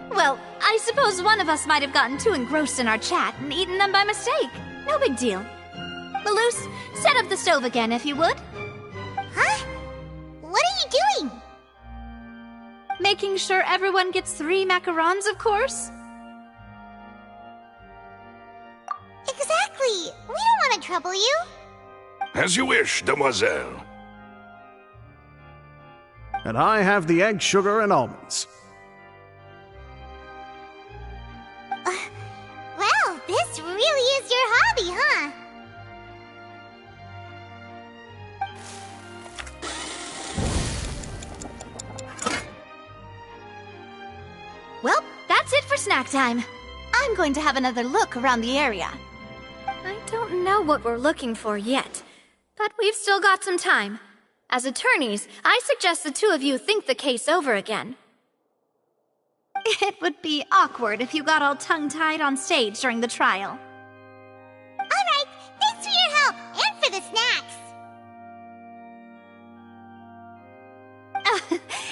Well, I suppose one of us might have gotten too engrossed in our chat and eaten them by mistake. No big deal. Maloose, set up the stove again if you would. Huh? What are you doing? Making sure everyone gets 3 macarons, of course. Exactly. We don't want to trouble you. As you wish, demoiselle. And I have the egg, sugar, and almonds. Well, this really is your hobby, huh? Well, that's it for snack time. I'm going to have another look around the area. I don't know what we're looking for yet, but we've still got some time. As attorneys, I suggest the 2 of you think the case over again. It would be awkward if you got all tongue-tied on stage during the trial. Alright, thanks for your help, and for the snacks.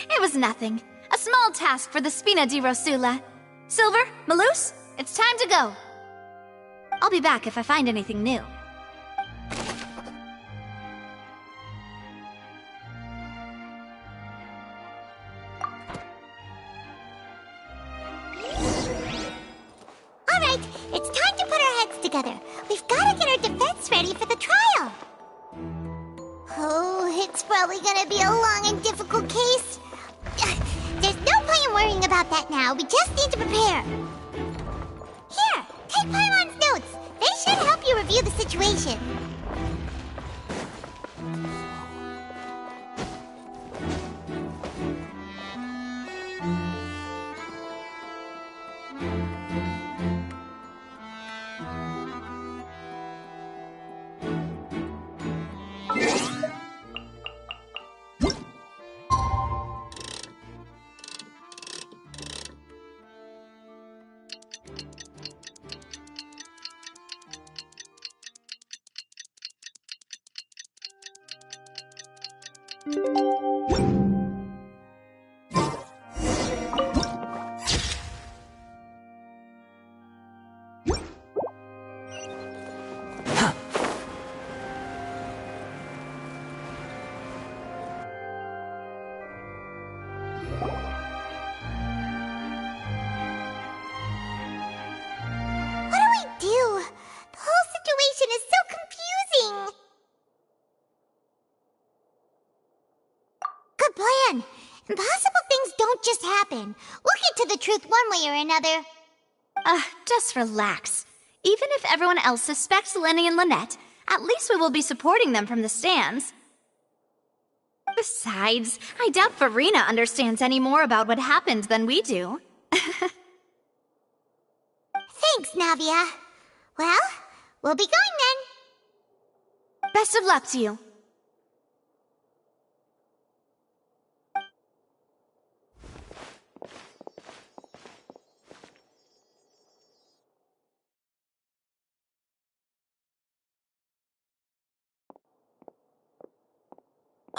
It was nothing. A small task for the Spina di Rosula. Silver, Maloose, it's time to go. I'll be back if I find anything new. Alright, it's time to put our heads together. We've got to get our defense ready for the trial. Oh, it's probably gonna be a long and difficult case. There's no point in worrying about that now. We just need to prepare. Here, take Paimon's notes. They should help you review the situation. Impossible things don't just happen. We'll get to the truth one way or another. Just relax. Even if everyone else suspects Lenny and Lynette, at least we will be supporting them from the stands. Besides, I doubt Farina understands any more about what happened than we do. Thanks, Navia. Well, we'll be going then. Best of luck to you.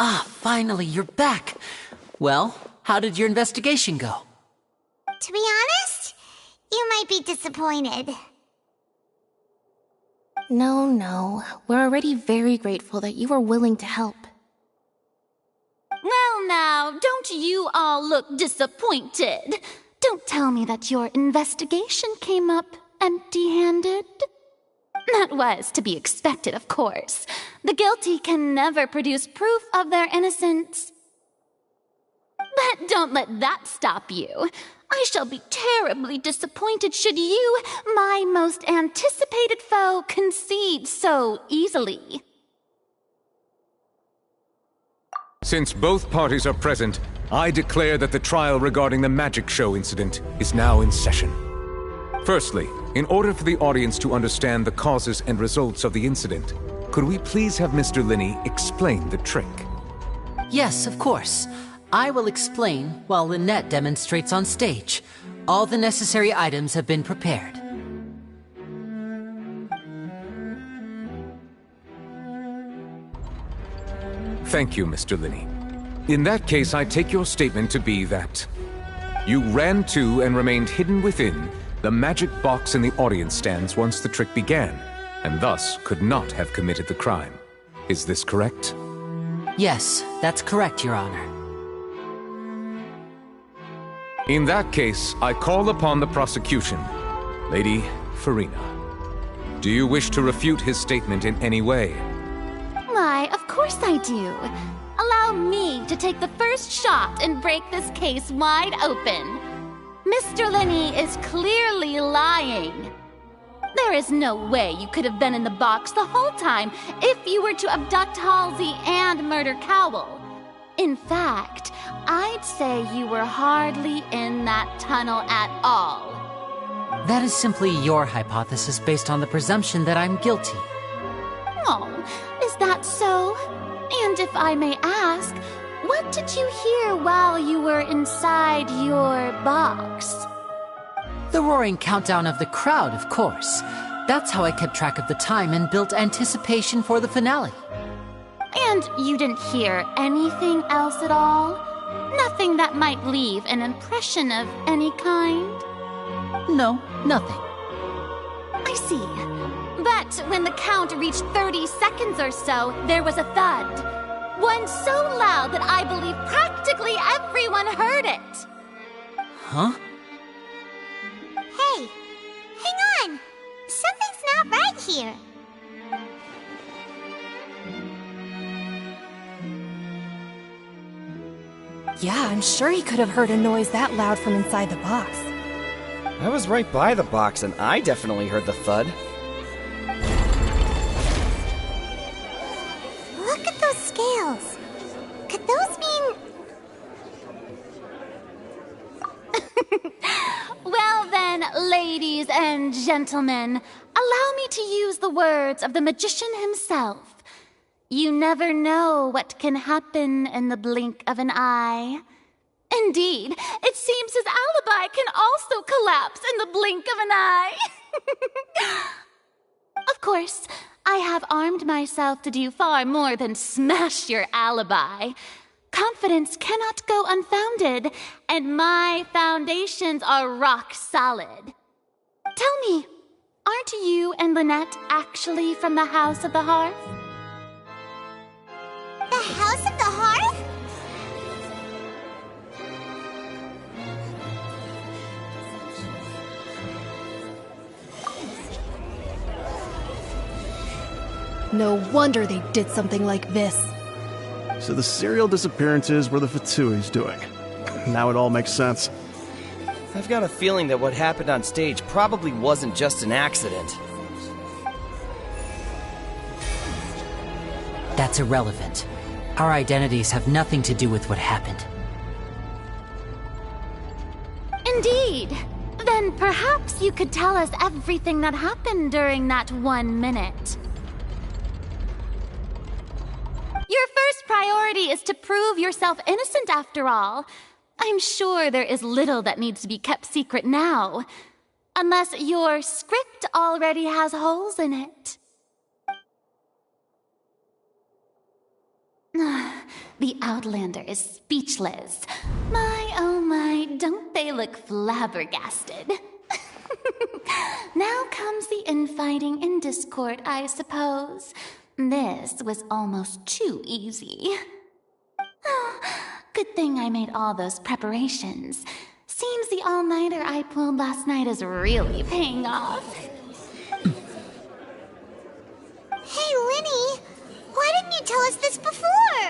Ah, finally, you're back. Well, how did your investigation go? To be honest, you might be disappointed. No. We're already very grateful that you were willing to help. Well now, don't you all look disappointed? Don't tell me that your investigation came up empty-handed. That was to be expected, of course. The guilty can never produce proof of their innocence. But don't let that stop you. I shall be terribly disappointed should you, my most anticipated foe, concede so easily. Since both parties are present, I declare that the trial regarding the magic show incident is now in session. Firstly, in order for the audience to understand the causes and results of the incident, could we please have Mr. Linney explain the trick? Yes, of course. I will explain while Lynette demonstrates on stage. All the necessary items have been prepared. Thank you, Mr. Linney. In that case, I take your statement to be that you ran to and remained hidden within the magic box in the audience stands once the trick began, and thus could not have committed the crime. Is this correct? Yes, that's correct, Your Honor. In that case, I call upon the prosecution. Lady Farina, do you wish to refute his statement in any way? Why, of course I do. Allow me to take the first shot and break this case wide open. Mr. Linney is clearly lying. There is no way you could have been in the box the whole time if you were to abduct Halsey and murder Cowell. In fact, I'd say you were hardly in that tunnel at all. That is simply your hypothesis based on the presumption that I'm guilty. Oh, is that so? And if I may ask, what did you hear while you were inside your box? The roaring countdown of the crowd, of course. That's how I kept track of the time and built anticipation for the finale. And you didn't hear anything else at all? Nothing that might leave an impression of any kind? No, nothing. I see. But when the count reached 30 seconds or so, there was a thud. One so loud that I believe practically everyone heard it. Huh? Hey, hang on. Something's not right here. Yeah, I'm sure he could have heard a noise that loud from inside the box. I was right by the box and I definitely heard the thud. Look at those scales. Could those mean... Well then, ladies and gentlemen, allow me to use the words of the magician himself. You never know what can happen in the blink of an eye. Indeed, it seems his alibi can also collapse in the blink of an eye. Of course, I have armed myself to do far more than smash your alibi. Confidence cannot go unfounded, and my foundations are rock solid. Tell me, aren't you and Lynette actually from the House of the Hearth? The House of the Hearth? No wonder they did something like this. So the serial disappearances were the Fatui's doing. Now it all makes sense. I've got a feeling that what happened on stage probably wasn't just an accident. That's irrelevant. Our identities have nothing to do with what happened. Indeed. Then perhaps you could tell us everything that happened during that 1 minute. Your first priority is to prove yourself innocent, after all. I'm sure there is little that needs to be kept secret now. Unless your script already has holes in it. The Outlander is speechless. My, oh my, don't they look flabbergasted? Now comes the infighting and discord, I suppose. This was almost too easy. Oh, good thing I made all those preparations. Seems the all-nighter I pulled last night is really paying off. Hey, Linny! Why didn't you tell us this before?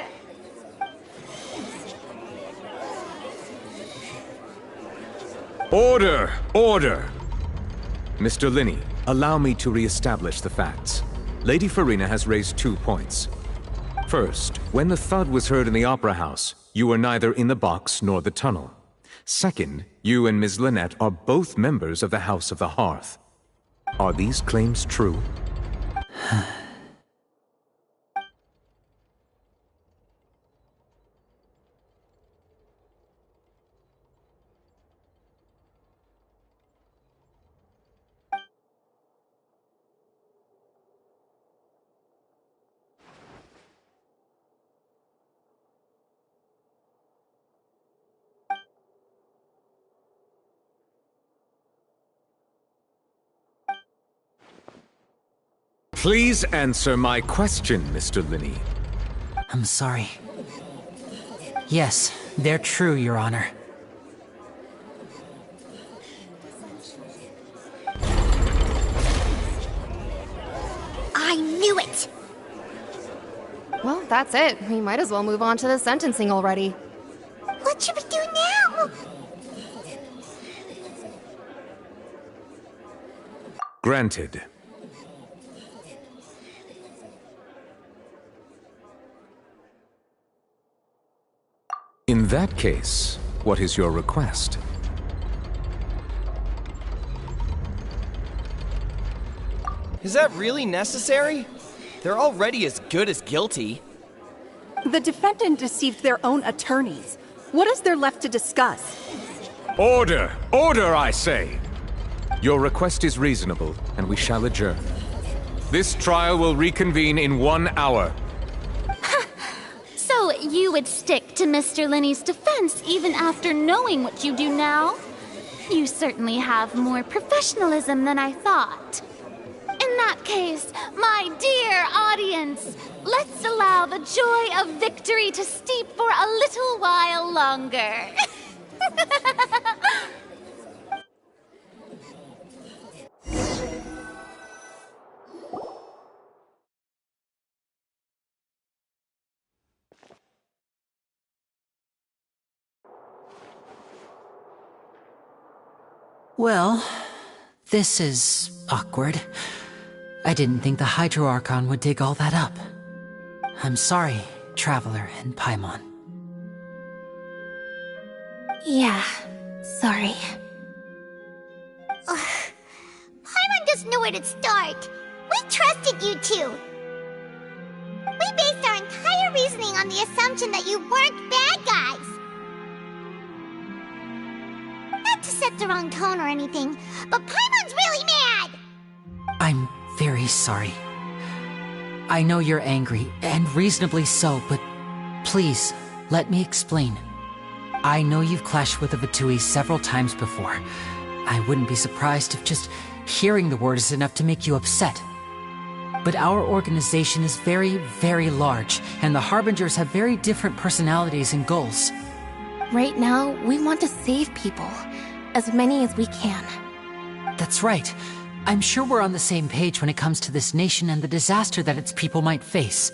Order! Order! Mr. Linney, allow me to re-establish the facts. Lady Farina has raised 2 points. First, when the thud was heard in the Opera House, you were neither in the box nor the tunnel. Second, you and Ms. Lynette are both members of the House of the Hearth. Are these claims true? Please answer my question, Mr. Linney. I'm sorry. Yes, they're true, Your Honor. I knew it! Well, that's it. We might as well move on to the sentencing already. What should we do now? Granted. In that case, what is your request? Is that really necessary? They're already as good as guilty. The defendant deceived their own attorneys. What is there left to discuss? Order! Order, I say! Your request is reasonable, and we shall adjourn. This trial will reconvene in 1 hour. So you would stick to Mr. Linney's defense even after knowing what you do now? You certainly have more professionalism than I thought. In that case, my dear audience, let's allow the joy of victory to steep for a little while longer. Well, this is awkward. I didn't think the Hydro-Archon would dig all that up. I'm sorry, Traveler and Paimon. Yeah, sorry. Paimon doesn't know where to start. We trusted you two. We based our entire reasoning on the assumption that you weren't bad guys. Not to set the wrong tone or anything, but Paimon's really mad! I'm very sorry. I know you're angry, and reasonably so, but please, let me explain. I know you've clashed with the Vitui several times before. I wouldn't be surprised if just hearing the word is enough to make you upset. But our organization is very, very large, and the Harbingers have very different personalities and goals. Right now, we want to save people. As many as we can. That's right. I'm sure we're on the same page when it comes to this nation and the disaster that its people might face.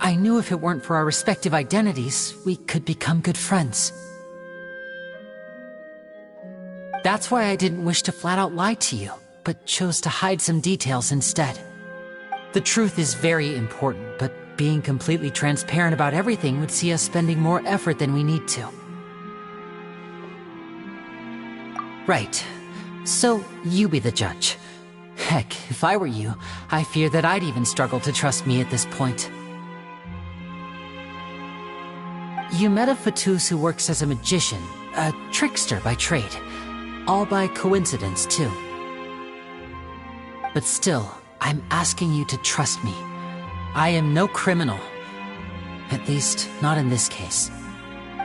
I knew if it weren't for our respective identities, we could become good friends. That's why I didn't wish to flat out lie to you, but chose to hide some details instead. The truth is very important, but being completely transparent about everything would see us spending more effort than we need to. Right. So, you be the judge. Heck, if I were you, I fear that I'd even struggle to trust me at this point. You met a Fatus who works as a magician, a trickster by trade. All by coincidence, too. But still, I'm asking you to trust me. I am no criminal. At least, not in this case.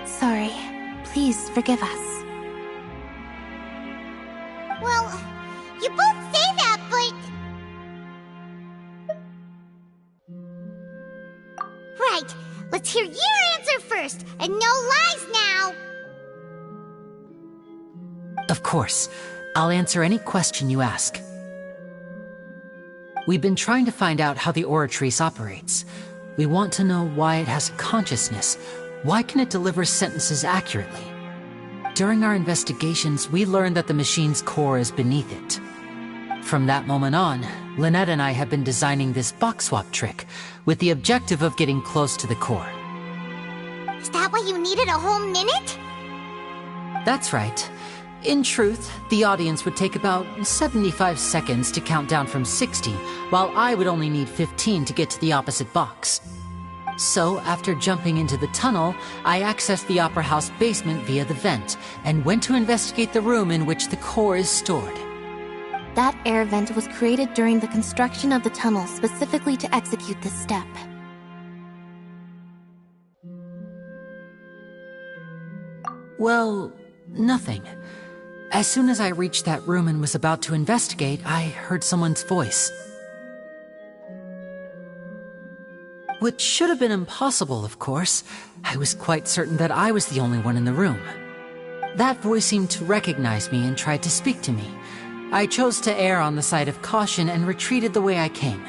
Sorry. Please forgive us. Well, you both say that, but... Right, let's hear your answer first, and no lies now! Of course. I'll answer any question you ask. We've been trying to find out how the Oratrice operates. We want to know why it has a consciousness. Why can it deliver sentences accurately? During our investigations, we learned that the machine's core is beneath it. From that moment on, Lynette and I have been designing this box swap trick, with the objective of getting close to the core. Is that why you needed a whole minute? That's right. In truth, the audience would take about 75 seconds to count down from 60, while I would only need 15 to get to the opposite box. So, after jumping into the tunnel, I accessed the Opera House basement via the vent, and went to investigate the room in which the core is stored. That air vent was created during the construction of the tunnel specifically to execute this step. Well, nothing. As soon as I reached that room and was about to investigate, I heard someone's voice. Which should have been impossible, of course. I was quite certain that I was the only one in the room. That voice seemed to recognize me and tried to speak to me. I chose to err on the side of caution and retreated the way I came.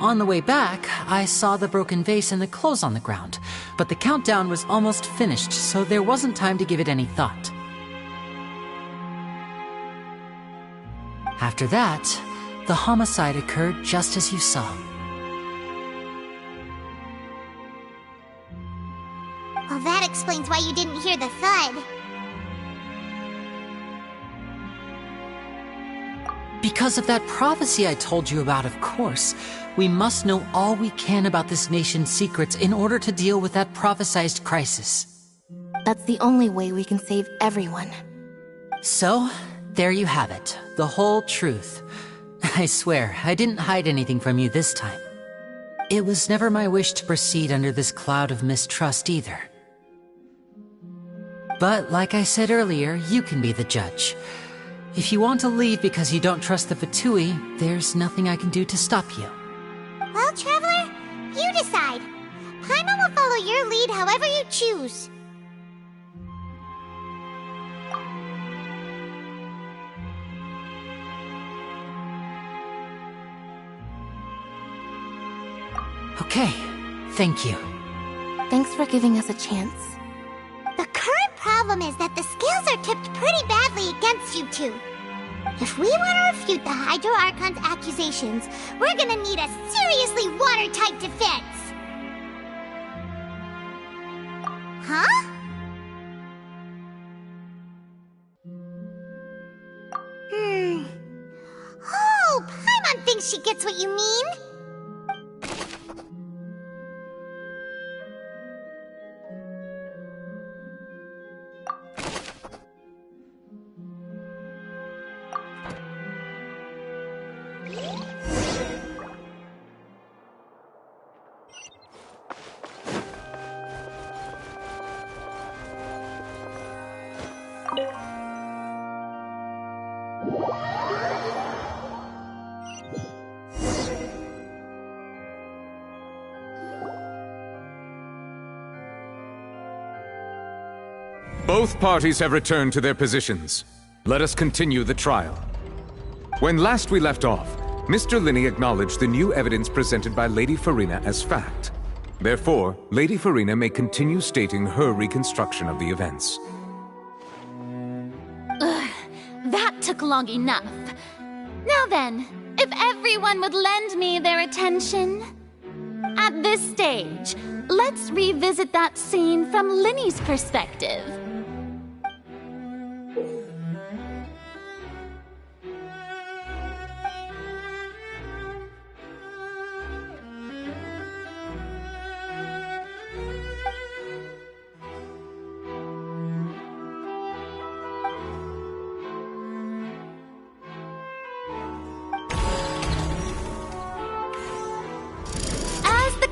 On the way back, I saw the broken vase and the clothes on the ground, but the countdown was almost finished, so there wasn't time to give it any thought. After that, the homicide occurred just as you saw. Well, that explains why you didn't hear the thud. Because of that prophecy I told you about, of course. We must know all we can about this nation's secrets in order to deal with that prophesized crisis. That's the only way we can save everyone. So, there you have it. The whole truth. I swear, I didn't hide anything from you this time. It was never my wish to proceed under this cloud of mistrust either. But, like I said earlier, you can be the judge. If you want to leave because you don't trust the Fatui, there's nothing I can do to stop you. Well, Traveler, you decide. Paimon will follow your lead however you choose. Okay, thank you. Thanks for giving us a chance. The current problem is that the scales are tipped pretty badly against you two. If we want to refute the Hydro Archon's accusations, we're gonna need a seriously watertight defense. Huh? Oh, Paimon thinks she gets what you mean. Both parties have returned to their positions. Let us continue the trial. When last we left off, Mr. Linney acknowledged the new evidence presented by Lady Farina as fact. Therefore, Lady Farina may continue stating her reconstruction of the events. Ugh, that took long enough. Now then, if everyone would lend me their attention. At this stage, let's revisit that scene from Linney's perspective.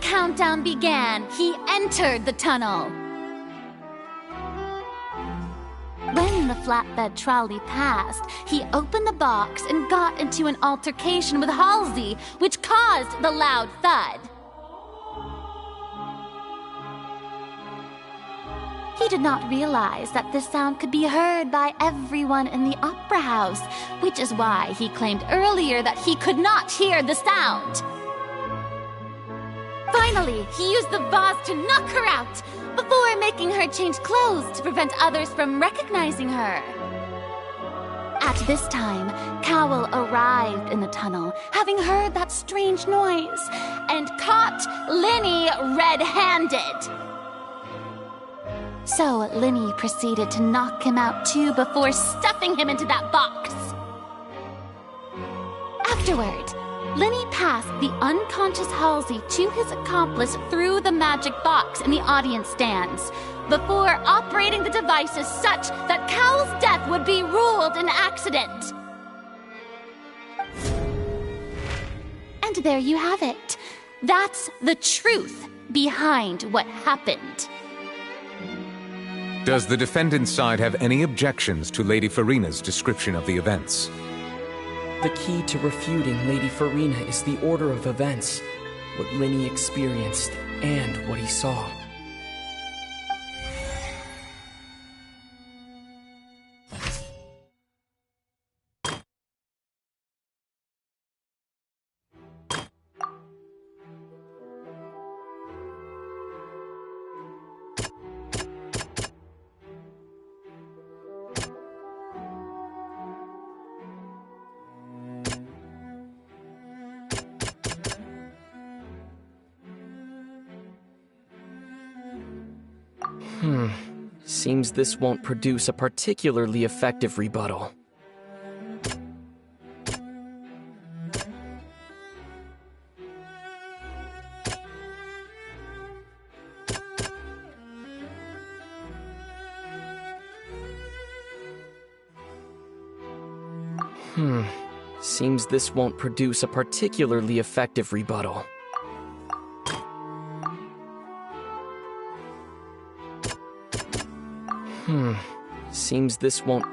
Countdown began, he entered the tunnel. When when the flatbed trolley passed, he opened the box and got into an altercation with Halsey, which caused the loud thud. He did not realize that this sound could be heard by everyone in the opera house, which is why he claimed earlier that he could not hear the sound. Finally, he used the vase to knock her out, before making her change clothes to prevent others from recognizing her. At this time, Cowell arrived in the tunnel, having heard that strange noise, and caught Linny red-handed. So Linny proceeded to knock him out too before stuffing him into that box. Afterward, Linny passed the unconscious Halsey to his accomplice through the magic box in the audience stands, before operating the devices such that Cowell's death would be ruled an accident. And there you have it. That's the truth behind what happened. Does the defendant's side have any objections to Lady Farina's description of the events? The key to refuting Lady Farina is the order of events, what Linny experienced, and what he saw. Seems this won't produce a particularly effective rebuttal. Seems this won't produce a particularly effective rebuttal. Seems this won't...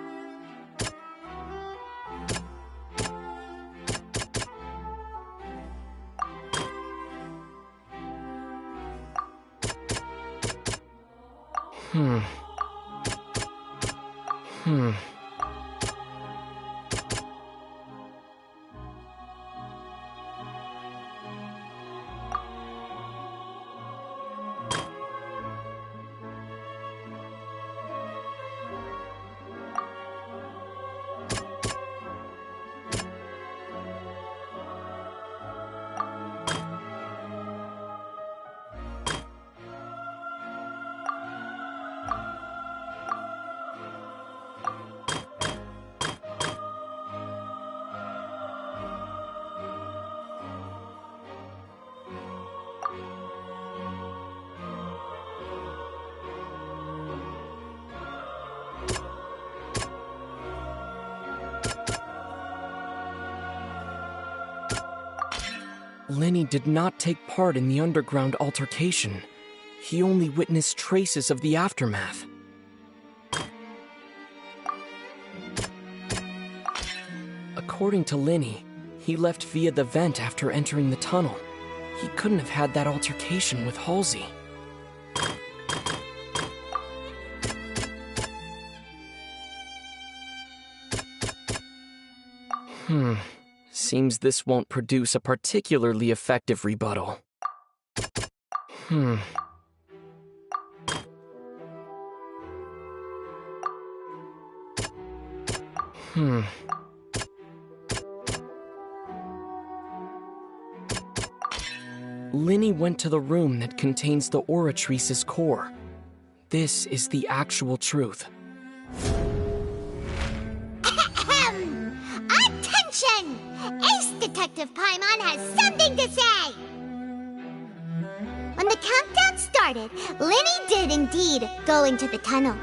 Linny did not take part in the underground altercation. He only witnessed traces of the aftermath. According to Linny, he left via the vent after entering the tunnel. He couldn't have had that altercation with Halsey. Seems this won't produce a particularly effective rebuttal. Linny went to the room that contains the Oratrice's core. This is the actual truth. Attention! Ace Detective Paimon has something to say! When the countdown started, Linny did indeed go into the tunnel.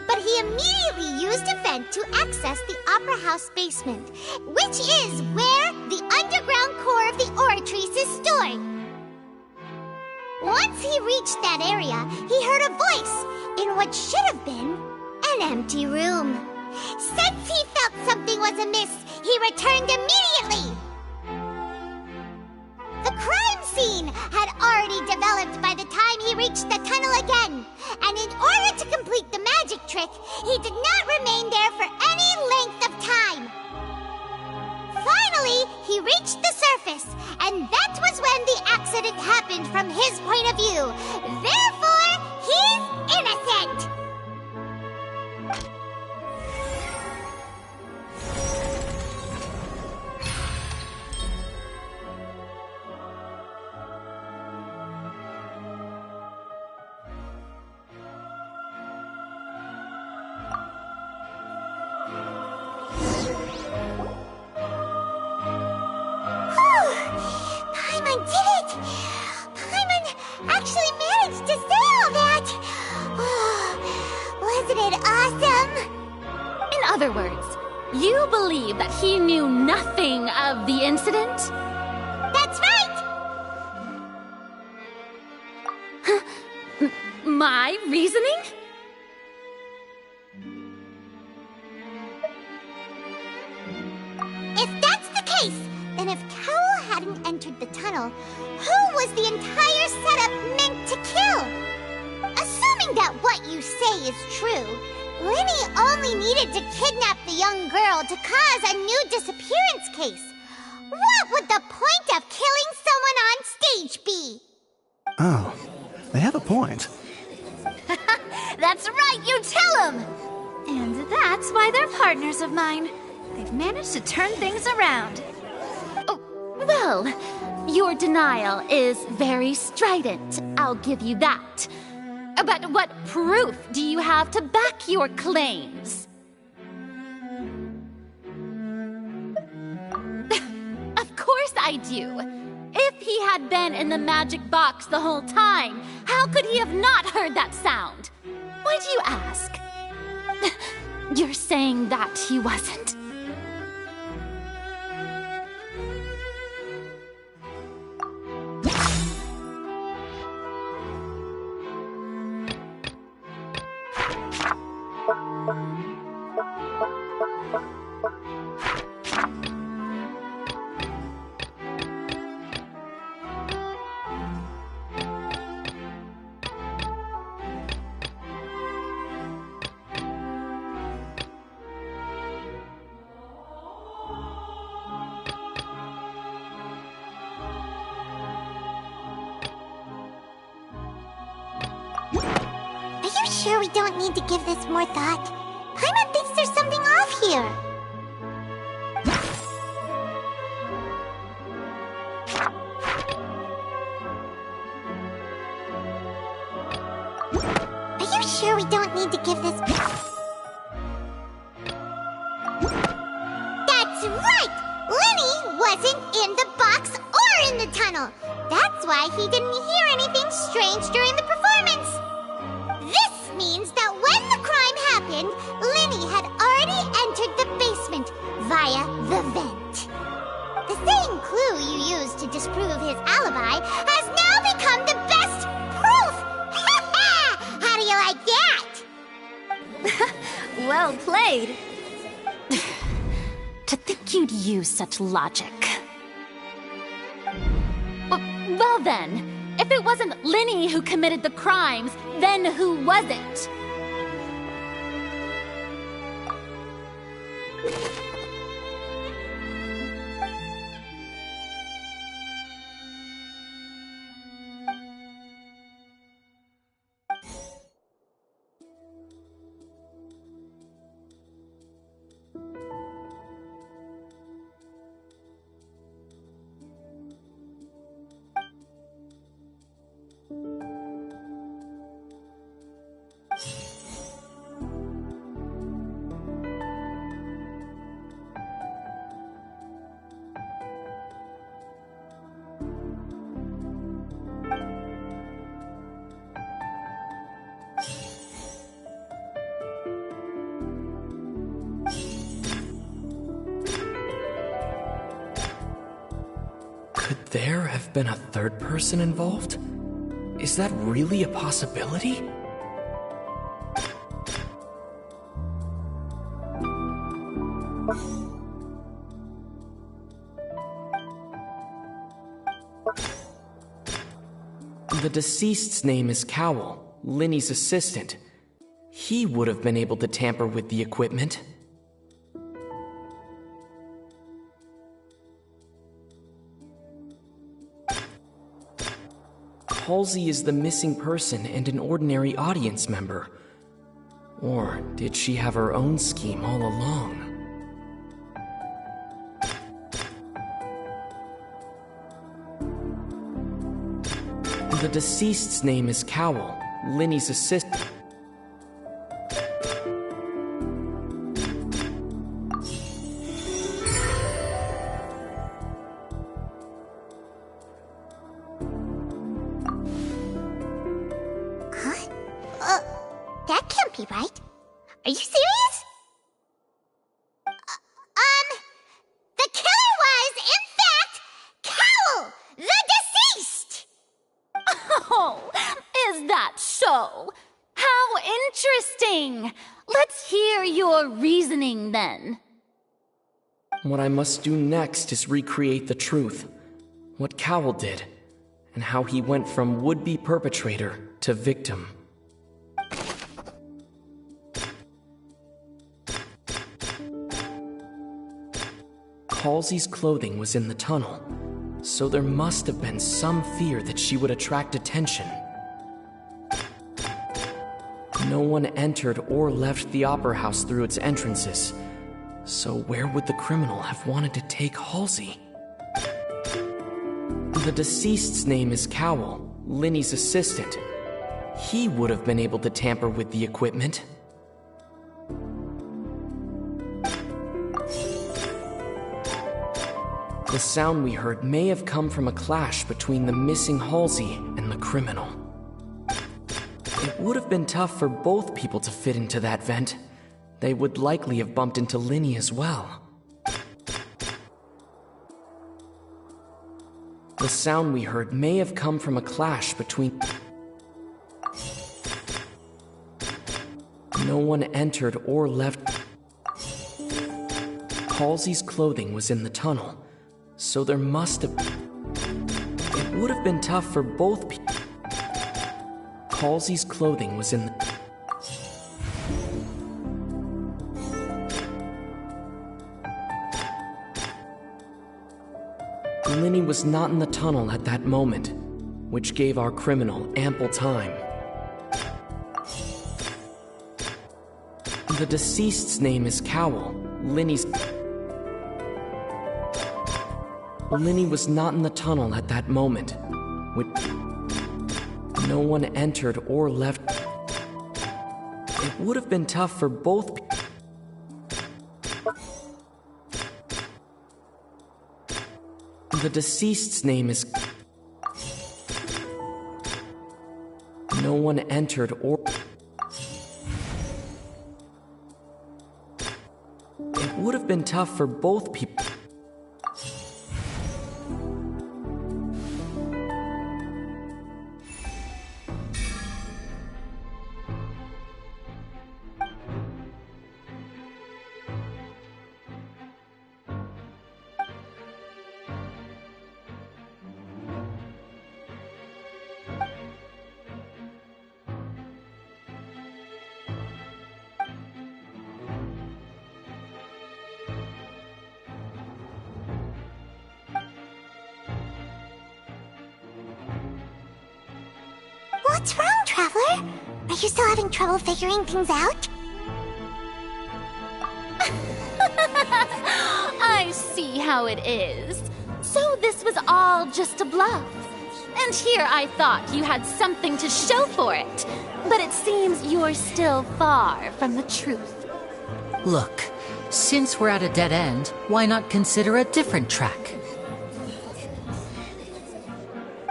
But he immediately used a vent to access the Opera House basement, which is where the underground core of the Oratrice is stored. Once he reached that area, he heard a voice in what should have been an empty room. Since he felt something was amiss, he returned immediately. The crime scene had already developed by the time he reached the tunnel again, and in order to complete the magic trick, he did not remain there for any length of time. Finally, he reached the surface, and that was when the accident happened from his point of view. Therefore, he's innocent! Paimon did it! Paimon actually managed to say all that! Oh, wasn't it awesome? In other words, you believe that he knew nothing of the incident? That's right! My reasoning? If that's the case, then if Cowell hadn't entered the tunnel, who was the entire setup meant to kill? Assuming that what you say is true, Linny only needed to kidnap the young girl to cause a new disappearance case. What would the point of killing someone on stage be? Oh, they have a point. That's right, you tell him! And that's why they're partners of mine. They've managed to turn things around. Oh, well, your denial is very strident, I'll give you that. But what proof do you have to back your claims? Of course I do. If he had been in the magic box the whole time, how could he have not heard that sound? Why do you ask? You're saying that he wasn't? Are you sure we don't need to give this more thought? Paimon thinks there's something off here. Are you sure we don't need to give this... That's right! Linny wasn't in the box or in the tunnel. That's why he didn't hear anything strange during the performance. This means that when the crime happened, Linny had already entered the basement via the vent. The same clue you used to disprove his alibi has now become the best proof! How do you like that? Well played. To think you'd use such logic. Well then, if it wasn't Linny who committed the crimes, then who was it? Could there have been a third person involved? Is that really a possibility? The deceased's name is Cowell, Linny's assistant. He would have been able to tamper with the equipment. Halsey is the missing person and an ordinary audience member. Or did she have her own scheme all along? The deceased's name is Cowell, Linny's assistant. That can't be right. Are you serious? The killer was, in fact, Cowell, the deceased! Oh, is that so? How interesting! Let's hear your reasoning then. What I must do next is recreate the truth. What Cowell did, and how he went from would-be perpetrator to victim. Halsey's clothing was in the tunnel, so there must have been some fear that she would attract attention. No one entered or left the Opera House through its entrances, so where would the criminal have wanted to take Halsey? The deceased's name is Cowell, Linny's assistant. He would have been able to tamper with the equipment. The sound we heard may have come from a clash between the missing Halsey and the criminal. It would have been tough for both people to fit into that vent. They would likely have bumped into Linny as well. The sound we heard may have come from a clash between... No one entered or left. Halsey's clothing was in the tunnel, so there must have... It would have been tough for both people. Halsey's clothing was in the... Linny was not in the tunnel at that moment, which gave our criminal ample time. The deceased's name is Cowell, Linny's... Linny was not in the tunnel at that moment, which... No one entered or left. It would have been tough for both people. The deceased's name is... No one entered or... It would have been tough for both people. What's wrong, Traveler? Are you still having trouble figuring things out? I see how it is. So this was all just a bluff. And here I thought you had something to show for it. But it seems you're still far from the truth. Look, since we're at a dead end, why not consider a different track?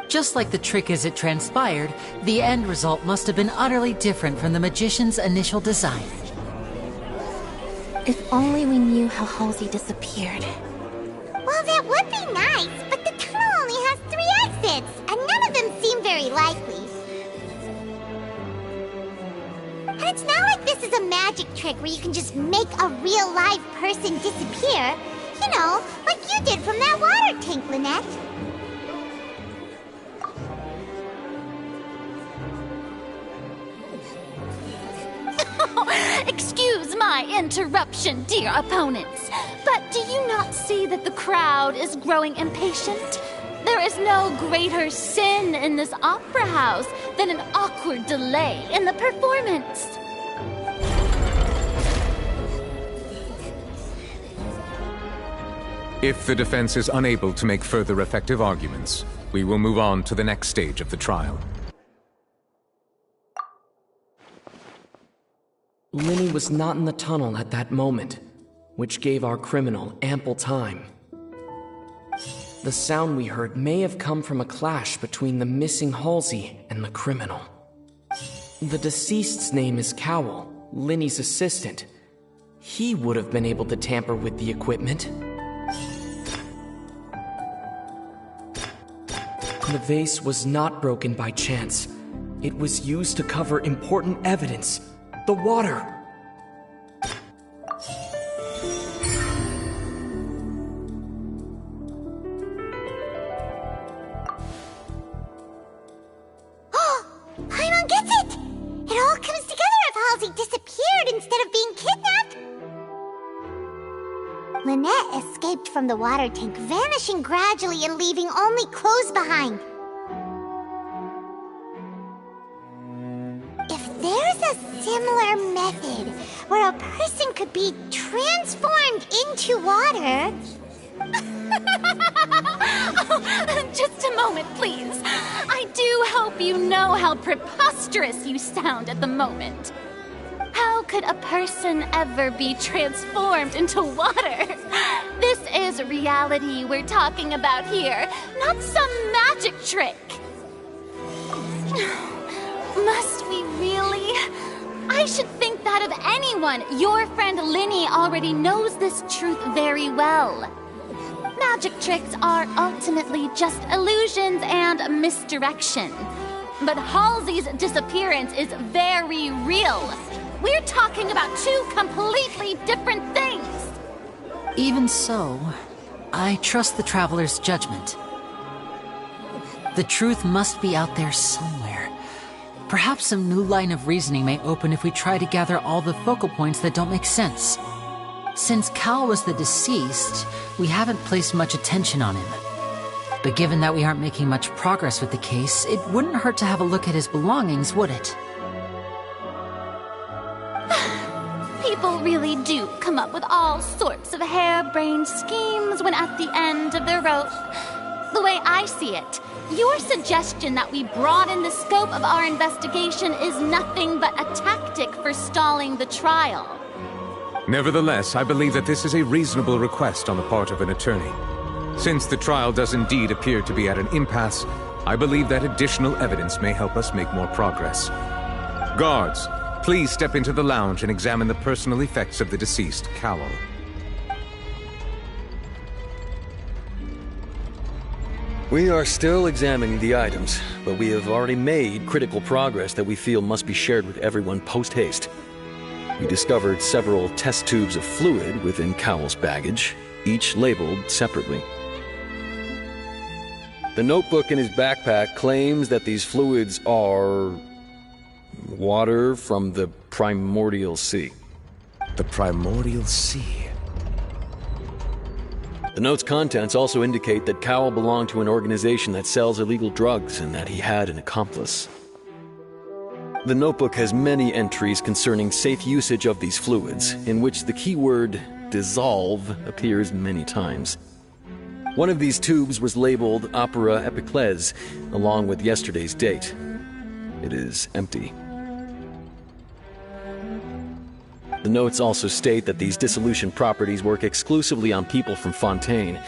Just like the trick as it transpired, the end result must have been utterly different from the magician's initial design. If only we knew how Halsey disappeared. Well, that would be nice, but the tunnel only has 3 exits, and none of them seem very likely. And It's not like this is a magic trick where you can just make a real live person disappear. You know, like you did from that water tank, Lynette. Excuse my interruption, dear opponents, but do you not see that the crowd is growing impatient? There is no greater sin in this opera house than an awkward delay in the performance. If the defense is unable to make further effective arguments, we will move on to the next stage of the trial. Linny was not in the tunnel at that moment, which gave our criminal ample time. The sound we heard may have come from a clash between the missing Halsey and the criminal. The deceased's name is Cowell, Linny's assistant. He would have been able to tamper with the equipment. The vase was not broken by chance. It was used to cover important evidence. The water! Paimon gets it! It all comes together if Halsey disappeared instead of being kidnapped. Lynette escaped from the water tank, vanishing gradually and leaving only clothes behind. If there's a similar method where a person could be transformed into water... Just a moment, please. I do hope you know how preposterous you sound at the moment. How could a person ever be transformed into water? This is reality we're talking about here, not some magic trick. Must we really? I should think that of anyone. Your friend Linny already knows this truth very well. Magic tricks are ultimately just illusions and misdirection. But Halsey's disappearance is very real. We're talking about two completely different things. Even so, I trust the Traveler's judgment. The truth must be out there somewhere. Perhaps some new line of reasoning may open if we try to gather all the focal points that don't make sense. Since Cal was the deceased, we haven't placed much attention on him. But given that we aren't making much progress with the case, it wouldn't hurt to have a look at his belongings, would it? People really do come up with all sorts of harebrained schemes when at the end of their rope. The way I see it, your suggestion that we broaden the scope of our investigation is nothing but a tactic for stalling the trial. Nevertheless, I believe that this is a reasonable request on the part of an attorney. Since the trial does indeed appear to be at an impasse, I believe that additional evidence may help us make more progress. Guards, please step into the lounge and examine the personal effects of the deceased, Cowell. We are still examining the items, but we have already made critical progress that we feel must be shared with everyone post-haste. We discovered several test tubes of fluid within Cowell's baggage, each labeled separately. The notebook in his backpack claims that these fluids are... water from the primordial sea. The primordial sea? The note's contents also indicate that Cowell belonged to an organization that sells illegal drugs and that he had an accomplice. The notebook has many entries concerning safe usage of these fluids, in which the keyword dissolve appears many times. One of these tubes was labeled Opera Epiclese, along with yesterday's date. It is empty. The notes also state that these dissolution properties work exclusively on people from Fontaine.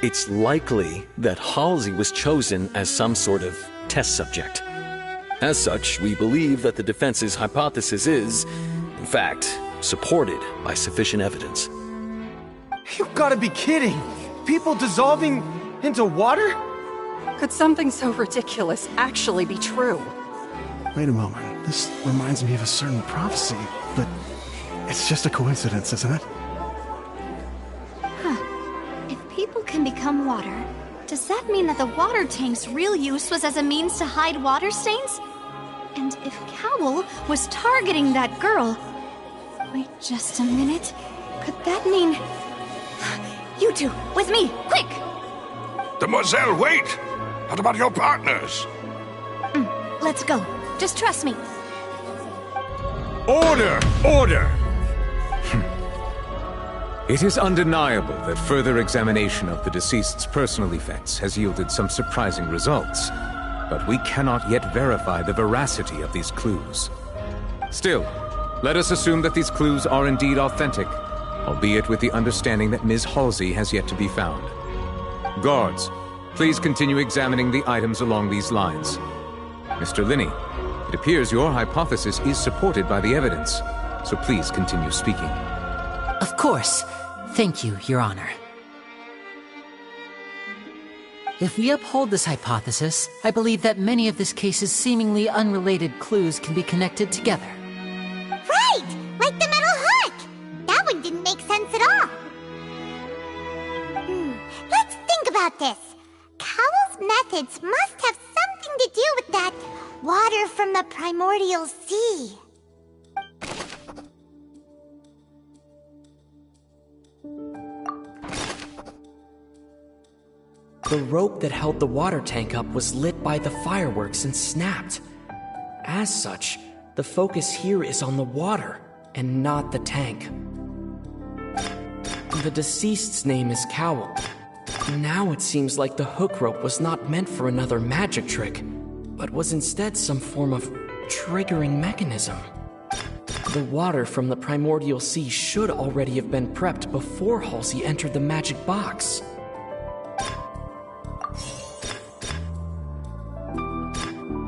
It's likely that Halsey was chosen as some sort of test subject. As such, we believe that the defense's hypothesis is, in fact, supported by sufficient evidence. You gotta be kidding! People dissolving into water? Could something so ridiculous actually be true? Wait a moment. This reminds me of a certain prophecy, but it's just a coincidence, isn't it? If people can become water, does that mean that the water tank's real use was as a means to hide water stains? And if Cowl was targeting that girl... Wait just a minute. Could that mean... You two, with me, quick! Demoiselle, wait! What about your partners? Let's go. Just trust me. Order! Order! It is undeniable that further examination of the deceased's personal effects has yielded some surprising results, but we cannot yet verify the veracity of these clues. Still, let us assume that these clues are indeed authentic, albeit with the understanding that Ms. Halsey has yet to be found. Guards, please continue examining the items along these lines. Mr. Linney, it appears your hypothesis is supported by the evidence, so please continue speaking. Of course. Thank you, Your Honor. If we uphold this hypothesis, I believe that many of this case's seemingly unrelated clues can be connected together. Right! Like the metal hook! That one didn't make sense at all. Let's think about this. Cowell's methods must have something to do with that water from the primordial sea. The rope that held the water tank up was lit by the fireworks and snapped. As such, the focus here is on the water and not the tank. The deceased's name is Cowell. Now it seems like the hook rope was not meant for another magic trick, but was instead some form of triggering mechanism. The water from the primordial sea should already have been prepped before Halsey entered the magic box.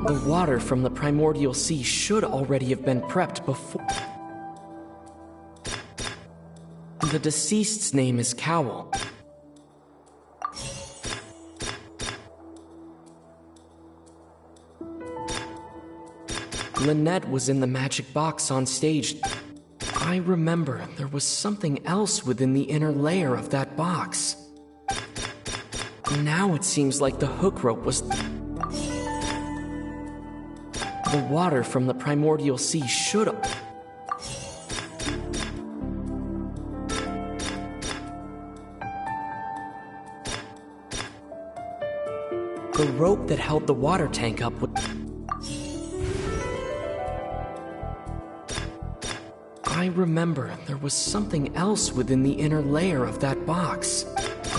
The water from the primordial sea should already have been prepped before... The deceased's name is Cowell. Lynette was in the magic box on stage. I remember there was something else within the inner layer of that box. Now it seems like the hook rope was... The water from the primordial sea should... The rope that held the water tank up would... I remember there was something else within the inner layer of that box.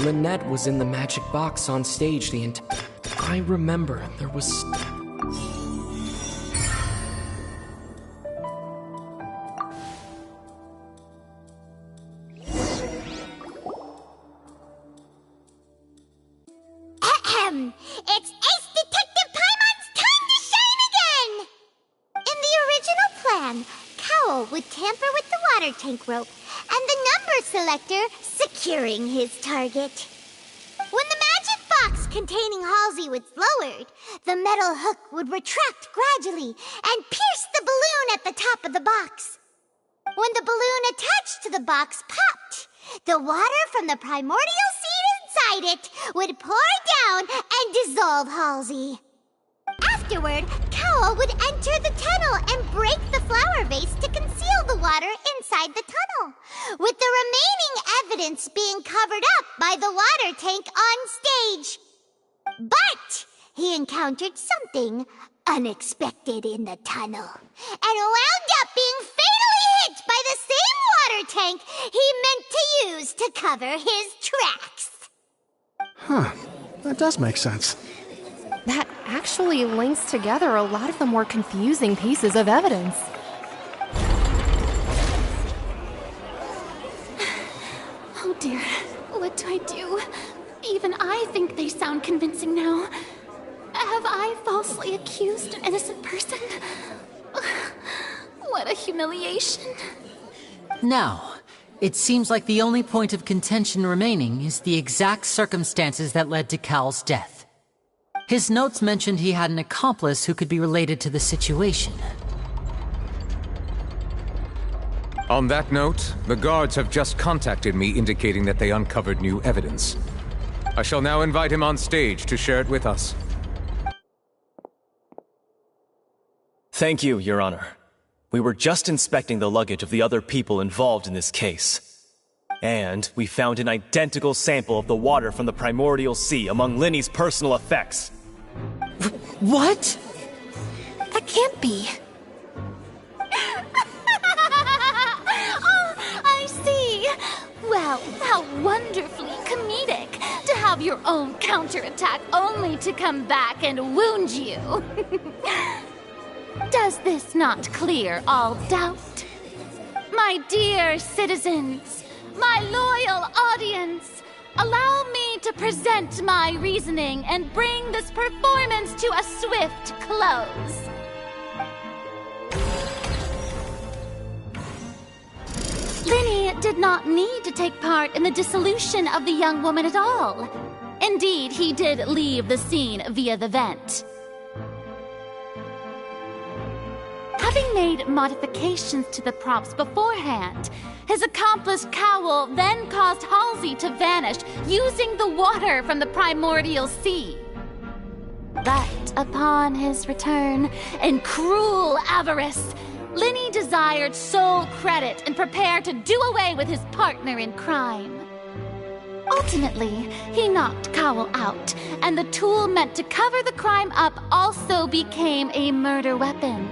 Lynette was in the magic box on stage the entire... I remember there was... It's Ace Detective Paimon's time to shine again! In the original plan, Cowell would tamper with the water tank rope and the number selector securing his target. When the magic box containing Halsey was lowered, the metal hook would retract gradually and pierce the balloon at the top of the box. When the balloon attached to the box popped, the water from the primordial seed inside it would pour down and dissolve Halsey. Afterward, Cowell would enter the tunnel and break the flower vase to conceal the water inside the tunnel, with the remaining evidence being covered up by the water tank on stage. But he encountered something unexpected in the tunnel and wound up being fatally hit by the same water tank he meant to use to cover his tracks. Huh. That does make sense. That actually links together a lot of the more confusing pieces of evidence. Oh dear, what do I do? Even I think they sound convincing now. Have I falsely accused an innocent person? What a humiliation. Now, it seems like the only point of contention remaining is the exact circumstances that led to Cal's death. His notes mentioned he had an accomplice who could be related to the situation. On that note, the guards have just contacted me indicating that they uncovered new evidence. I shall now invite him on stage to share it with us. Thank you, Your Honor. We were just inspecting the luggage of the other people involved in this case. And we found an identical sample of the water from the primordial sea among Linny's personal effects. What? That can't be. Oh, I see. Well, how wonderfully comedic to have your own counterattack only to come back and wound you. Does this not clear all doubt? My dear citizens, my loyal audience, allow me to present my reasoning and bring this performance to a swift close. Linny did not need to take part in the dissolution of the young woman at all. Indeed, he did leave the scene via the vent. Having made modifications to the props beforehand, his accomplice Cowell then caused Halsey to vanish using the water from the primordial sea. But upon his return, in cruel avarice, Linny desired sole credit and prepared to do away with his partner in crime. Ultimately, he knocked Cowell out, and the tool meant to cover the crime up also became a murder weapon.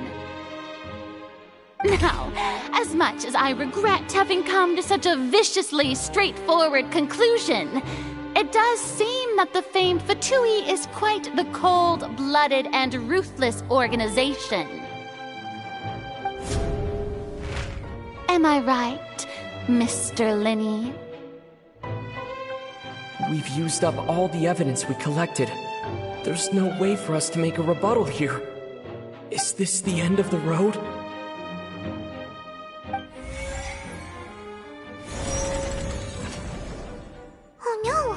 Now, as much as I regret having come to such a viciously straightforward conclusion, it does seem that the famed Fatui is quite the cold-blooded and ruthless organization. Am I right, Mr. Linny? We've used up all the evidence we collected. There's no way for us to make a rebuttal here. Is this the end of the road? Oh no!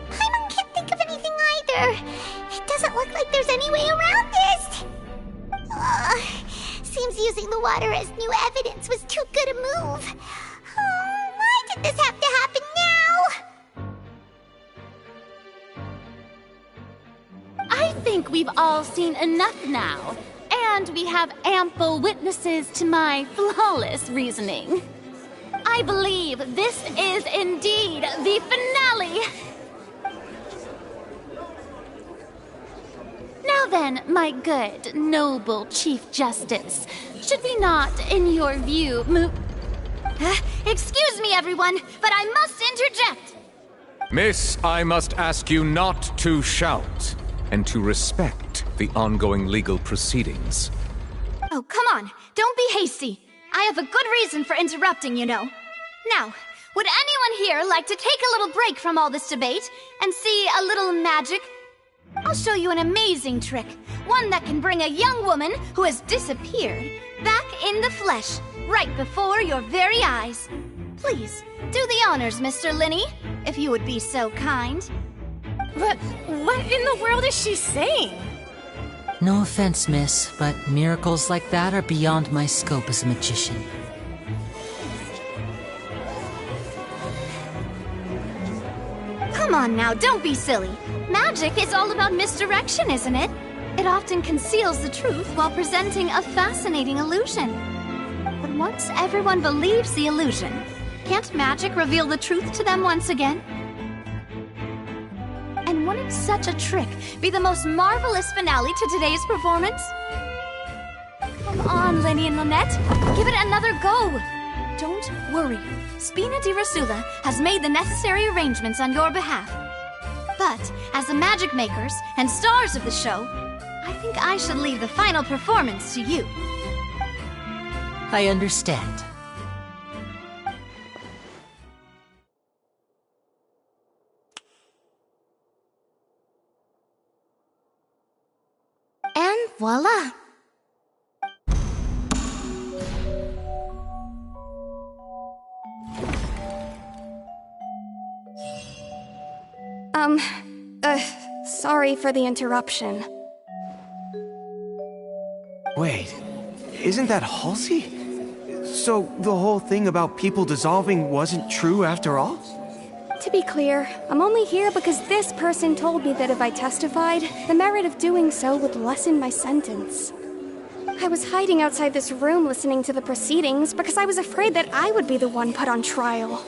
Paimon can't think of anything either. It doesn't look like there's any way around this. Seems using the water as new evidence was too good a move. Why did this have to happen now? I think we've all seen enough now, and we have ample witnesses to my flawless reasoning. I believe this is indeed the finale. Now then, my good, noble Chief Justice, should we not, in your view, move... Excuse me, everyone, but I must interject. Miss, I must ask you not to shout, and to respect the ongoing legal proceedings. Oh, come on. Don't be hasty. I have a good reason for interrupting, you know. Now, would anyone here like to take a little break from all this debate and see a little magic? I'll show you an amazing trick. One that can bring a young woman who has disappeared back in the flesh, right before your very eyes. Please, do the honors, Mr. Linny, if you would be so kind. But what in the world is she saying? No offense, miss, but miracles like that are beyond my scope as a magician. Come on now, don't be silly. Magic is all about misdirection, isn't it? It often conceals the truth while presenting a fascinating illusion. But once everyone believes the illusion, can't magic reveal the truth to them once again? And wouldn't such a trick be the most marvelous finale to today's performance? Come on, Linny and Lynette, give it another go. Don't worry. Spina di Rasula has made the necessary arrangements on your behalf. But, as the magic makers and stars of the show, I think I should leave the final performance to you. I understand. And voila! Sorry for the interruption. Wait, isn't that Halsey? So the whole thing about people dissolving wasn't true after all? To be clear, I'm only here because this person told me that if I testified, the merit of doing so would lessen my sentence. I was hiding outside this room listening to the proceedings because I was afraid that I would be the one put on trial.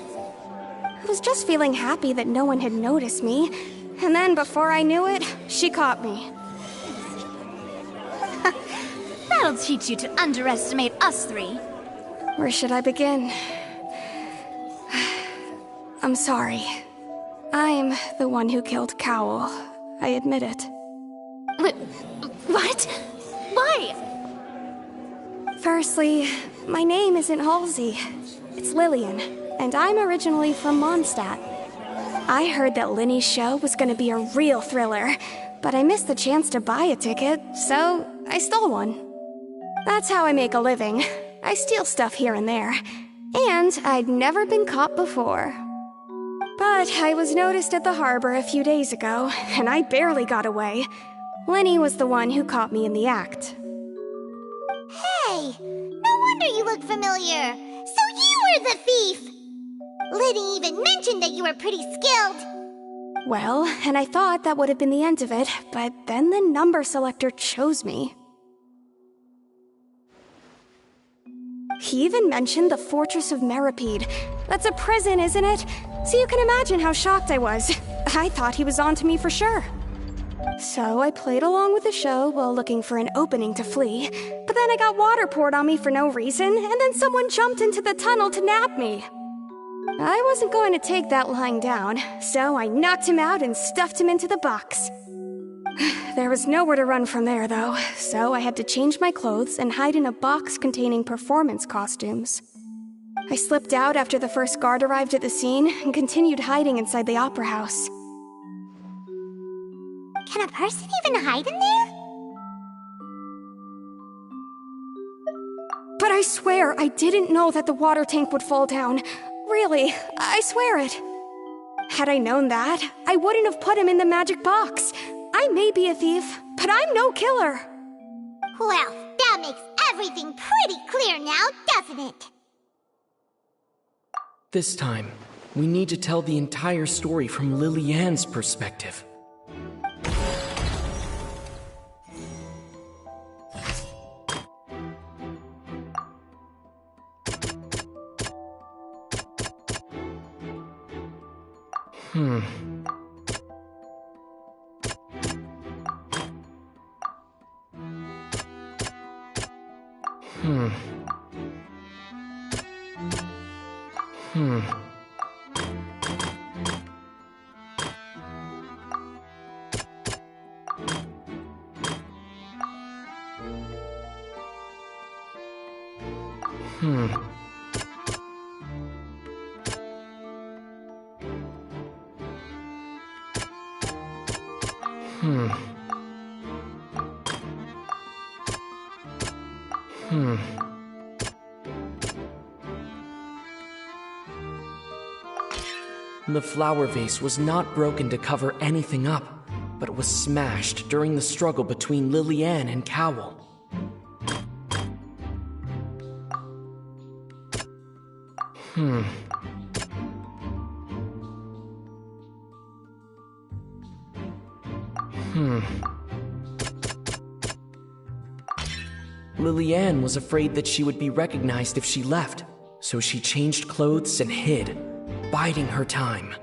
I was just feeling happy that no one had noticed me, and then before I knew it, she caught me. That'll teach you to underestimate us three. Where should I begin? I'm sorry. I'm the one who killed Cowell. I admit it. What? Why? Firstly, my name isn't Halsey. It's Lillian, and I'm originally from Mondstadt. I heard that Linny's show was going to be a real thriller, but I missed the chance to buy a ticket, so I stole one. That's how I make a living. I steal stuff here and there, and I'd never been caught before. But I was noticed at the harbor a few days ago, and I barely got away. Linny was the one who caught me in the act. Hey, no wonder you look familiar. So you were the thief! Liddy even mentioned that you were pretty skilled. Well, and I thought that would have been the end of it, but then the number selector chose me. He even mentioned the Fortress of Meripede. That's a prison, isn't it? So you can imagine how shocked I was. I thought he was onto me for sure. So I played along with the show while looking for an opening to flee, but then I got water poured on me for no reason, and then someone jumped into the tunnel to nab me. I wasn't going to take that lying down, so I knocked him out and stuffed him into the box. There was nowhere to run from there, though, so I had to change my clothes and hide in a box containing performance costumes. I slipped out after the first guard arrived at the scene and continued hiding inside the opera house. Can a person even hide in there? But I swear I didn't know that the water tank would fall down. Really, I swear it. Had I known that, I wouldn't have put him in the magic box. I may be a thief, but I'm no killer. Well, that makes everything pretty clear now, doesn't it? This time, we need to tell the entire story from Lily-Ann's perspective. Hmm. The flower vase was not broken to cover anything up, but it was smashed during the struggle between Lily-Ann and Cowell. Lily-Ann was afraid that she would be recognized if she left, so she changed clothes and hid, biding her time.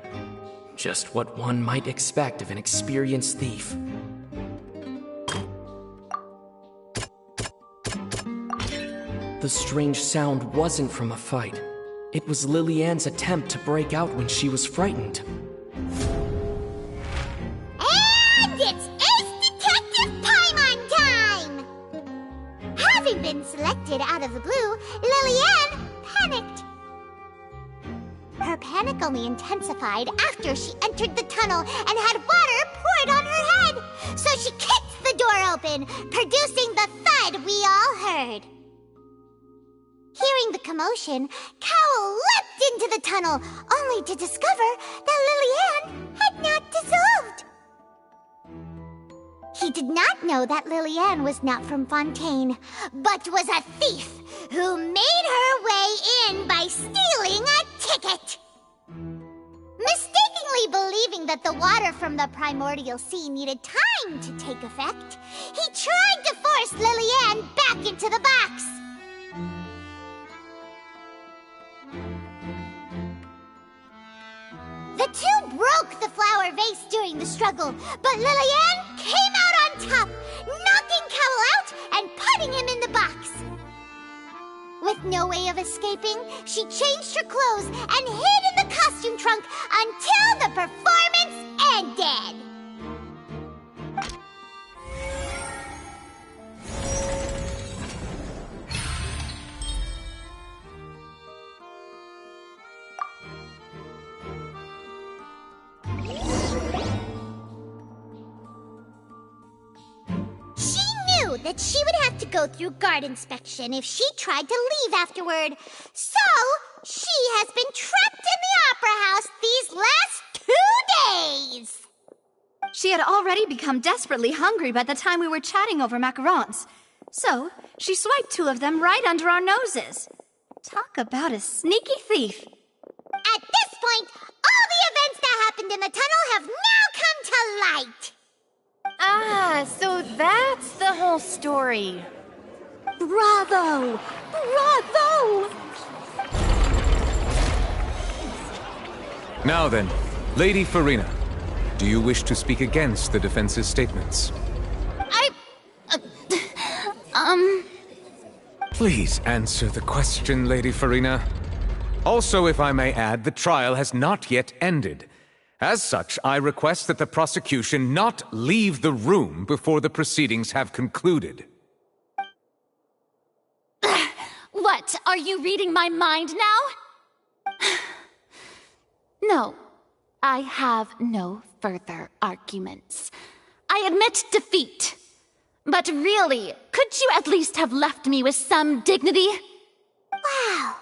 Just what one might expect of an experienced thief. The strange sound wasn't from a fight. It was Lily-Ann's attempt to break out when she was frightened. And it's Ace Detective Paimon time! Having been selected out of the blue, Lily-Ann panicked. Her panic only intensified after she entered the tunnel and had water poured on her head. So she kicked the door open, producing the thud we all heard. Hearing the commotion, Cowell leapt into the tunnel, only to discover that Lily-Ann had not dissolved. He did not know that Lily-Ann was not from Fontaine, but was a thief who made her way Seeing that the water from the primordial sea needed time to take effect, he tried to force Lillian back into the box. The two broke the flower vase during the struggle, but Lillian came out on top, knocking Cowell out and putting him in the box. With no way of escaping, she changed her clothes and hid in the costume trunk until the performance ended. That she would have to go through guard inspection if she tried to leave afterward. So, she has been trapped in the Opera House these last 2 days. She had already become desperately hungry by the time we were chatting over macarons. So, she swiped 2 of them right under our noses. Talk about a sneaky thief. At this point, all the events that happened in the tunnel have now come to light. Ah, so that's the whole story. Bravo! Bravo! Now then, Lady Farina, do you wish to speak against the defense's statements? Please answer the question, Lady Farina. Also, if I may add, the trial has not yet ended. As such, I request that the prosecution not leave the room before the proceedings have concluded. What? Are you reading my mind now? No, I have no further arguments. I admit defeat. But really, could you at least have left me with some dignity? Wow,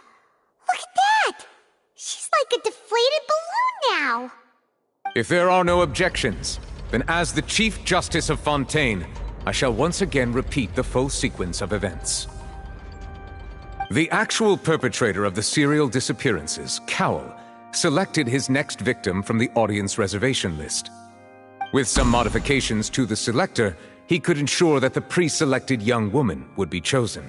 look at that! She's like a deflated balloon now. If there are no objections, then as the Chief Justice of Fontaine, I shall once again repeat the full sequence of events. The actual perpetrator of the serial disappearances, Cowell, selected his next victim from the audience reservation list. With some modifications to the selector, he could ensure that the pre-selected young woman would be chosen.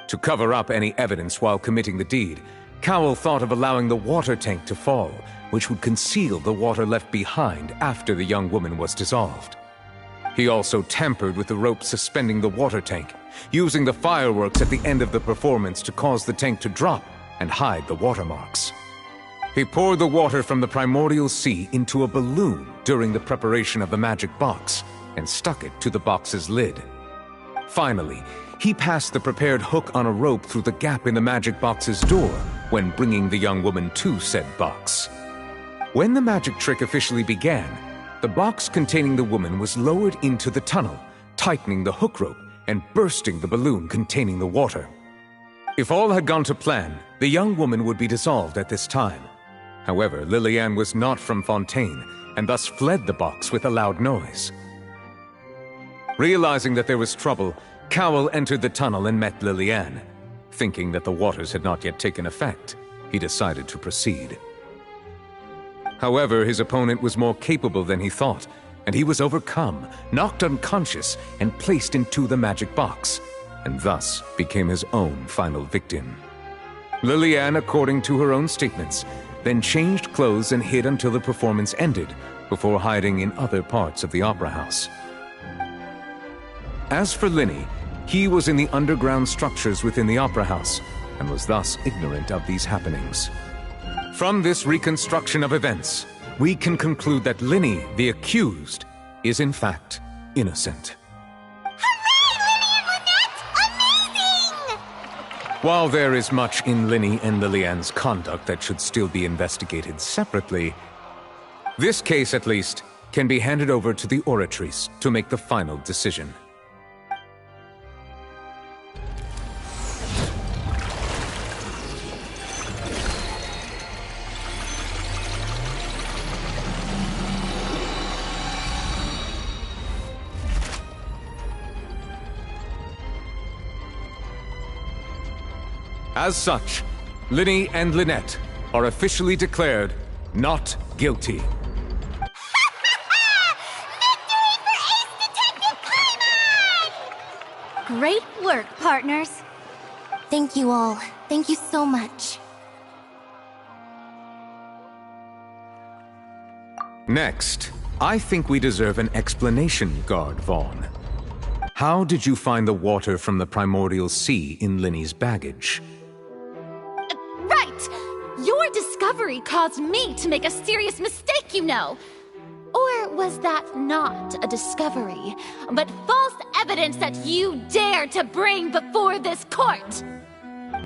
To cover up any evidence while committing the deed, Cowell thought of allowing the water tank to fall, which would conceal the water left behind after the young woman was dissolved. He also tampered with the rope suspending the water tank, using the fireworks at the end of the performance to cause the tank to drop and hide the watermarks. He poured the water from the primordial sea into a balloon during the preparation of the magic box and stuck it to the box's lid. Finally, he passed the prepared hook on a rope through the gap in the magic box's door when bringing the young woman to said box. When the magic trick officially began, the box containing the woman was lowered into the tunnel, tightening the hook rope and bursting the balloon containing the water. If all had gone to plan, the young woman would be dissolved at this time. However, Lillian was not from Fontaine and thus fled the box with a loud noise. Realizing that there was trouble, Cowell entered the tunnel and met Lillian. Thinking that the waters had not yet taken effect, he decided to proceed. However, his opponent was more capable than he thought, and he was overcome, knocked unconscious, and placed into the magic box, and thus became his own final victim. Lillian, according to her own statements, then changed clothes and hid until the performance ended, before hiding in other parts of the opera house. As for Linny, he was in the underground structures within the opera house, and was thus ignorant of these happenings. From this reconstruction of events, we can conclude that Linny, the accused, is in fact innocent. While there is much in Linny and Lillian's conduct that should still be investigated separately, this case, at least, can be handed over to the Oratrice to make the final decision. As such, Linny and Lynette are officially declared not guilty. work, partners. Thank you all. Thank you so much. Next, I think we deserve an explanation, Guard Vaughn. How did you find the water from the primordial sea in Linny's baggage? Right! Your discovery caused me to make a serious mistake, you know. Or was that not a discovery, but false evidence that you dared to bring before this court?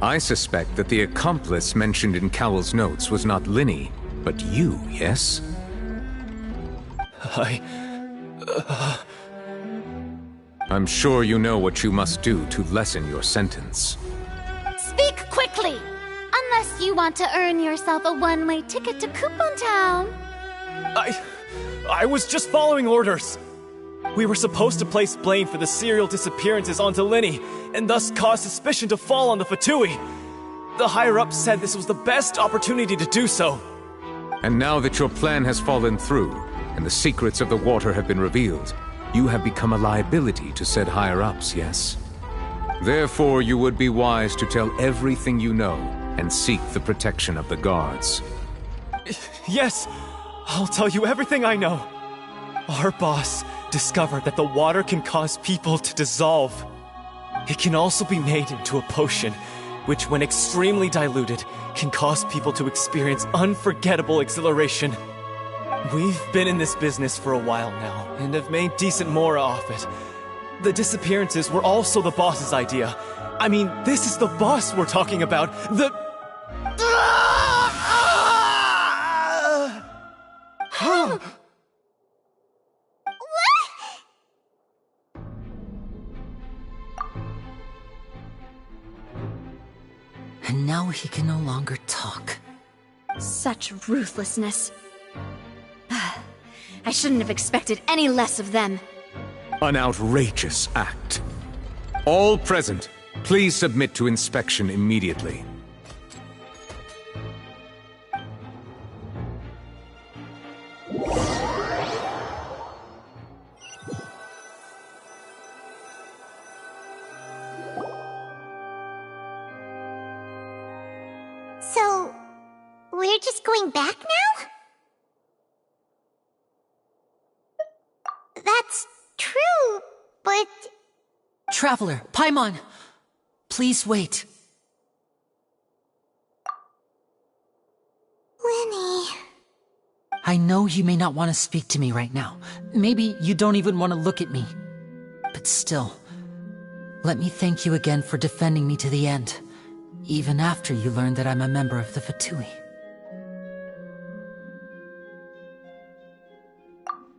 I suspect that the accomplice mentioned in Cowell's notes was not Linny, but you, yes? I'm sure you know what you must do to lessen your sentence. Speak quickly! Unless you want to earn yourself a one-way ticket to Coupon Town. I was just following orders. We were supposed to place blame for the serial disappearances onto Linny, and thus cause suspicion to fall on the Fatui. The higher-ups said this was the best opportunity to do so. And now that your plan has fallen through, and the secrets of the water have been revealed, you have become a liability to said higher-ups, yes? Therefore, you would be wise to tell everything you know, and seek the protection of the guards. Yes, I'll tell you everything I know. Our boss discovered that the water can cause people to dissolve. It can also be made into a potion, which when extremely diluted, can cause people to experience unforgettable exhilaration. We've been in this business for a while now, and have made decent mora off it. The disappearances were also the boss's idea. I mean, this is the boss we're talking about. And now he can no longer talk. Such ruthlessness. I shouldn't have expected any less of them. An outrageous act. All present, please submit to inspection immediately. So, we're just going back now? That's true, but... Traveler, Paimon! Please wait. Linny... I know you may not want to speak to me right now. Maybe you don't even want to look at me. But still, let me thank you again for defending me to the end, even after you learned that I'm a member of the Fatui.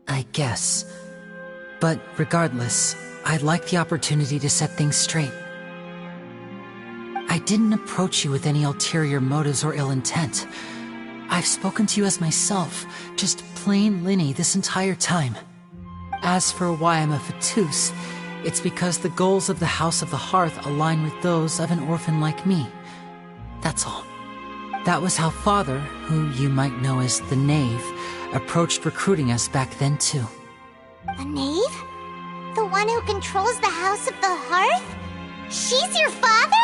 I guess. But regardless, I'd like the opportunity to set things straight. I didn't approach you with any ulterior motives or ill intent. I've spoken to you as myself, just plain Linny this entire time. As for why I'm a Fatus, it's because the goals of the House of the Hearth align with those of an orphan like me. That's all. That was how Father, who you might know as the Knave, approached recruiting us back then too. The Knave? The one who controls the House of the Hearth? She's your father?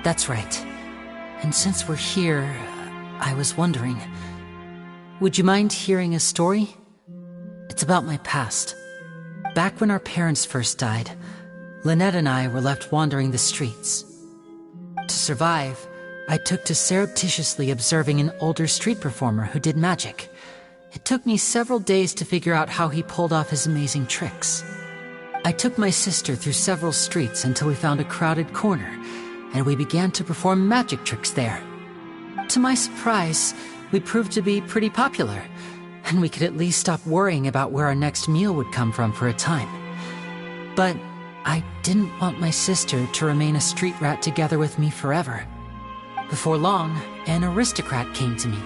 That's right. And since we're here, I was wondering, would you mind hearing a story? It's about my past. Back when our parents first died, Lynette and I were left wandering the streets. To survive, I took to surreptitiously observing an older street performer who did magic. It took me several days to figure out how he pulled off his amazing tricks. I took my sister through several streets until we found a crowded corner, and we began to perform magic tricks there. To my surprise, we proved to be pretty popular, and we could at least stop worrying about where our next meal would come from for a time. But I didn't want my sister to remain a street rat together with me forever. Before long, an aristocrat came to me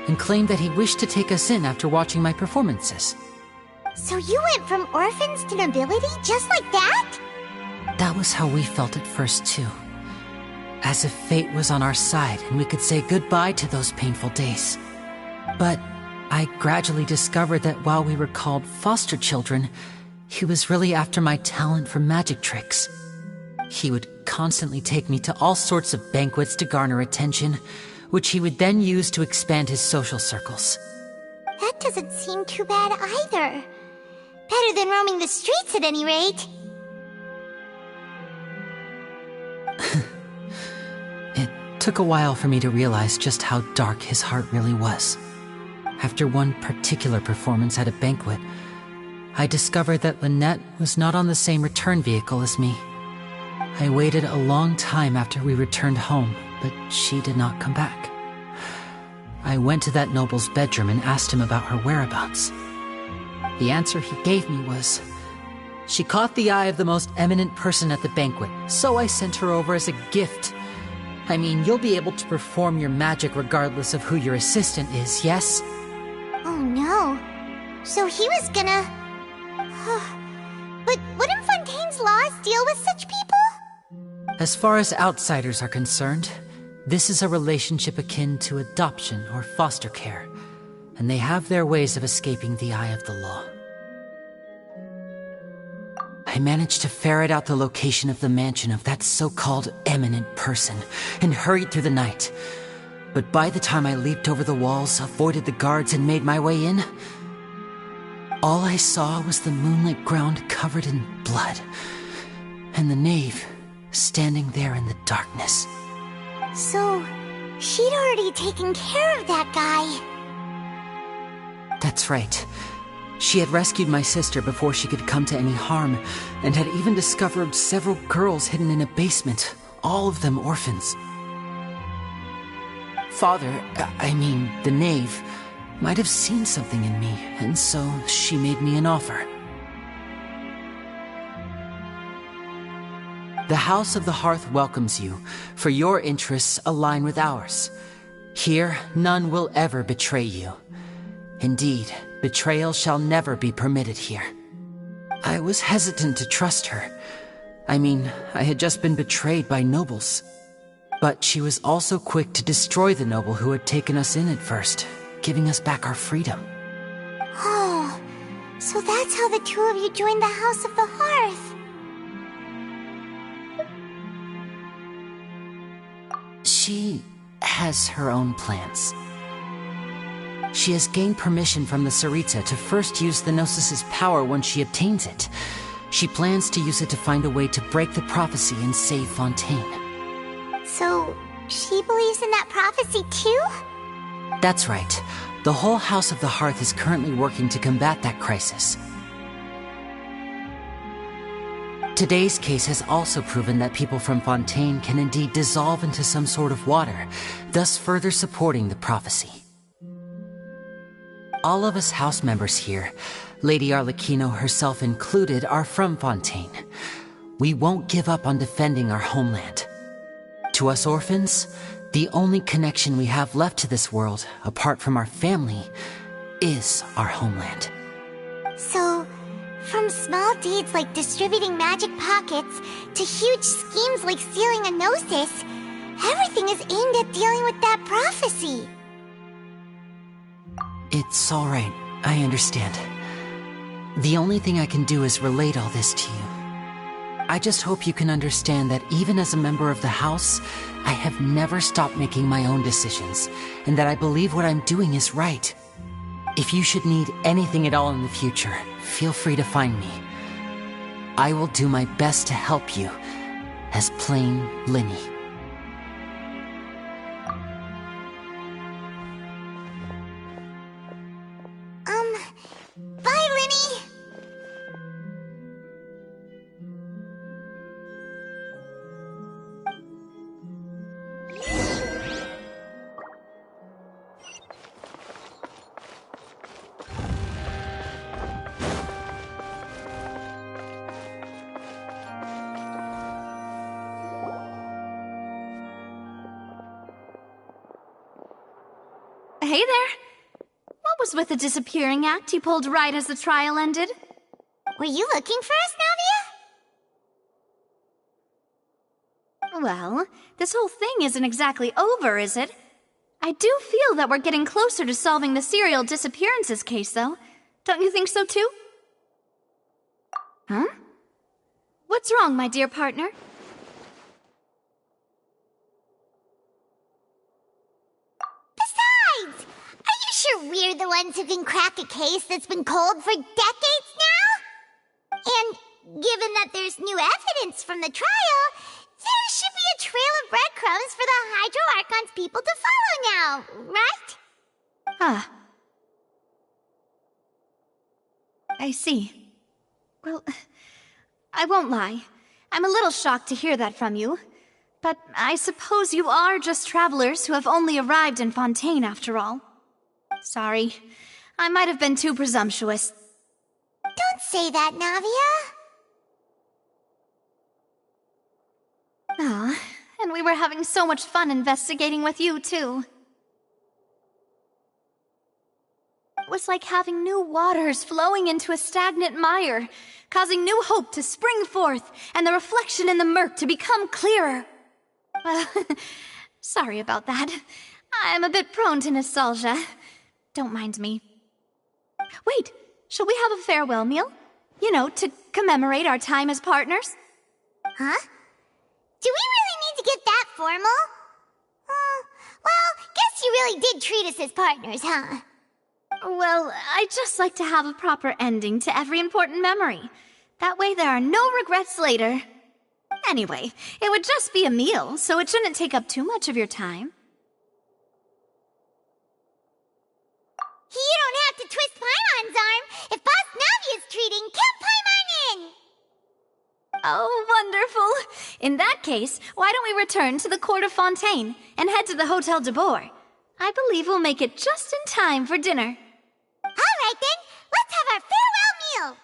and claimed that he wished to take us in after watching my performances. So you went from orphans to nobility just like that? That was how we felt at first too. As if fate was on our side and we could say goodbye to those painful days. But I gradually discovered that while we were called foster children, He was really after my talent for magic tricks. He would constantly take me to all sorts of banquets to garner attention, which he would then use to expand his social circles. That doesn't seem too bad either. Better than roaming the streets at any rate. It took a while for me to realize just how dark his heart really was. After one particular performance at a banquet, I discovered that Lynette was not on the same return vehicle as me. I waited a long time after we returned home, but she did not come back. I went to that noble's bedroom and asked him about her whereabouts. The answer he gave me was, she caught the eye of the most eminent person at the banquet, so I sent her over as a gift. I mean, you'll be able to perform your magic regardless of who your assistant is, yes? Oh no. So he was gonna... But wouldn't Fontaine's laws deal with such people? As far as outsiders are concerned, this is a relationship akin to adoption or foster care, and they have their ways of escaping the eye of the law. I managed to ferret out the location of the mansion of that so-called eminent person and hurried through the night. But by the time I leaped over the walls, avoided the guards, and made my way in, all I saw was the moonlit ground covered in blood, and the knave standing there in the darkness. So, she'd already taken care of that guy. That's right. She had rescued my sister before she could come to any harm, and had even discovered several girls hidden in a basement, all of them orphans. Father, the knave, might have seen something in me, and so she made me an offer. The House of the Hearth welcomes you, for your interests align with ours. Here, none will ever betray you. Indeed, betrayal shall never be permitted here. I was hesitant to trust her. I had just been betrayed by nobles. But she was also quick to destroy the noble who had taken us in at first, giving us back our freedom. Oh, so that's how the two of you joined the House of the Hearth. She has her own plans. She has gained permission from the Tsaritsa to first use the Gnosis' power when she obtains it. She plans to use it to find a way to break the prophecy and save Fontaine. So, she believes in that prophecy too? That's right. The whole House of the Hearth is currently working to combat that crisis. Today's case has also proven that people from Fontaine can indeed dissolve into some sort of water, thus further supporting the prophecy. All of us house members here, Lady Arlecchino herself included, are from Fontaine. We won't give up on defending our homeland. To us orphans, the only connection we have left to this world, apart from our family, is our homeland. So, from small deeds like distributing magic pockets to huge schemes like stealing a Gnosis, everything is aimed at dealing with that prophecy. It's all right. I understand. The only thing I can do is relate all this to you. I just hope you can understand that even as a member of the House, I have never stopped making my own decisions, and that I believe what I'm doing is right. If you should need anything at all in the future, feel free to find me. I will do my best to help you, as plain Linny. Bye, Linny! Hey there! What was with the disappearing act you pulled right as the trial ended? Were you looking for us, Navia? Well, this whole thing isn't exactly over, is it? I do feel that we're getting closer to solving the serial disappearances case, though. Don't you think so, too? Huh? What's wrong, my dear partner? Besides, are you sure we're the ones who can crack a case that's been cold for decades now? And given that there's new evidence from the trial, there should be a trail of breadcrumbs for the Hydro Archon's people to follow now, right? Ah. I see. Well, I won't lie. I'm a little shocked to hear that from you. But I suppose you are just travelers who have only arrived in Fontaine after all. Sorry. I might have been too presumptuous. Don't say that, Navia. Ah, and we were having so much fun investigating with you, too. It was like having new waters flowing into a stagnant mire, causing new hope to spring forth, and the reflection in the murk to become clearer. Sorry about that. I'm a bit prone to nostalgia. Don't mind me. Wait, shall we have a farewell meal? You know, to commemorate our time as partners? Huh? Do we really need to get that formal? Well, guess you really did treat us as partners, huh? Well, I'd just like to have a proper ending to every important memory. That way there are no regrets later. Anyway, it would just be a meal, so it shouldn't take up too much of your time. You don't have to twist Paimon's arm. If Boss Navia's treating, count Paimon in! Oh, wonderful! In that case, why don't we return to the court of Fontaine and head to the Hotel de Boer? I believe we'll make it just in time for dinner. All right then, let's have our farewell meal!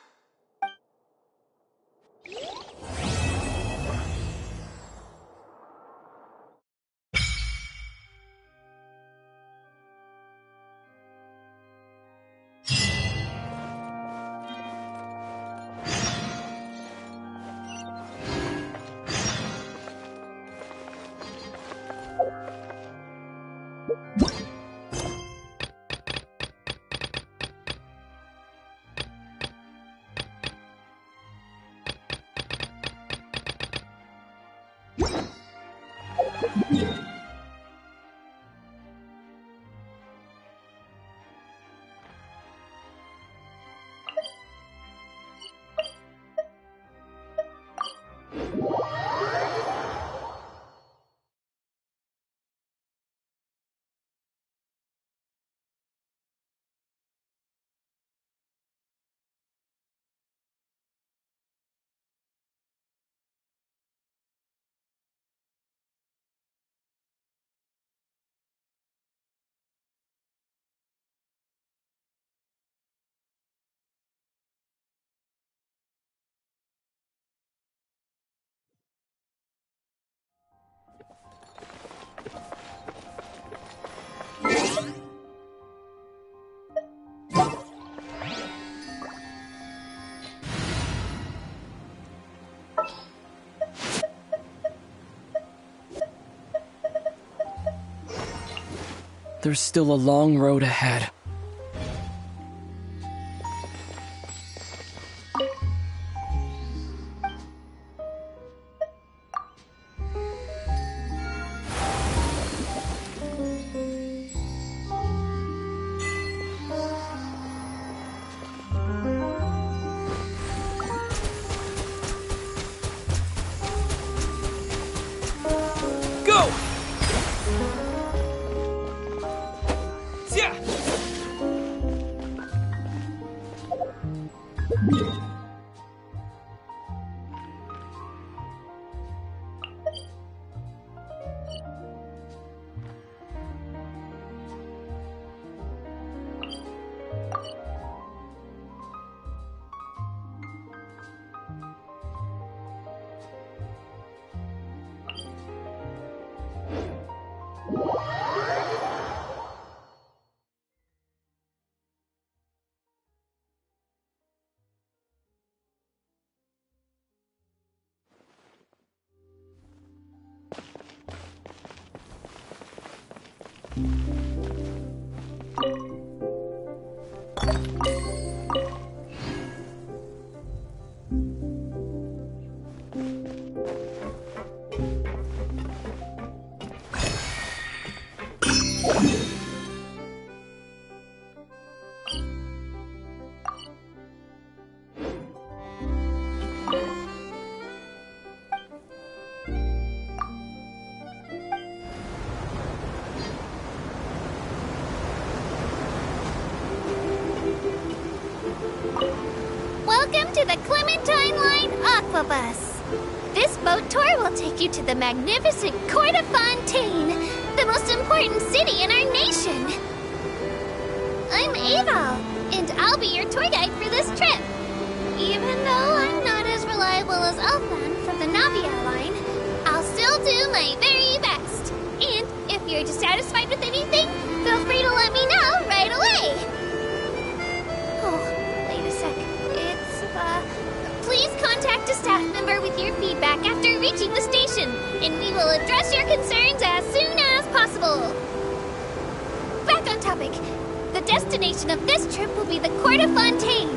There's still a long road ahead. Welcome to the Clementine Line Aquabus. This boat tour will take you to the magnificent court of Fontaine, the most important city in our nation. I'm Aval, and I'll be your tour guide for this trip. Even though I'm not as reliable as Elfan from the Navia line, I'll still do my very best. And if you're dissatisfied with anything, feel free to let me know right away. Oh, wait a sec. Please contact a staff member with your feedback after reaching the station, and we will address your concerns as soon as possible. Back on topic. The destination of this trip will be the Court of Fontaine.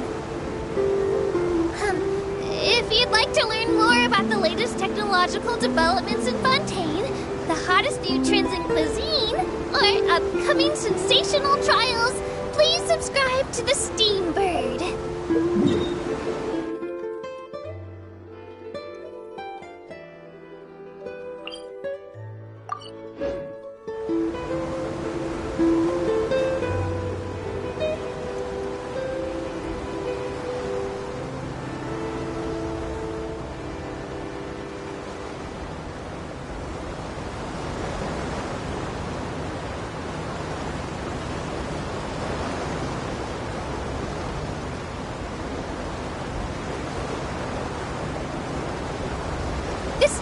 If you'd like to learn more about the latest technological developments in Fontaine, the hottest new trends in cuisine, or upcoming sensational trials, please subscribe to the Steambird.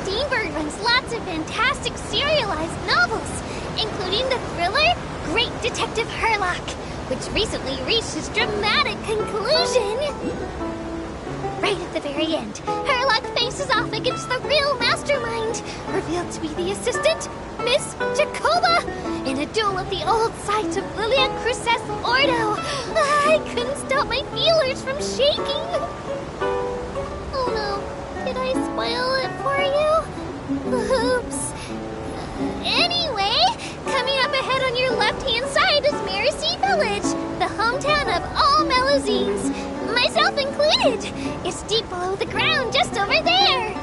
Steambird runs lots of fantastic serialized novels, including the thriller Great Detective Herlock, which recently reached its dramatic conclusion. Right at the very end, Herlock faces off against the real mastermind, revealed to be the assistant, Miss Jacoba, in a duel at the old site of Lilia Cruces Ordo. I couldn't stop my feelers from shaking. Oh no, did I spoil it for you? Oops. Anyway, coming up ahead on your left-hand side is Miracy Village, the hometown of all Melazines, myself included. It's deep below the ground, just over there.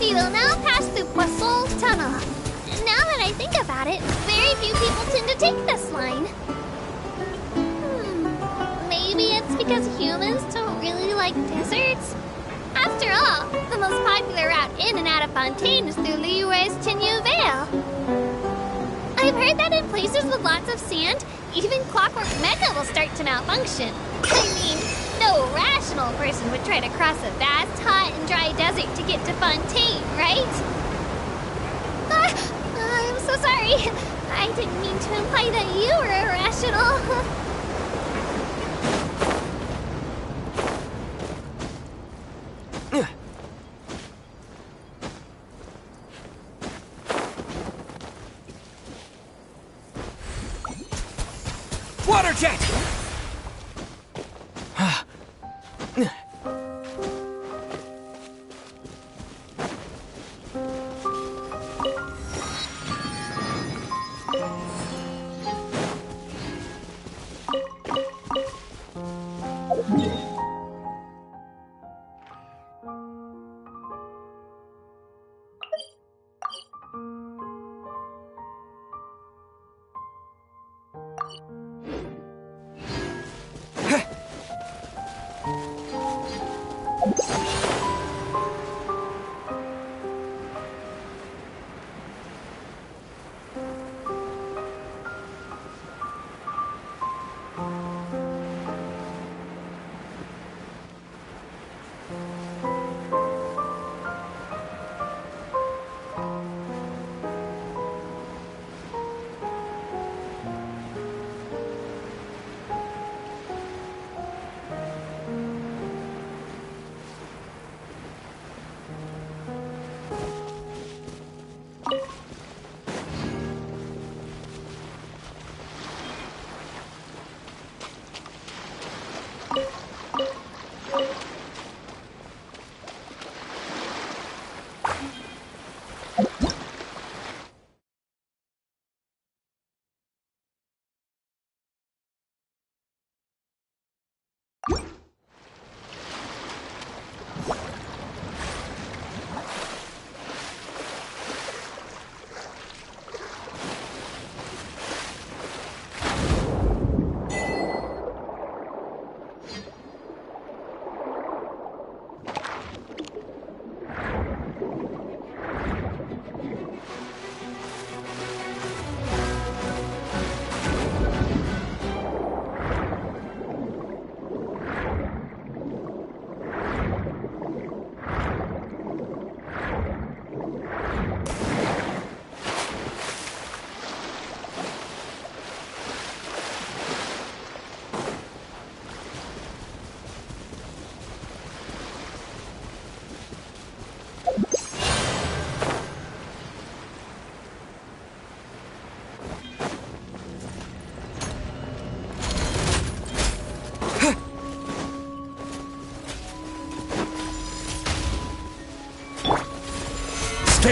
We will now pass through Poisson Tunnel. Now that I think about it, very few people tend to take this line. Maybe it's because humans don't really like deserts? After all, the most popular route in and out of Fontaine is through Liyue's Tenue Vale. I've heard that in places with lots of sand, even Clockwork Mecha will start to malfunction. I mean, no rational person would try to cross a vast, hot, and dry desert to get to Fontaine, right? I'm so sorry. I didn't mean to imply that you were irrational. Water jet!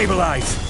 stabilize.